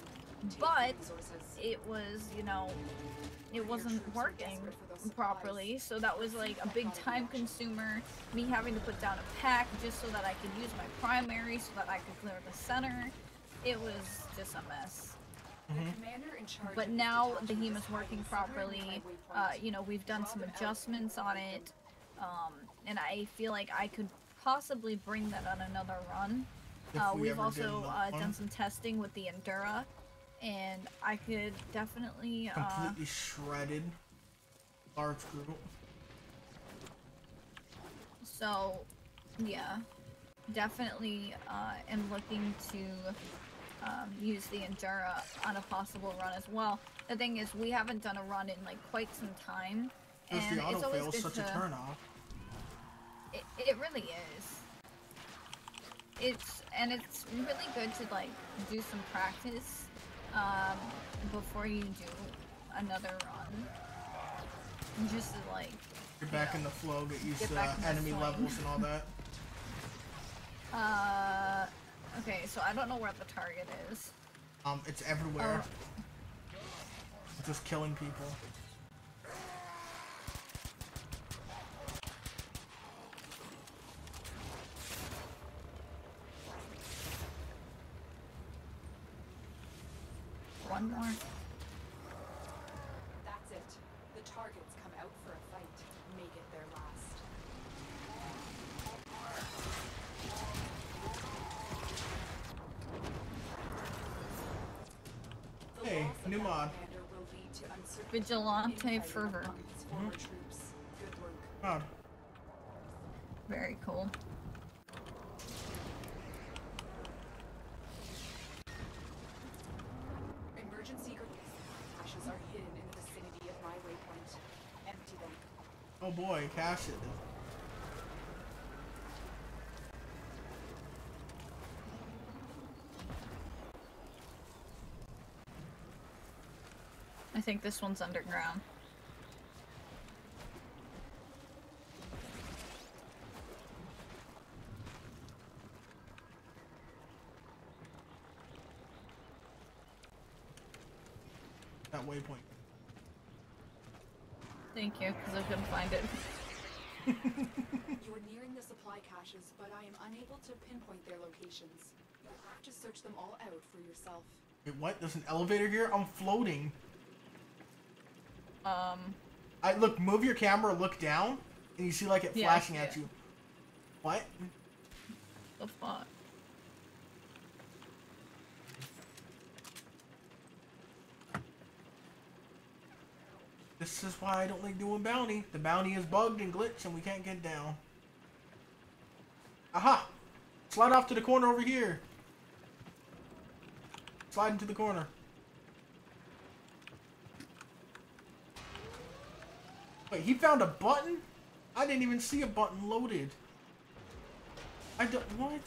A: but it was, you know, it wasn't working properly. So that was like a big time consumer, me having to put down a pack just so that I could use my primary so that I could clear the center. It was just a mess. But now the HEMA's working properly. You know, we've done some adjustments on it, and I feel like I could possibly bring that on another run. We've also done some testing with the Endura, and I could definitely
B: completely shredded large group.
A: So yeah, definitely am looking to use the Endura on a possible run as well. The thing is, we haven't done a run in like quite some time, and
B: the
A: it's always
B: autofail
A: good
B: such
A: to.
B: a turn off.
A: It really is. It's really good to like do some practice before you do another run. Just to like
B: Get back in the flow, get used
A: get
B: to
A: back in the
B: enemy
A: swing.
B: levels and all that.
A: Okay, so I don't know where the target is.
B: It's everywhere.
A: Oh.
B: Just killing people.
A: One more.
D: That's it. The targets come out for a fight. Make it their last.
B: Hey, new mod.
A: Vigilante fervor.
D: Good work.
B: Mod.
A: Very cool.
D: Emergency caches are hidden in the vicinity of my waypoint. Empty them.
B: Oh boy, cash it.
A: I think this one's underground.
B: That waypoint.
A: Thank you, because I couldn't find it.
D: You are nearing the supply caches, but I am unable to pinpoint their locations. You have to search them all out for yourself.
B: Wait, what? There's an elevator here? I'm floating. Look, move your camera, look down, and you see like it
A: Yeah,
B: flashing
A: I see
B: at
A: it.
B: you. What?
A: The fuck?
B: This is why I don't like doing bounty. The bounty is bugged and glitched and we can't get down. Aha! Slide off to the corner over here. Slide into the corner. Wait, he found a button? I didn't even see a button loaded. What?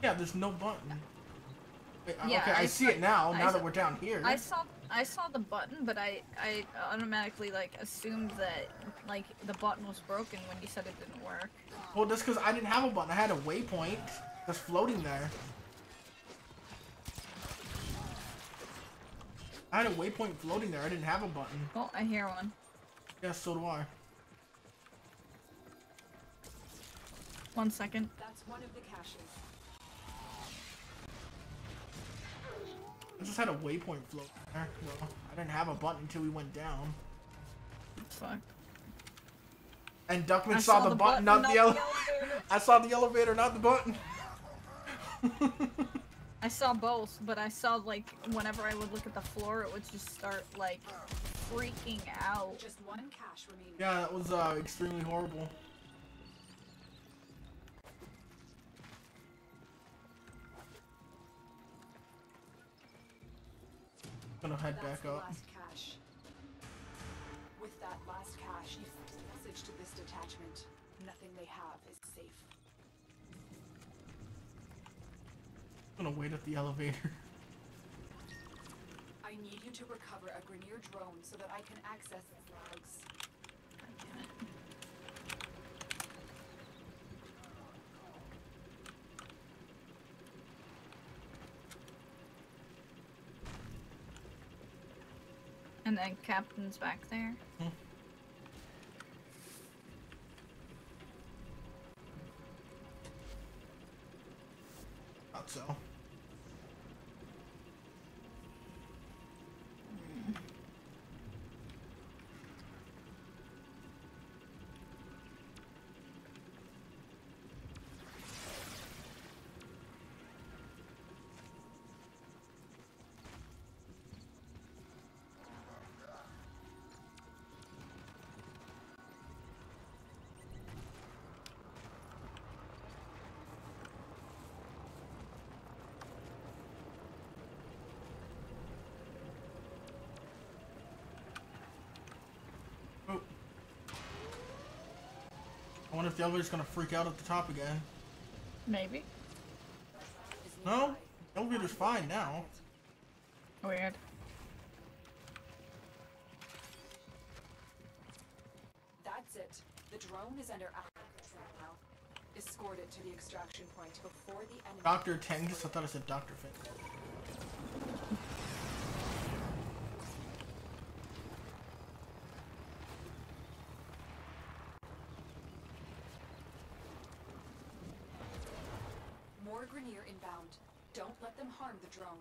B: Yeah, there's no button. Wait,
A: Yeah,
B: okay, I see it now that we're down here.
A: I saw the button, but I automatically like assumed that like the button was broken when you said it didn't work.
B: Well, that's because I didn't have a button. I had a waypoint that's floating there. I had a waypoint floating there. I didn't have a button.
A: Oh, I hear one.
B: Yeah, so do I.
A: 1 second.
D: That's one of the caches.
B: I just had a waypoint float there. So I didn't have a button until we went down.
A: Fuck.
B: And Duckman
A: I
B: saw the button, not the elevator. I saw the elevator, not the button.
A: I saw both, but I saw, like, whenever I would look at the floor, it would just start, like, freaking out.
D: Just one cache remaining.
B: Yeah, that was extremely horrible. Gonna head
D: That's
B: back
D: the
B: up.
D: last cache. With that last cache, you send a message to this detachment. Nothing they have is safe.
B: I'm gonna wait at the elevator.
D: I need you to recover a Grineer drone so that I can access its logs.
A: And then Captain's back there.
B: Not so. Oh. I wonder if the elevator's gonna freak out at the top again.
A: Maybe.
B: No? The elevator's fine now.
A: Weird.
D: That's it. The drone is under our control now. Escort it to the extraction point before the enemy.
B: Dr. Tengus? I thought I said Dr. Finn.
D: More Grineer inbound. Don't let them harm the drone.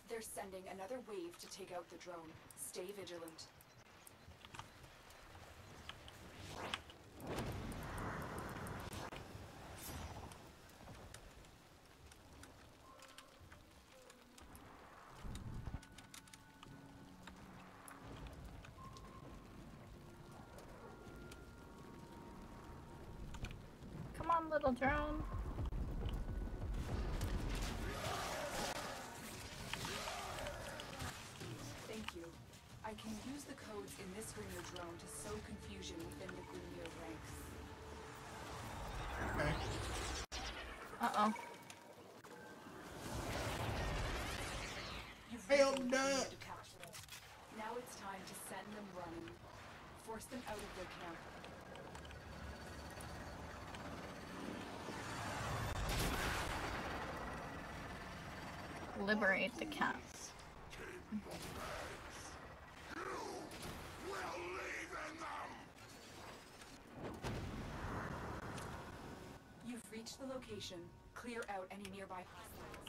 D: They're sending another wave to take out the drone. Stay vigilant.
A: Come on, little drone.
D: Thank you. I can use the codes in this Grineer drone to sow confusion within the Grineer ranks.
B: Okay.
A: Uh-oh.
D: You've
B: Failed
D: regained
B: that.
D: Grineer detachment. Now it's time to send them running. Force them out of their camp.
A: Liberate the cats.
D: You've reached the location. Clear out any nearby hostiles.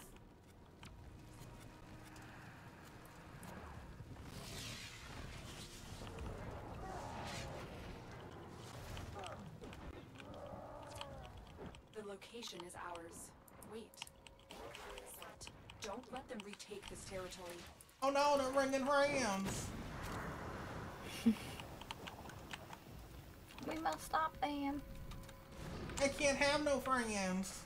D: The location is ours. Wait. Don't let them retake this territory.
B: Oh no, they're ringing rams.
A: We must stop them.
B: I can't have no friends.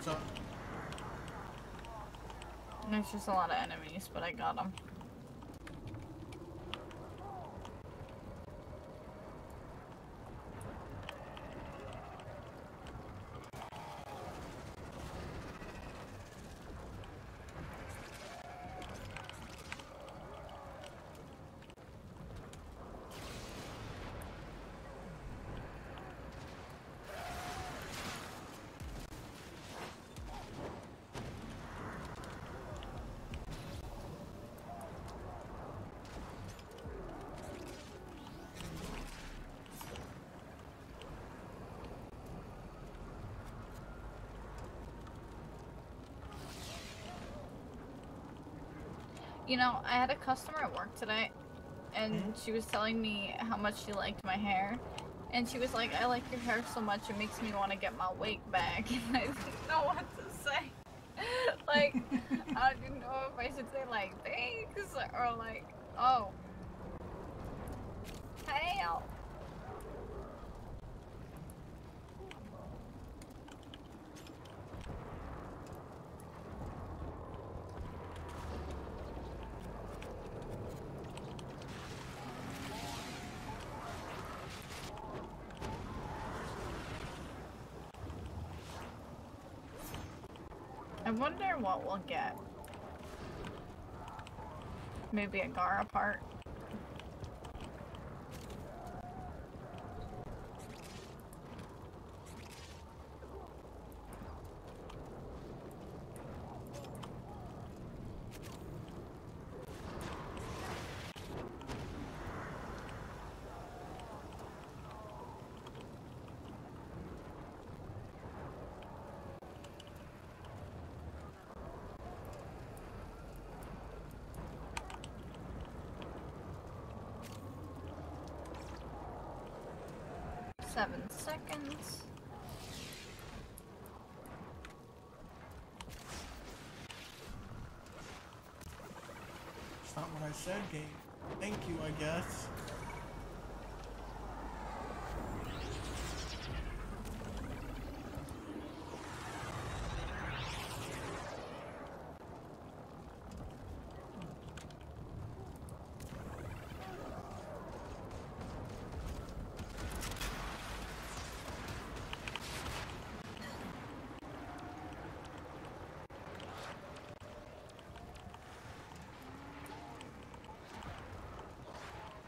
B: What's up?
A: There's just a lot of enemies, but I got them. You know, I had a customer at work today, and she was telling me how much she liked my hair. And she was like, I like your hair so much, it makes me want to get my wig back. And I didn't know what to say. Like, I didn't know if I should say, like, thanks, or like, oh, hell. I wonder what we'll get. Maybe a Gara part. Seven seconds.
B: It's not what I said, game. Thank you, I guess.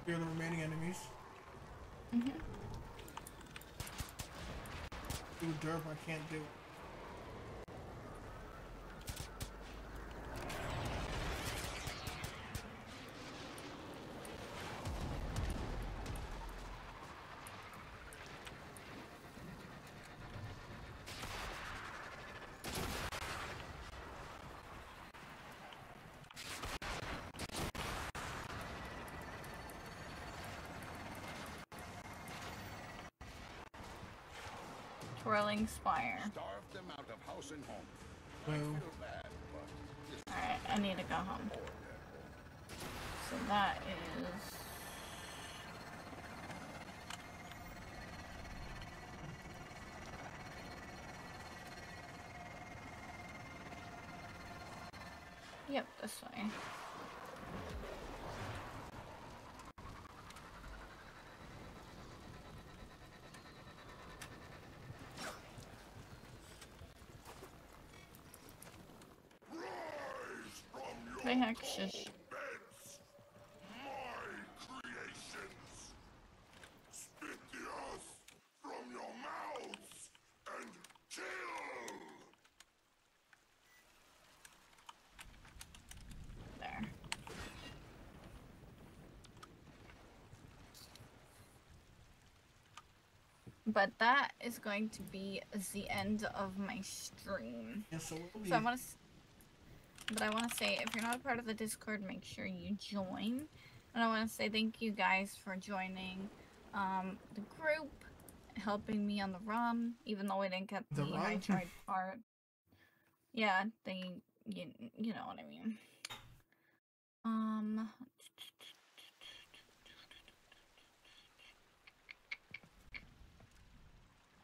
B: Here are the remaining enemies. Ooh, derp, I can't do it.
A: Twirling Spire.
G: Starved them out of house and home.
B: Boo.
G: Feel bad, but it's
A: Alright, I need to go home. So that is... Yep, this way. Hey, heck, shush.
G: beds. My creations. Spit the earth from your mouths and kill.
A: There. But that is going to be the end of my stream.
B: Yes, so we'll be.
A: So I want to... But I want to say, if you're not a part of the Discord, make sure you join. And I want to say thank you guys for joining the group, helping me on the run, even though I didn't get the
B: The
A: I
B: run?
A: tried part. Yeah, you know what I mean.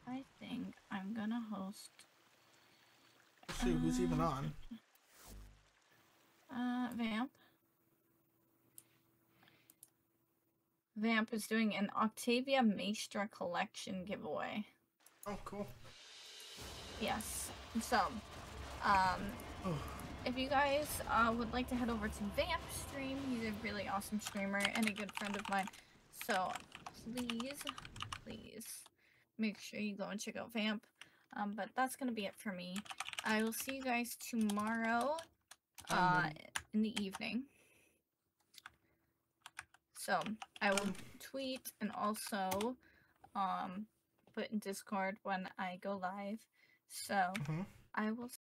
A: I think I'm gonna host
B: see who's even on.
A: Vamp. Vamp is doing an Octavia Maestra collection giveaway.
B: Oh, cool.
A: Yes. So, if you guys would like to head over to Vamp's stream, he's a really awesome streamer and a good friend of mine. So, please make sure you go and check out Vamp. But that's gonna be it for me. I will see you guys tomorrow in the evening. So I will tweet and also put in Discord when I go live. So I will